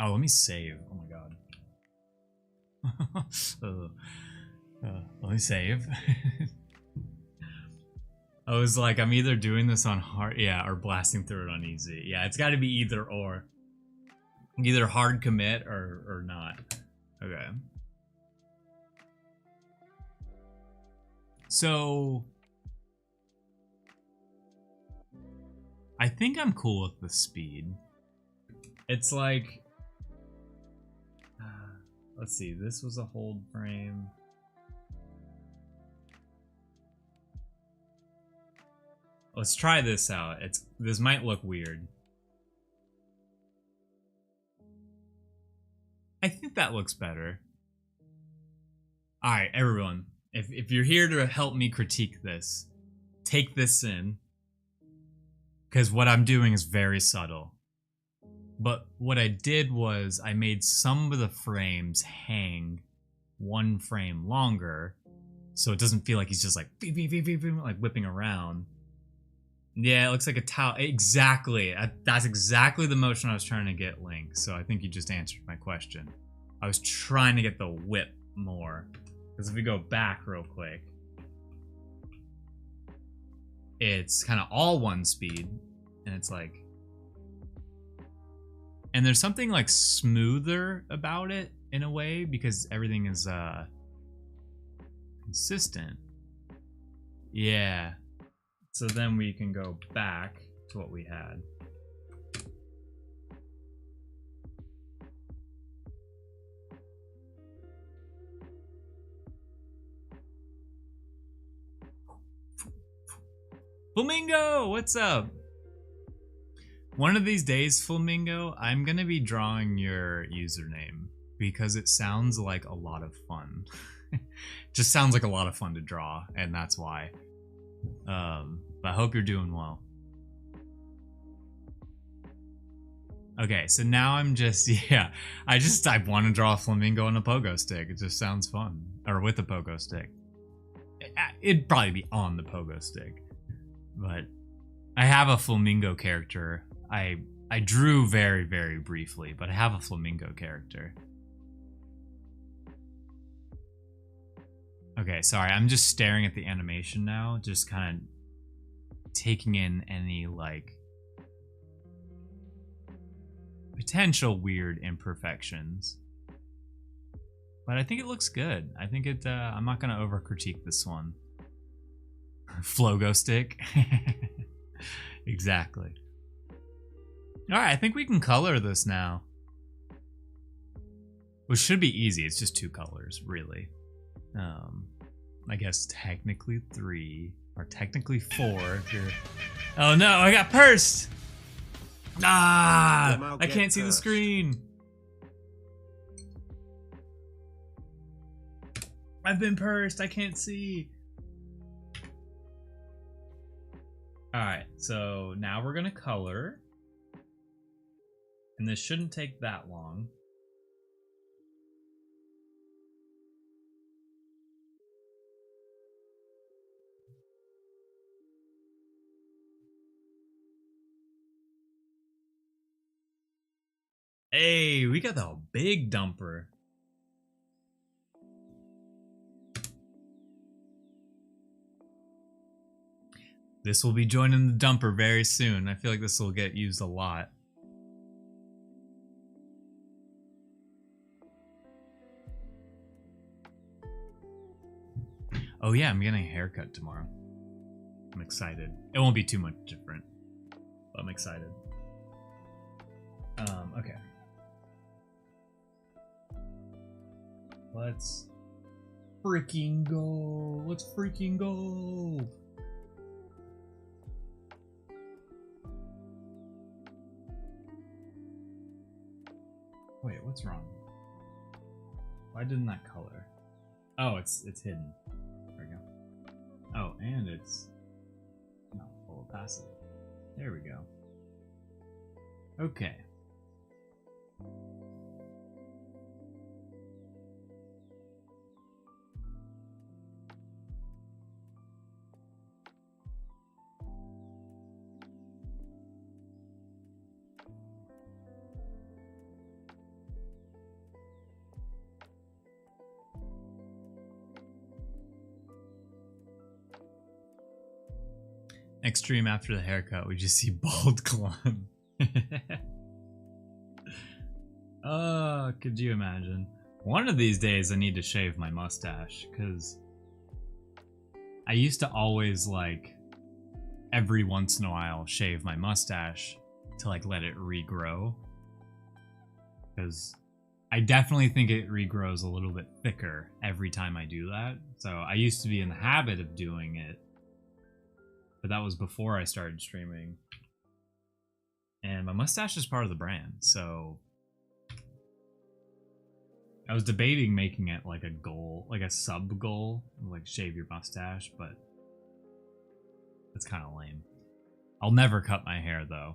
Oh, let me save. Oh my god. Let me save. I was like, I'm either doing this on hard, yeah, or blasting through it on easy. Yeah, it's got to be either or. Either hard commit or not. Okay. So I think I'm cool with the speed. It's like, let's see, this was a hold frame. Let's try this out. This might look weird. I think that looks better. Alright, everyone. If you're here to help me critique this, take this in. Because what I'm doing is very subtle. But what I did was I made some of the frames hang 1 frame longer. So it doesn't feel like he's just like beep, beep, beep, beep, beep, like whipping around. Yeah, it looks like a towel. Exactly. That's exactly the motion I was trying to get, Link. So I think you just answered my question. I was trying to get the whip more. Because if we go back real quick, it's kind of all 1 speed. And it's like... And there's something like smoother about it in a way because everything is consistent. Yeah. So then we can go back to what we had. Flamingo, what's up? One of these days, Flamingo, I'm gonna be drawing your username because it sounds like a lot of fun. Just sounds like a lot of fun to draw, and that's why. But I hope you're doing well. Okay, so now I'm just, yeah, I want to draw a flamingo on a pogo stick. It just sounds fun. Or with a pogo stick. It'd probably be on the pogo stick. But I have a flamingo character. I drew very, very briefly, but I have a flamingo character. Okay, sorry, I'm just staring at the animation now, just kind of taking in any, like, potential weird imperfections. But I think it looks good. I think it, I'm not gonna over critique this one. Flogo stick. Exactly. Alright, I think we can color this now. Which should be easy, it's just 2 colors, really. I guess technically 3, or technically 4 if you're... Oh no, I got pursed! Ah! I can't see the screen! I've been pursed, I can't see! Alright, so now we're gonna color. And this shouldn't take that long. Hey, we got the big dumper. This will be joining the dumper very soon. I feel like this will get used a lot. Oh yeah, I'm getting a haircut tomorrow. I'm excited. It won't be too much different, but I'm excited. Okay. Let's freaking go. Let's freaking go. Wait, what's wrong? Why didn't that color? Oh, it's hidden. There we go. Oh, and it's not full opacity. There we go. Okay. Extreme after the haircut, we just see bald Klon. Oh, could you imagine? One of these days I need to shave my mustache, because I used to always, like, every once in a while shave my mustache to, like, let it regrow. Because I definitely think it regrows a little bit thicker every time I do that. So I used to be in the habit of doing it, but that was before I started streaming. And my mustache is part of the brand, so I was debating making it like a goal, like a sub goal, like shave your mustache, but that's kind of lame. I'll never cut my hair though,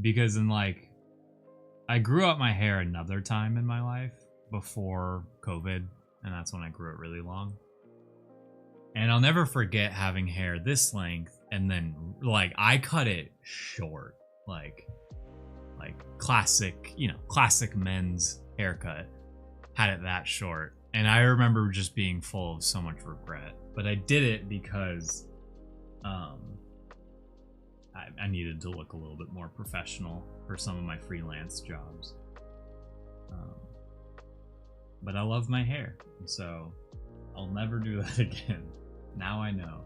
because I grew up my hair another time in my life before COVID, and that's when I grew it really long. And I'll never forget having hair this length, and then I cut it short, like classic, classic men's haircut. Had it that short, and I remember just being full of so much regret. But I did it because I needed to look a little bit more professional for some of my freelance jobs. But I love my hair, so I'll never do that again. Now I know.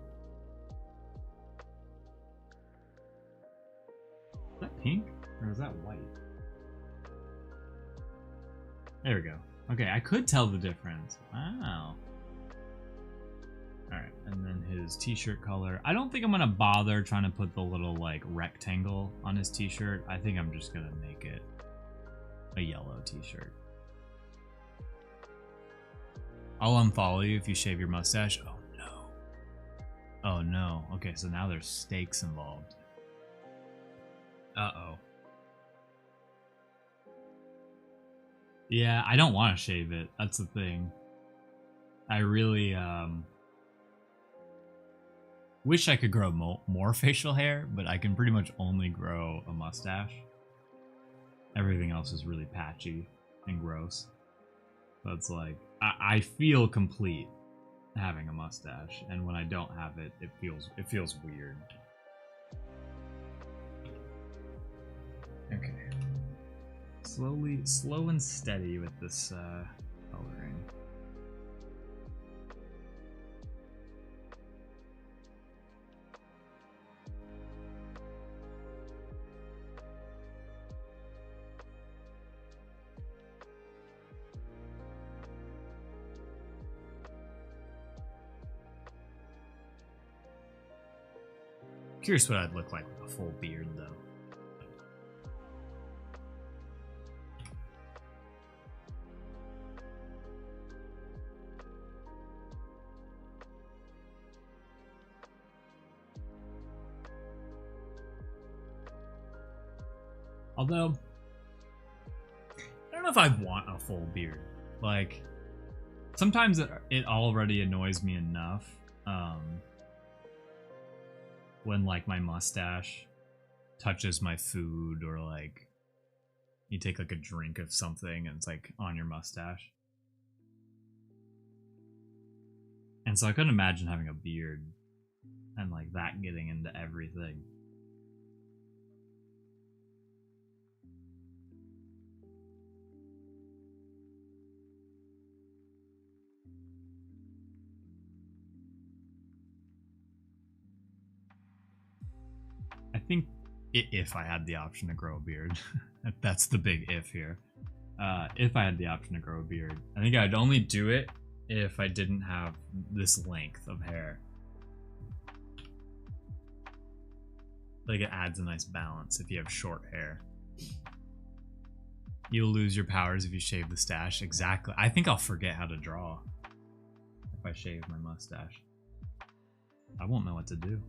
Is that pink or is that white? There we go. Okay, I could tell the difference. Wow. Alright, and then his t-shirt color. I don't think I'm gonna bother trying to put the little rectangle on his t-shirt. I think I'm just gonna make it a yellow t-shirt. I'll unfollow you if you shave your mustache. Oh no. Oh no. Okay, so now there's stakes involved. Uh-oh. Yeah, I don't want to shave it. That's the thing. I really wish I could grow more facial hair, but I can pretty much only grow a mustache. Everything else is really patchy and gross. So it's like, I feel complete having a mustache, and when I don't have it, it feels weird. Okay. Slow and steady with this coloring. Curious what I'd look like with a full beard, though. Although, I don't know if I want a full beard. Like, sometimes it already annoys me enough when my mustache touches my food, or you take a drink of something and it's on your mustache. And so I couldn't imagine having a beard and like that getting into everything. I think if I had the option to grow a beard, that's the big if here. If I had the option to grow a beard, I think I'd only do it if I didn't have this length of hair. Like it adds a nice balance if you have short hair. You'll lose your powers if you shave the stash. Exactly. I think I'll forget how to draw if I shave my mustache. I won't know what to do.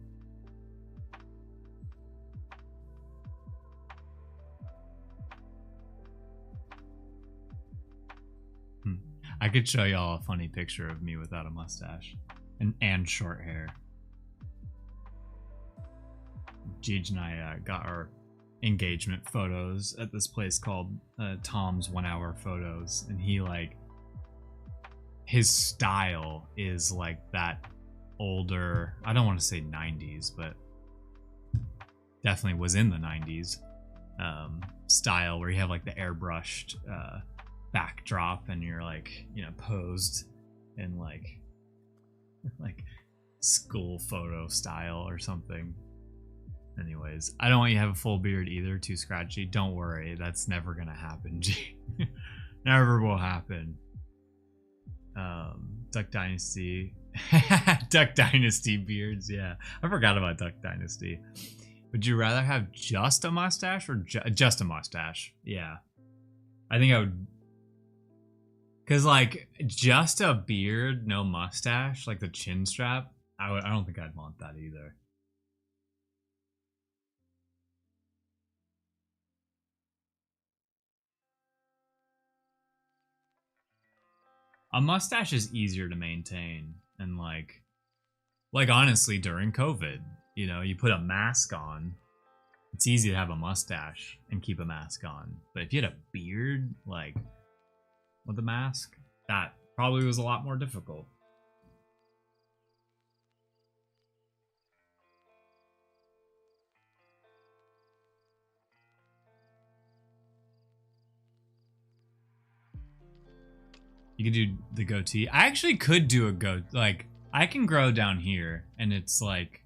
I could show y'all a funny picture of me without a mustache and short hair. Gigi and I got our engagement photos at this place called Tom's 1 Hour Photos, and he like his style is like that older, I don't want to say 90s, but definitely was in the 90s style where you have like the airbrushed backdrop and you're like, you know, posed in like school photo style or something. Anyways, I don't want you to have a full beard either, too scratchy. Don't worry, that's never gonna happen. Never will happen. Duck Dynasty. Duck Dynasty beards, yeah. I forgot about Duck Dynasty. Would you rather have just a mustache or just a mustache? Yeah. I think I would. Because, like, just a beard, no mustache, like the chin strap, I don't think I'd want that either. A mustache is easier to maintain, and like honestly, during COVID, you know, you put a mask on, it's easy to have a mustache and keep a mask on. But if you had a beard, like with a mask, that probably was a lot more difficult. You could do the goatee. I actually could do a like I can grow down here and it's like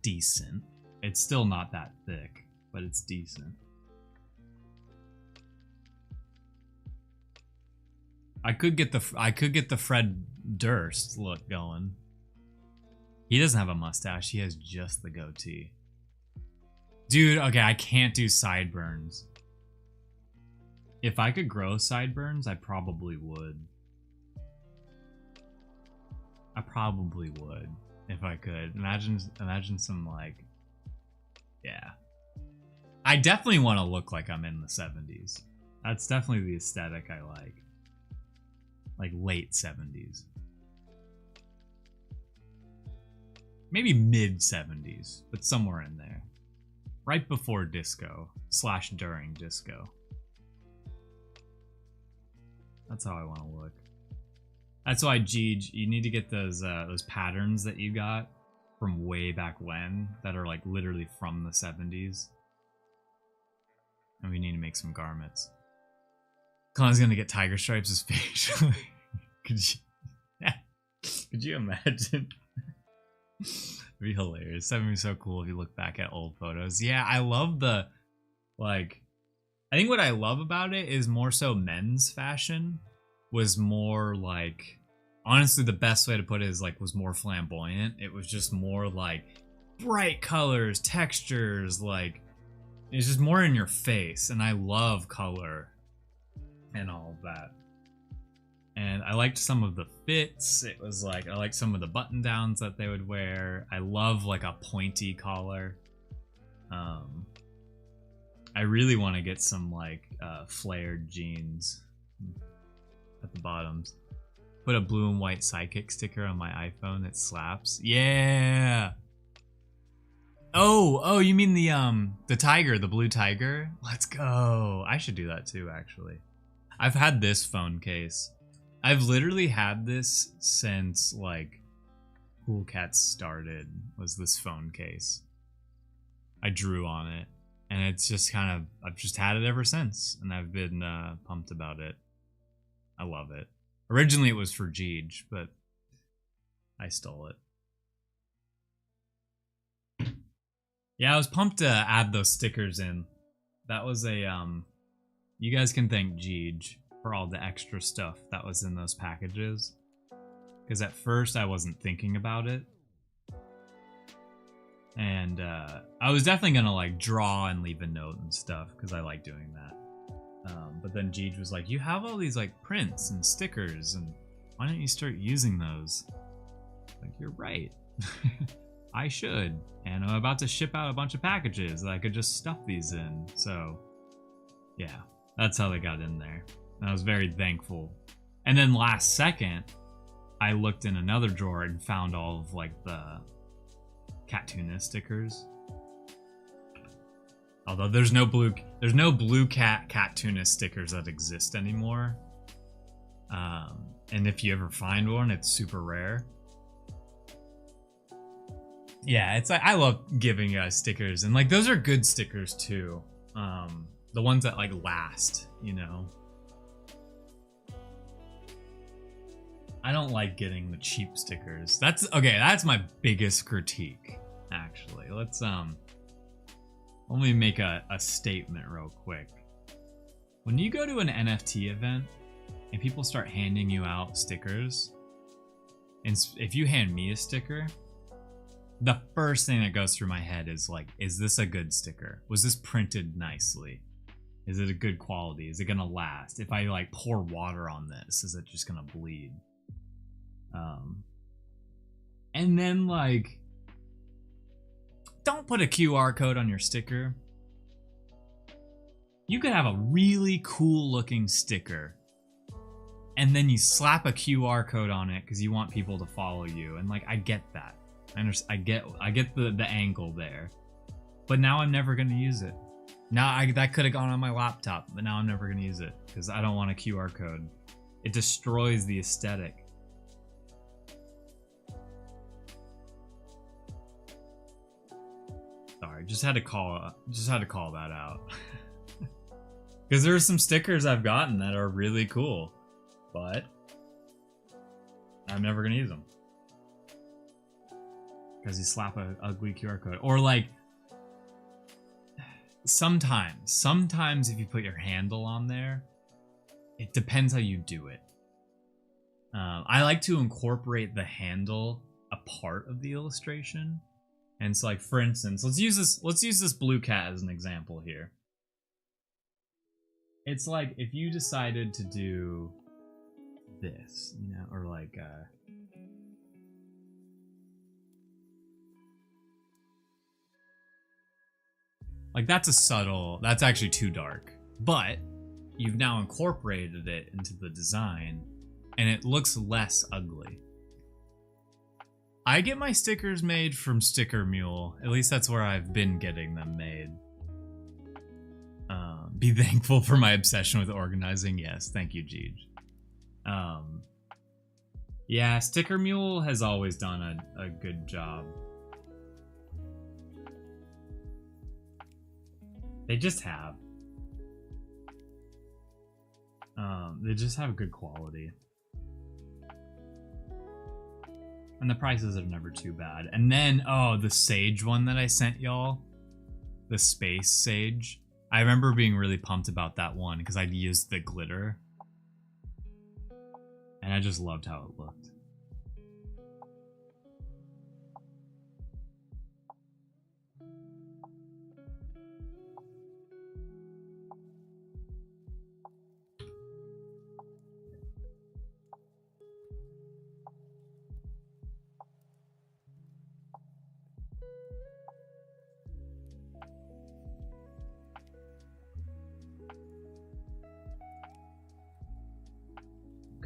decent. It's still not that thick, but it's decent. I could get the Fred Durst look going. He doesn't have a mustache. He has just the goatee. Dude, okay, I can't do sideburns. If I could grow sideburns, I probably would. I probably would if I could. Imagine some like, yeah. I definitely want to look like I'm in the 70s. That's definitely the aesthetic I like. Like late 70s. Maybe mid 70s, but somewhere in there. Right before disco / during disco. That's how I want to look. That's why, Gigi, you need to get those patterns that you got from way back when that are like literally from the 70s. And we need to make some garments. Colin's gonna get tiger stripes as facial. Could you imagine? It'd be hilarious. That'd be so cool if you look back at old photos. Yeah, I love the, like, I think what I love about it is more so men's fashion was more like, honestly, the best way to put it is like, was more flamboyant. It was just more like bright colors, textures, like, it's just more in your face. And I love color and all of that. And I liked some of the fits. It was like, I liked some of the button downs that they would wear. I love like a pointy collar. I really want to get some like flared jeans at the bottoms. Put a blue and white Psychic sticker on my iPhone that slaps. Yeah. Oh, you mean the tiger, the blue tiger? Let's go. I should do that too, actually. I've had this phone case. I've literally had this since like Cool Cats started was this phone case. I drew on it, and it's just kind of, I've just had it ever since, and I've been pumped about it. I love it. Originally it was for Jeej, but I stole it. Yeah, I was pumped to add those stickers in. That was a, you guys can thank Jeej for all the extra stuff that was in those packages. Because at first I wasn't thinking about it. And I was definitely gonna like draw and leave a note and stuff because I like doing that. But then Jeej was like, you have all these like prints and stickers, and why don't you start using those? Like, you're right. I should. And I'm about to ship out a bunch of packages that I could just stuff these in. So yeah, that's how they got in there. And I was very thankful. And then last second, I looked in another drawer and found all of like the Cattuna stickers. Although there's no blue cat Cattuna stickers that exist anymore. And if you ever find one, it's super rare. Yeah, it's like I love giving you guys stickers, and like those are good stickers too. The ones that like last, you know. I don't like getting the cheap stickers. That's my biggest critique, actually. Let's let me make a statement real quick. When you go to an NFT event and people start handing you out stickers, and if you hand me a sticker, the first thing that goes through my head is like, is this a good sticker? Was this printed nicely? Is it a good quality? Is it gonna last? If I like pour water on this, is it just gonna bleed? And then like, don't put a QR code on your sticker. You could have a really cool looking sticker, and then you slap a QR code on it because you want people to follow you. And like, I get that. I get the angle there, but now I'm never gonna use it. Now that could have gone on my laptop, but now I'm never gonna use it because I don't want a QR code. It destroys the aesthetic. Sorry, just had to call that out. Because there are some stickers I've gotten that are really cool, but I'm never gonna use them. Because you slap a ugly QR code. Or like, sometimes if you put your handle on there, it depends how you do it. I like to incorporate the handle a part of the illustration. And so like, for instance, let's use this blue cat as an example here. It's like if you decided to do this, you know, or like that's actually too dark, but you've now incorporated it into the design and it looks less ugly. I get my stickers made from Sticker Mule. At least that's where I've been getting them made. Be thankful for my obsession with organizing. Yes, thank you, Jeej. Yeah, Sticker Mule has always done a good job. They just have. They just have good quality. And the prices are never too bad. And then, oh, the sage one that I sent y'all, the space sage. I remember being really pumped about that one because I'd used the glitter. And I just loved how it looked.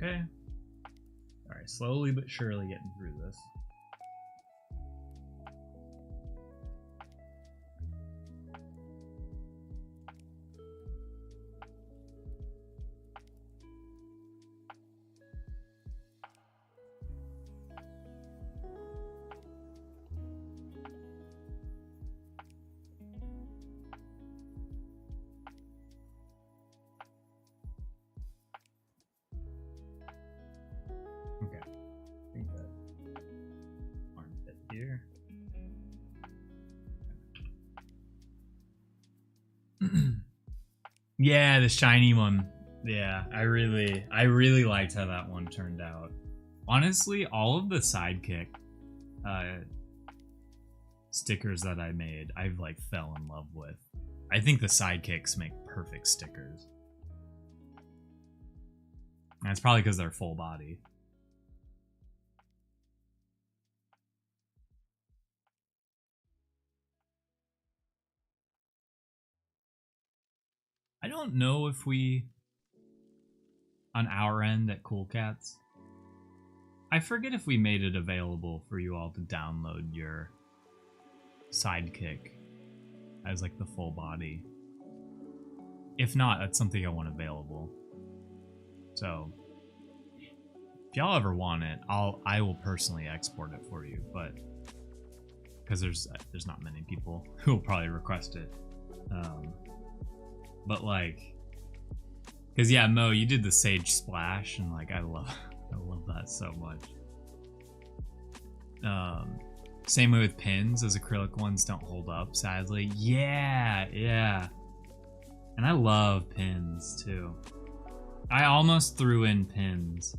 Okay. Alright, slowly but surely getting through this. Yeah, the shiny one. Yeah, I really liked how that one turned out. Honestly, all of the Sidekick stickers that I made, I've like fell in love with. I think the Sidekicks make perfect stickers. That's probably because they're full body. I don't know if we, on our end at Cool Cats, I forget if we made it available for you all to download your Sidekick as like the full body. If not, that's something I want available. So if y'all ever want it, I will personally export it for you, but because there's not many people who will probably request it. But like, because yeah, Mo, you did the Sage Splash, and like I love that so much. Same way with pins. Those acrylic ones don't hold up, sadly. Yeah. And I love pins too. I almost threw in pins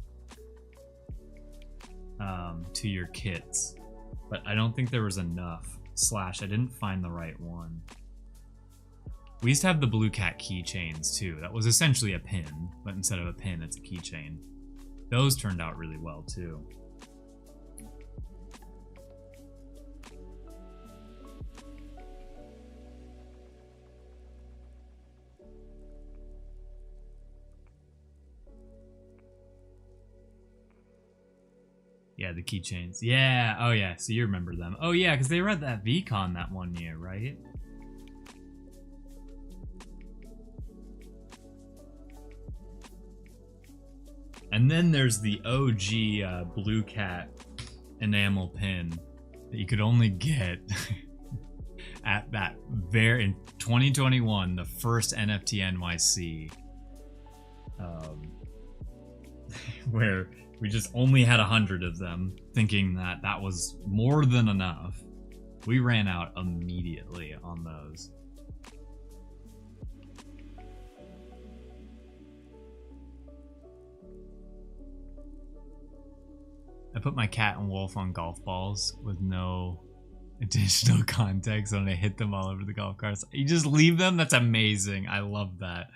to your kits, but I don't think there was enough. I didn't find the right one. We used to have the Blue Cat keychains too. That was essentially a pin, but instead of a pin, it's a keychain. Those turned out really well too. Yeah, the keychains. Yeah, oh yeah, so you remember them. Oh yeah, because they were at that VCon that one year, right? And then there's the OG Blue Cat enamel pin that you could only get at that in 2021, the first NFT NYC, where we just only had 100 of them, thinking that that was more than enough. We ran out immediately on those. I put my cat and wolf on golf balls with no additional context when I hit them all over the golf carts. You just leave them? That's amazing. I love that.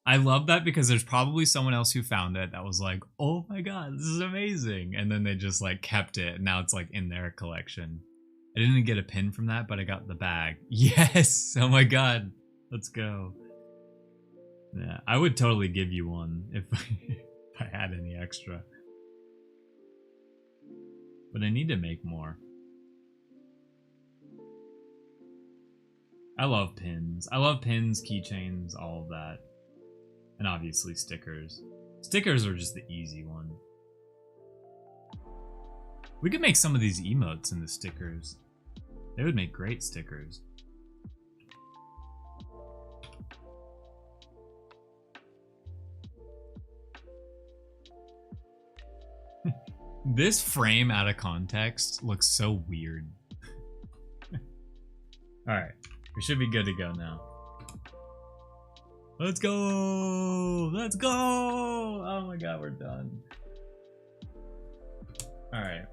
I love that because there's probably someone else who found it that was like, oh my god, this is amazing. And then they just like kept it, and now it's like in their collection. I didn't get a pin from that, but I got the bag. Yes! Oh my god. Let's go. Yeah, I would totally give you one if I had any extra. But I need to make more. I love pins. I love pins, keychains, all of that. And obviously stickers. Stickers are just the easy one. We could make some of these emotes into stickers. They would make great stickers. This frame out of context looks so weird. Alright, we should be good to go now. Let's go! Let's go! Oh my god, we're done. Alright.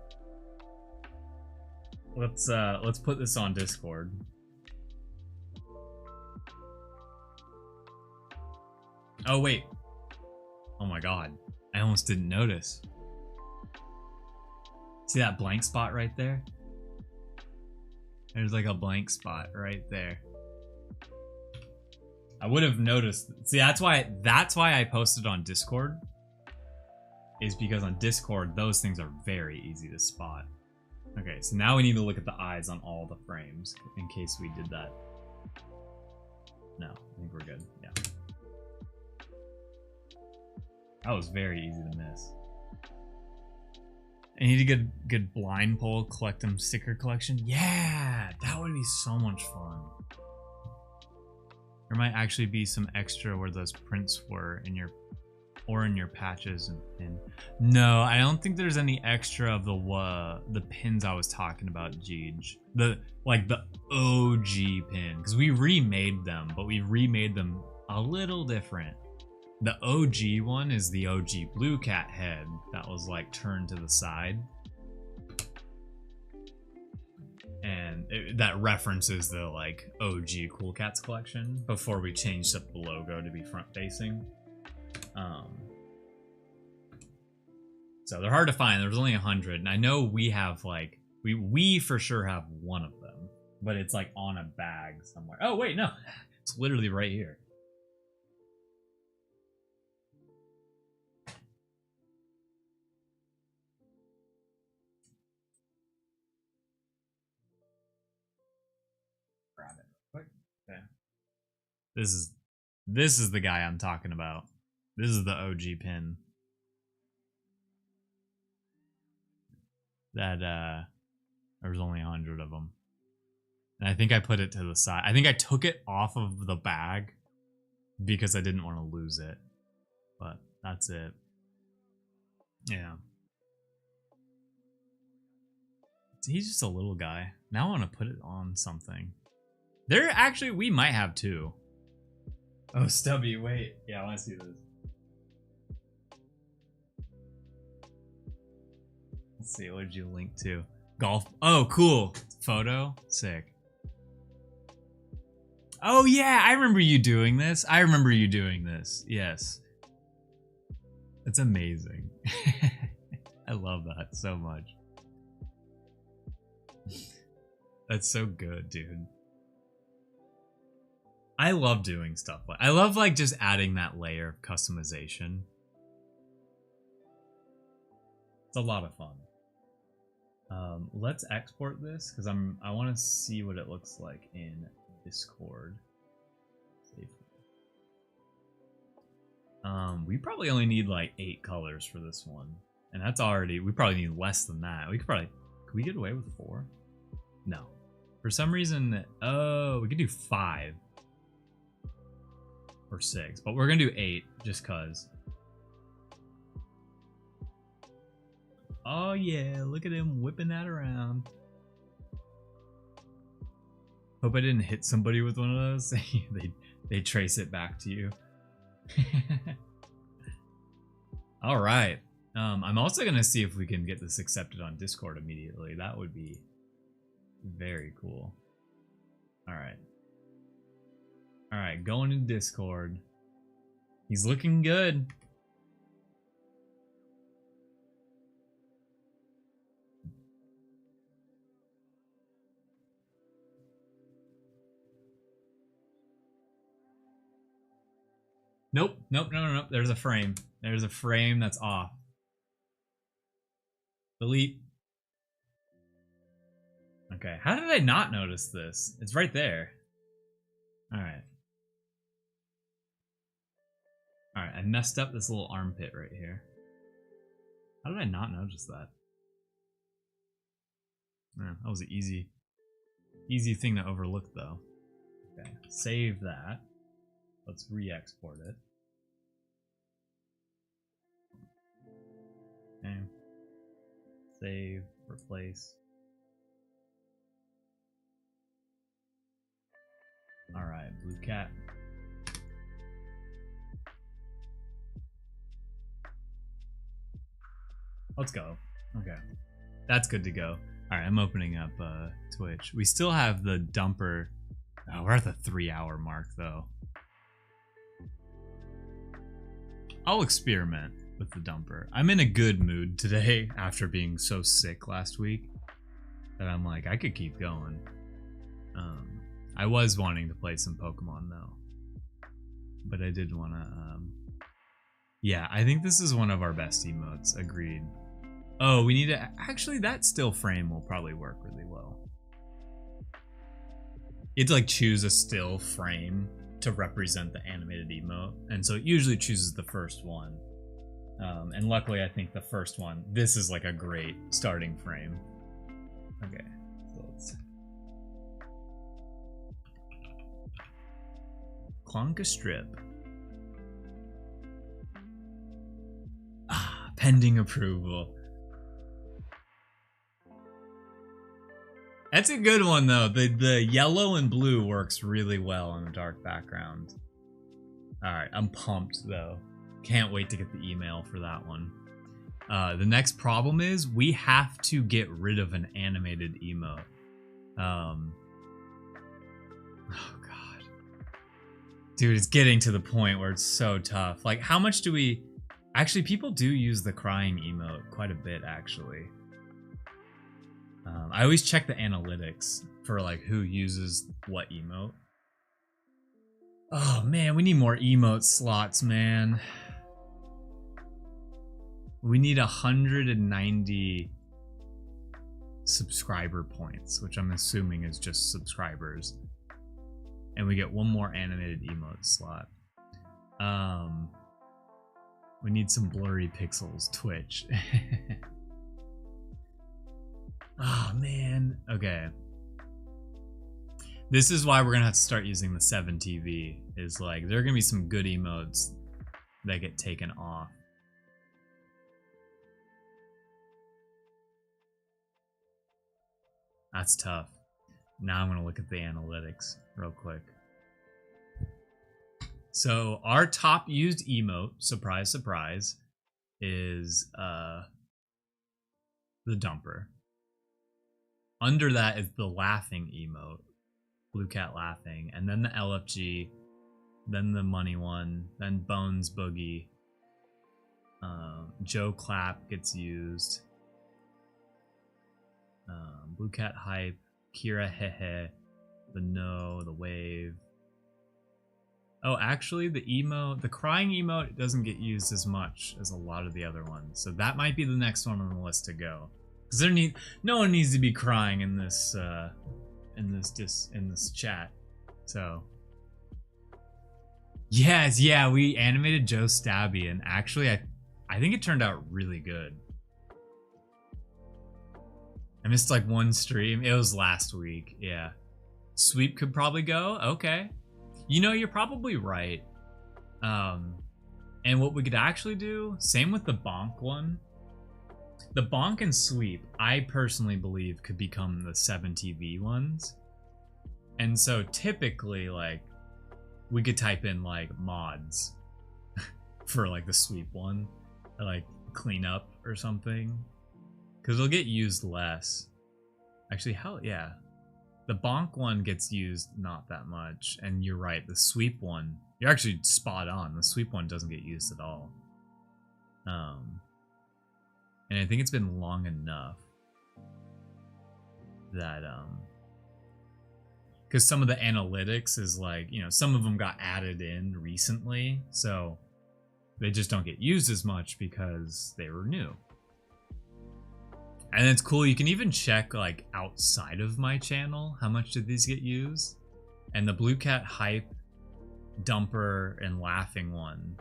Let's put this on Discord. Oh wait. Oh my god. I almost didn't notice. See that blank spot right there? There's like a blank spot right there. I would have noticed. See, that's why I posted on Discord. Is because on Discord those things are very easy to spot. Okay, so now we need to look at the eyes on all the frames in case we did that. No, I think we're good. Yeah. That was very easy to miss. I need a good blind poll, collect them sticker collection. Yeah, that would be so much fun. There might actually be some extra where those prints were in your or in your patches and pin. No, I don't think there's any extra of the pins I was talking about, Jeej. The OG pin, because we remade them, but we remade them a little different. The OG one is the OG Blue Cat head that was like turned to the side. And that references the like OG Cool Cats collection before we changed up the logo to be front facing. So they're hard to find. There's only 100, and I know we have like we for sure have one of them, but it's like on a bag somewhere. Oh wait, no, it's literally right here. Grab it real quick. Okay. This is the guy I'm talking about. This is the OG pin. That there was only 100 of them. And I think I put it to the side. I think I took it off of the bag because I didn't want to lose it. But that's it. Yeah. He's just a little guy. Now I want to put it on something. There actually, we might have two. Oh, Stubby, wait. Yeah, I want to see this. Let's see, what did you link to? Golf. Oh, cool. Photo. Sick. Oh, yeah, I remember you doing this. Yes. It's amazing. I love that so much. That's so good, dude. I love doing stuff like I love like just adding that layer of customization. It's a lot of fun. Let's export this because I want to see what it looks like in Discord. We probably only need like 8 colors for this one, and that's already. We probably need less than that. We could we get away with 4? No, for some reason. Oh, we could do 5 or 6, but we're gonna do 8 just cause. Oh yeah, look at him whipping that around. Hope I didn't hit somebody with one of those. they trace it back to you. All right. I'm also gonna see if we can get this accepted on Discord immediately. That would be very cool. All right. All right, going to Discord. He's looking good. Nope, nope, no. There's a frame. There's a frame that's off. Delete. Okay, how did I not notice this? It's right there. Alright. Alright, I messed up this little armpit right here. How did I not notice that? That was an easy thing to overlook though. Okay, save that. Let's re-export it. Okay. Save, replace. Alright, Blue Cat. Let's go. Okay. That's good to go. Alright, I'm opening up Twitch. We still have the dumper. Oh, we're at the 3-hour mark though. I'll experiment with the dumper. I'm in a good mood today after being so sick last week that I'm like, I could keep going. I was wanting to play some Pokemon though, but I did want to. Yeah, I think this is one of our best emotes. Agreed. Oh, we need to actually. That still frame will probably work really well. You have to like choose a still frame to represent the animated emote, and so it usually chooses the first one. And luckily, I think the first one. This is like a great starting frame. Okay, so let's. Clonka strip. Pending approval. That's a good one though. The yellow and blue works really well on a dark background. Alright, I'm pumped though. Can't wait to get the email for that one. The next problem is we have to get rid of an animated emote. Oh god. Dude, it's getting to the point where it's so tough. Like, how much do we... Actually, people do use the crying emote quite a bit, actually. I always check the analytics for, like, who uses what emote. Oh, man, we need more emote slots, man. We need 190 subscriber points, which I'm assuming is just subscribers. And we get one more animated emote slot. We need some blurry pixels, Twitch. Oh, man. Okay. This is why we're gonna have to start using the 7TV. Is like, there are gonna be some good emotes that get taken off. That's tough. Now I'm gonna look at the analytics real quick. So our top used emote, surprise, surprise, is the dumper. Under that is the laughing emote, Blue Cat laughing, and then the LFG, then the money one, then Bones Boogie. Joe Clap gets used. Blue Cat hype, Kira hehe, the no, the wave. Oh, actually, the emote, the crying emote doesn't get used as much as a lot of the other ones, so that might be the next one on the list to go. Because no one needs to be crying in this chat. So yes, yeah, we animated Joe Stabby, and actually, I think it turned out really good. I missed like one stream. It was last week. Yeah, Sweep could probably go. Okay, you know, you're probably right. And what we could actually do, same with the Bonk one. The Bonk and Sweep, I personally believe, could become the 7TV ones. And so typically, like, we could type in, like, mods for, like, the Sweep one. Or, like, cleanup or something. Because it'll get used less. Actually, hell yeah. The Bonk one gets used not that much. And you're right, the Sweep one, you're actually spot on. The Sweep one doesn't get used at all. And I think it's been long enough that, because some of the analytics is like, you know, some of them got added in recently, so they just don't get used as much because they were new. And it's cool, you can even check, like, outside of my channel, how much did these get used? And the Blue Cat hype, dumper, and laughing one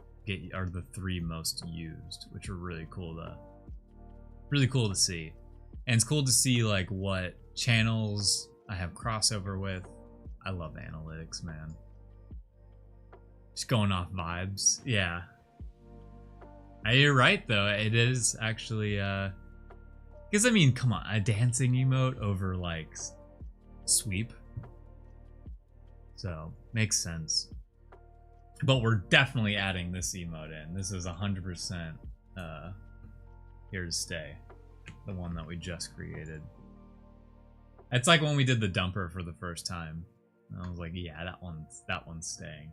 are the 3 most used, which are really cool to see. And it's cool to see, like, what channels I have crossover with. I love analytics, man. Just going off vibes. Yeah. You're right, though. It is actually, because, I mean, come on. A dancing emote over, like, Sweep. So, makes sense. But we're definitely adding this emote in. This is 100% here to stay. The one that we just created. It's like when we did the dumper for the first time. I was like, yeah, that one's staying.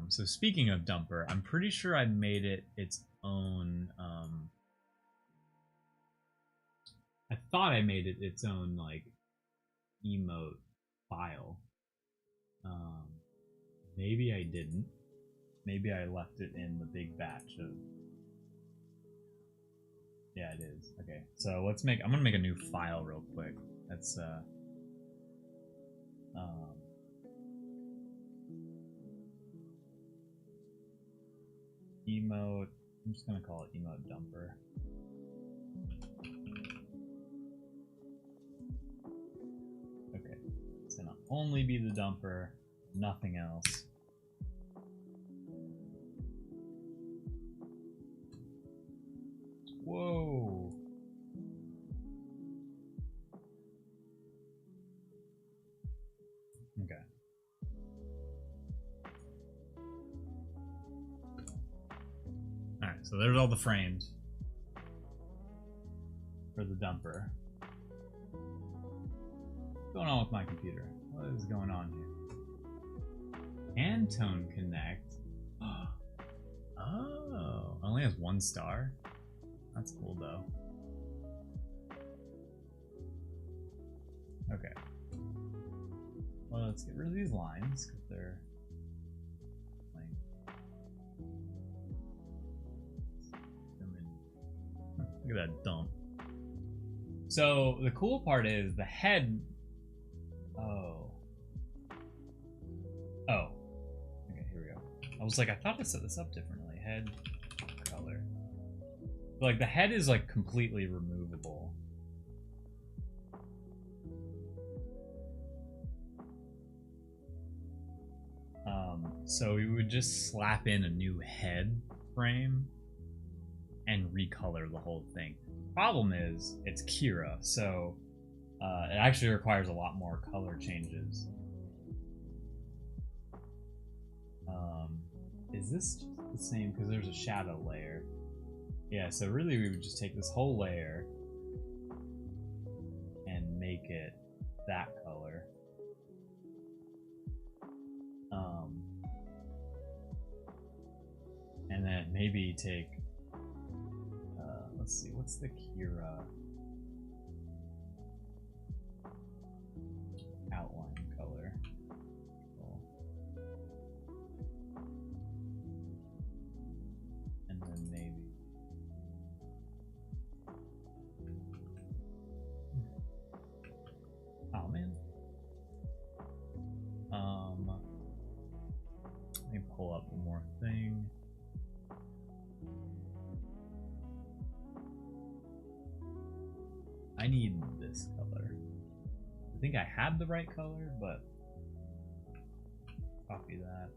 So speaking of dumper, I'm pretty sure I made it its own. I thought I made it its own, like, emote file. Maybe I didn't. Maybe I left it in the big batch of. Yeah, it is. Okay, so let's make. I'm gonna make a new file real quick. That's emote. I'm just gonna call it emote dumper. Okay, it's gonna only be the dumper, nothing else. So there's all the frames for the dumper. What's going on with my computer? What is going on here? Antone Connect. Oh, only has 1 star. That's cool though. Okay. Well, let's get rid of these lines because they're lame. Look at that dump. So the cool part is the head. Oh. Okay, here we go. I was like, I thought I set this up differently. Head color. Like the head is like completely removable. So we would just slap in a new head frame and recolor the whole thing. Problem is, it's Kira, so it actually requires a lot more color changes. Is this just the same? Because there's a shadow layer. Yeah, so really we would just take this whole layer and make it that color. And then maybe take, let's see, what's the Kira outline color? Cool. And then maybe, oh man. Let me pull up one more thing. I need this color. I think I had the right color, but copy that.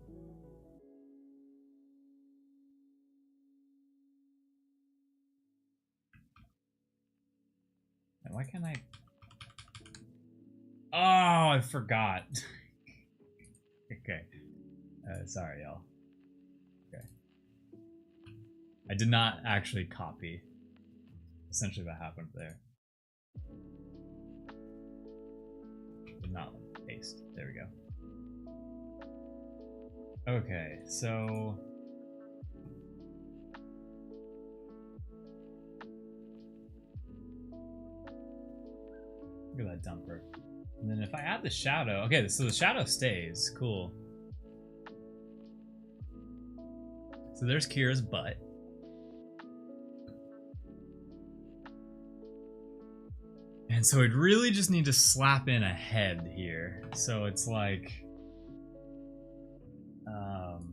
And why can't I? Oh, I forgot. Okay. Sorry, y'all. Okay. I did not actually copy. Essentially what happened there. Did not paste. There we go. Okay, so look at that dumper. And then if I add the shadow, okay, so the shadow stays. Cool. So there's Kira's butt. And so we'd really just need to slap in a head here. So it's like, I'm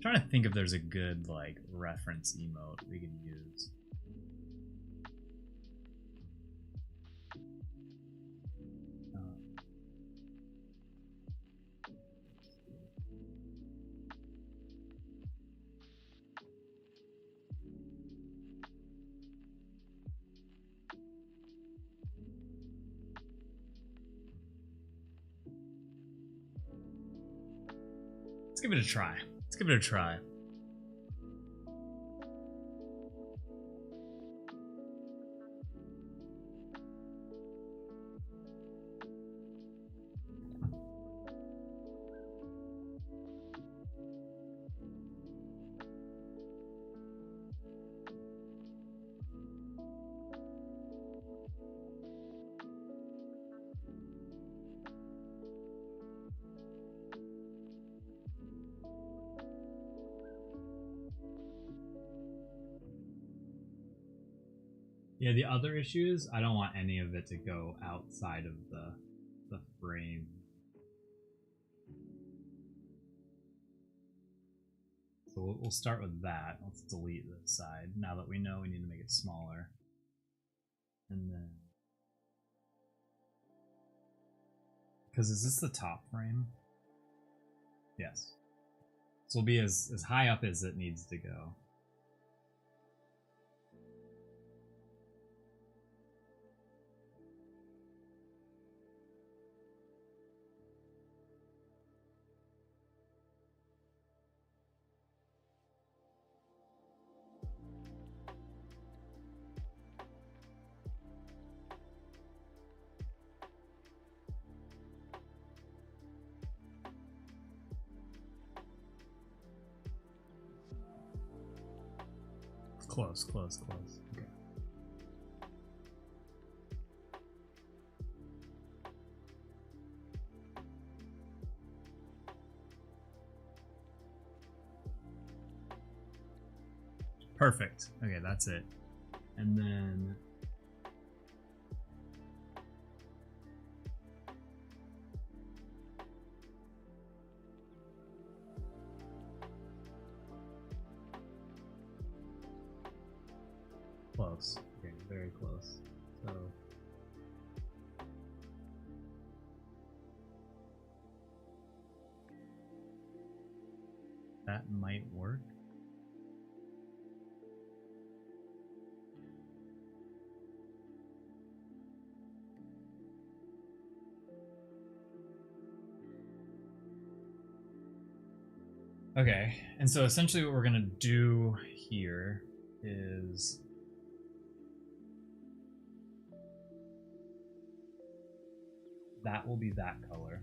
trying to think if there's a good like reference emote we could use. Let's give it a try. Let's give it a try. Yeah, the other issue is I don't want any of it to go outside of the frame. So we'll start with that. Let's delete this side now that we know we need to make it smaller. And then, because is this the top frame? Yes. So it'll be as high up as it needs to go. close, close, close. Okay. Perfect. Okay, that's it. And then close. Okay, very close. So that might work. Okay, and so essentially what we're gonna do here is that will be that color.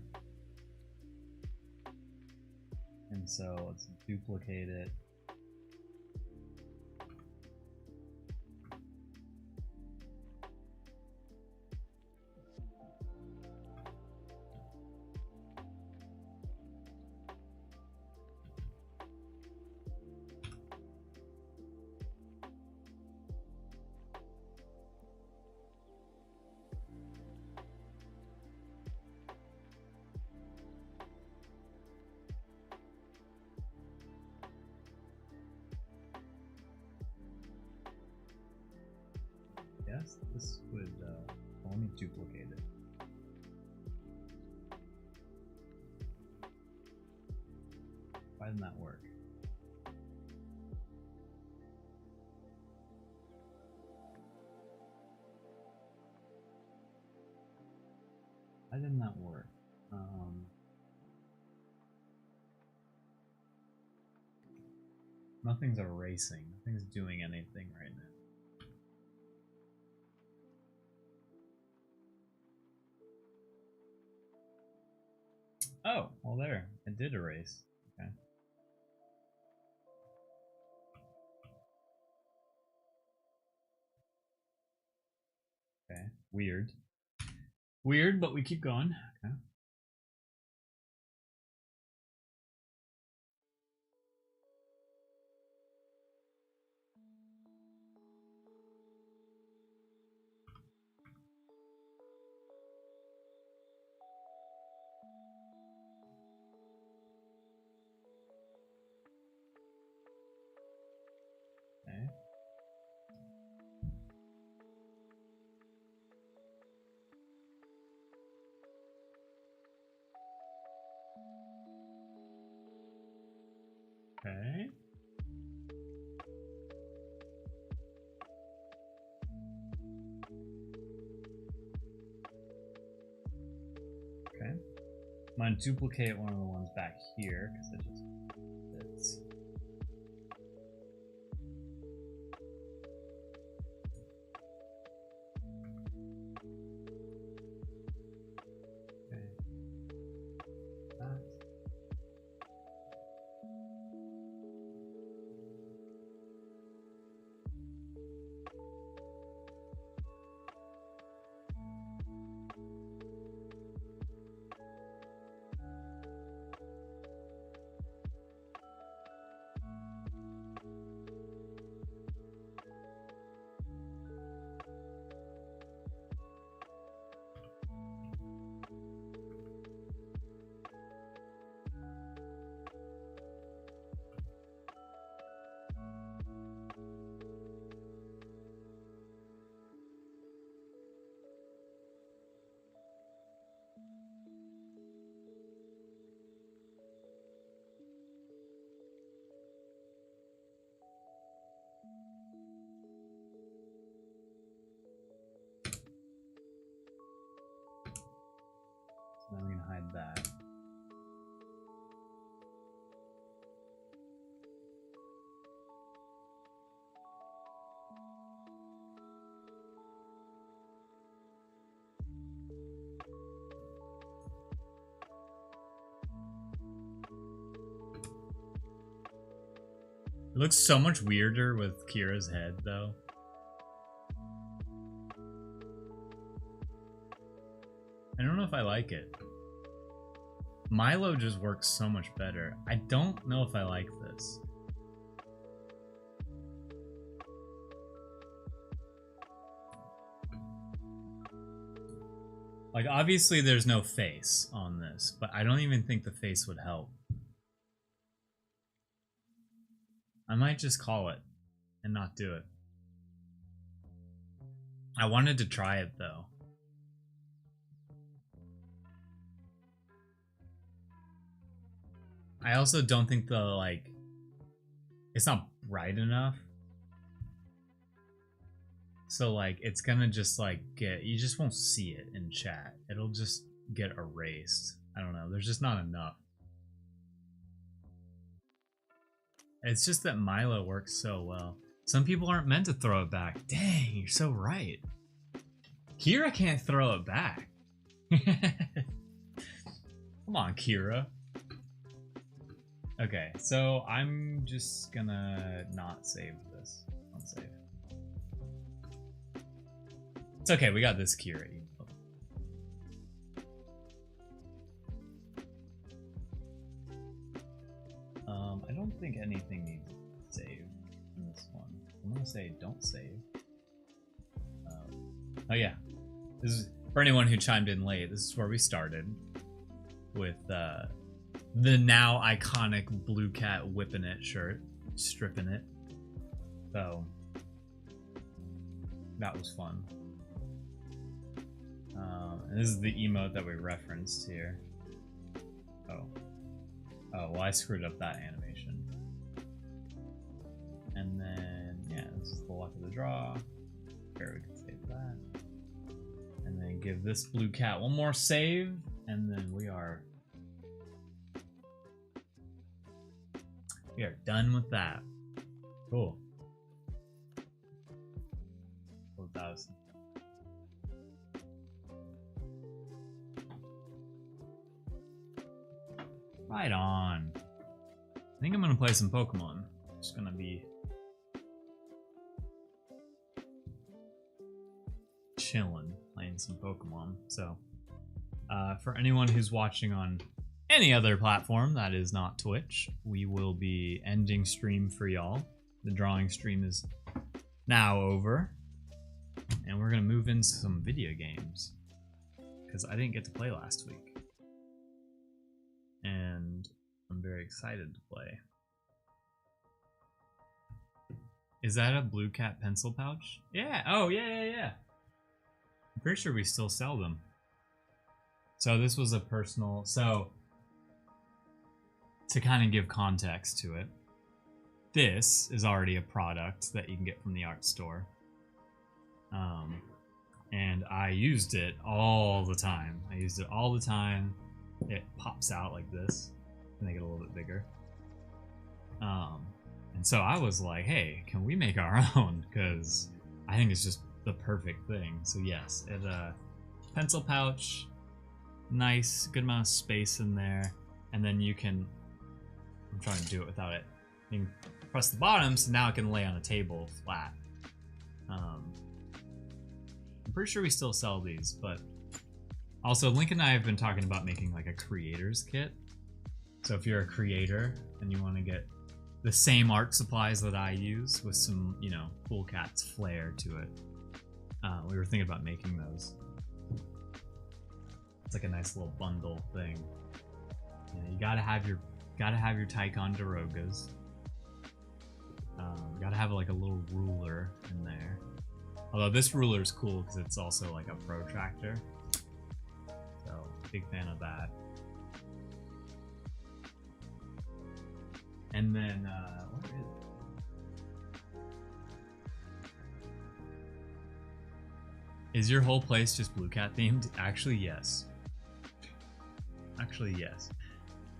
And so let's duplicate it. Yes, this would let me duplicate it. Why didn't that work? Why didn't that work? Nothing's erasing. Nothing's doing anything right now. Oh, well there. It did erase. Okay. Okay. Weird. Weird, but we keep going. Okay. Okay. Okay. Okay. I'm gonna duplicate one of the ones back here because it just fits. Okay. That. So now we can hide that. It looks so much weirder with Kira's head, though. I don't know if I like it. Milo just works so much better. I don't know if I like this. Like, obviously there's no face on this, but I don't even think the face would help. I might just call it and not do it. I wanted to try it, though. I also don't think the, like, it's not bright enough. So, like, it's gonna just, like, you just won't see it in chat. It'll just get erased. I don't know. There's just not enough. It's just that Milo works so well. Some people aren't meant to throw it back. Dang, you're so right. Kira can't throw it back. Come on, Kira. Okay, so I'm just gonna not save this. Don't save. It's okay, we got this Kira. I don't think anything needs save in this one. I'm gonna say don't save. Oh yeah, this is for anyone who chimed in late. This is where we started with the now iconic Blue Cat whipping it shirt, stripping it. So that was fun. And this is the emote that we referenced here. Oh, well, I screwed up that animation. And then, yeah, this is the luck of the draw. Here, we can save that. And then give this Blue Cat one more save, and then we are done with that. Cool. 4,000. Right on. I think I'm gonna play some Pokemon. Just gonna be chilling, playing some Pokemon. So, for anyone who's watching on any other platform that is not Twitch, we will be ending stream for y'all. The drawing stream is now over, and we're gonna move into some video games because I didn't get to play last week. And I'm very excited to play. Is that a Blue Cat pencil pouch? Yeah. Oh, yeah. I'm pretty sure we still sell them. So this was a personal... So, to kind of give context to it, this is already a product that you can get from the art store. And I used it all the time. It pops out like this, and they get a little bit bigger. And so I was like, hey, can we make our own? Because I think it's just the perfect thing. So yes, it pencil pouch, nice, good amount of space in there, and then you can, I'm trying to do it without it, you can press the bottom, so now it can lay on a table flat. I'm pretty sure we still sell these, but also, Link and I have been talking about making like a creator's kit. So if you're a creator and you want to get the same art supplies that I use with some, you know, Cool Cat's flair to it, we were thinking about making those. It's like a nice little bundle thing. You know, you gotta have your Ticonderogas. You gotta have like a little ruler in there. Although this ruler is cool because it's also like a protractor. So, big fan of that. And then, what is it? Is your whole place just Blue Cat themed? Actually, yes.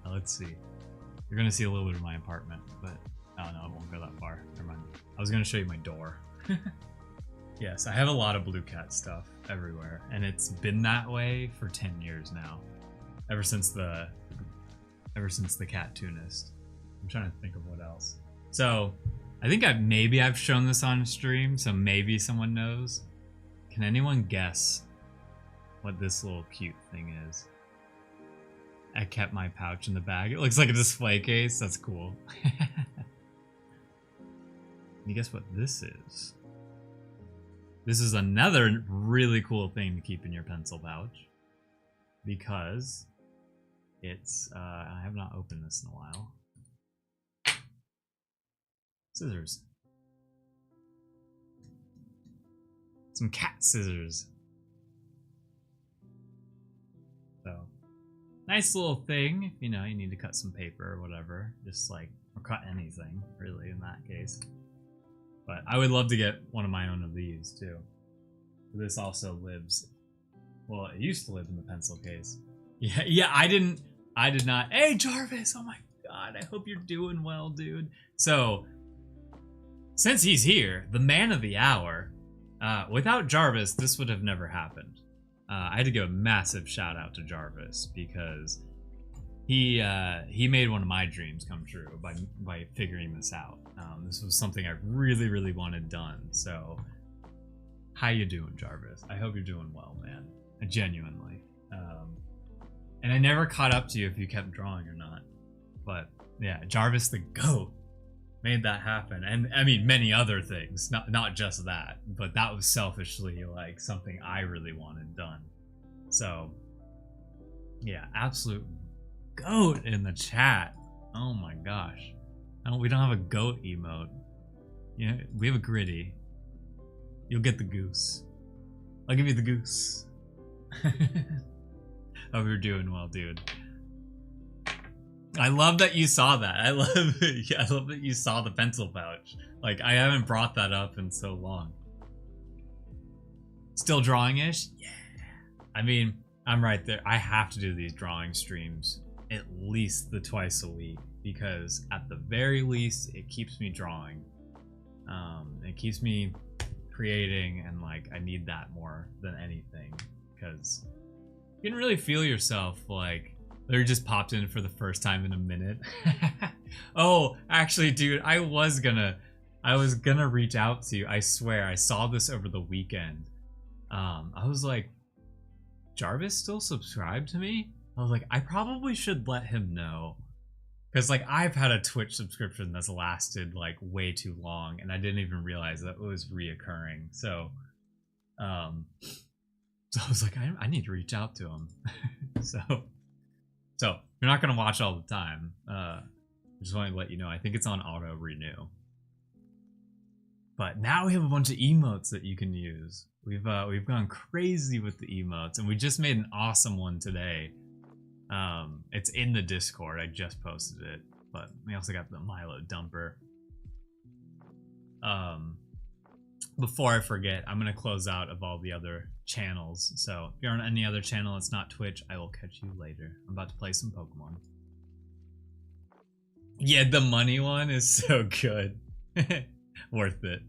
Now, let's see. You're gonna see a little bit of my apartment, but oh no, it won't go that far. Never mind. I was gonna show you my door. Yes, I have a lot of Blue Cat stuff everywhere, and it's been that way for 10 years now. Ever since the Cattoonist. I'm trying to think of what else. So I think maybe I've shown this on stream, so maybe someone knows. Can anyone guess what this little cute thing is? I kept my pouch in the bag. It looks like a display case. That's cool. Can you guess what this is? This is another really cool thing to keep in your pencil pouch. Because it's, I have not opened this in a while. Scissors. Some cat scissors. So, nice little thing. If, you know, you need to cut some paper or whatever. Just like, or cut anything, really, in that case. But I would love to get one of my own of these, too. This also lives... Well, it used to live in the pencil case. Yeah, I did not... Hey, Jarvis! Oh my god, I hope you're doing well, dude. So, since he's here, the man of the hour, without Jarvis, this would have never happened. I had to give a massive shout out to Jarvis because he made one of my dreams come true by figuring this out. This was something I really, really wanted done. So, how you doing, Jarvis? I hope you're doing well, man. Genuinely. And I never caught up to you if you kept drawing or not. But yeah, Jarvis the GOAT made that happen. And I mean, many other things, not just that, but that was selfishly like something I really wanted done. So yeah, absolute GOAT in the chat. Oh my gosh. We don't have a GOAT emote. Yeah, we have a gritty. You'll get the goose. I'll give you the goose. Hope you're doing well, dude. I love that you saw that. I love that you saw the pencil pouch. Like, I haven't brought that up in so long. Still drawing-ish? Yeah. I mean, I'm right there. I have to do these drawing streams at least twice a week because at the very least, it keeps me drawing. It keeps me creating, and like, I need that more than anything because you can really feel yourself like they're just popped in for the first time in a minute. Oh, actually, dude, I was gonna reach out to you. I swear, I saw this over the weekend. I was like, Jarvis still subscribed to me? I was like, I probably should let him know. Because like I've had a Twitch subscription that's lasted like way too long and I didn't even realize that it was reoccurring. So I was like, I need to reach out to him. so you're not gonna watch all the time. I just wanted to let you know. I think it's on auto renew. But now we have a bunch of emotes that you can use. We've gone crazy with the emotes, and we just made an awesome one today. It's in the Discord. I just posted it, but we also got the Milo dumper. Before I forget, I'm gonna close out of all the other channels. So if you're on any other channel that's not Twitch, I will catch you later. I'm about to play some Pokemon. Yeah, the money one is so good. Worth it.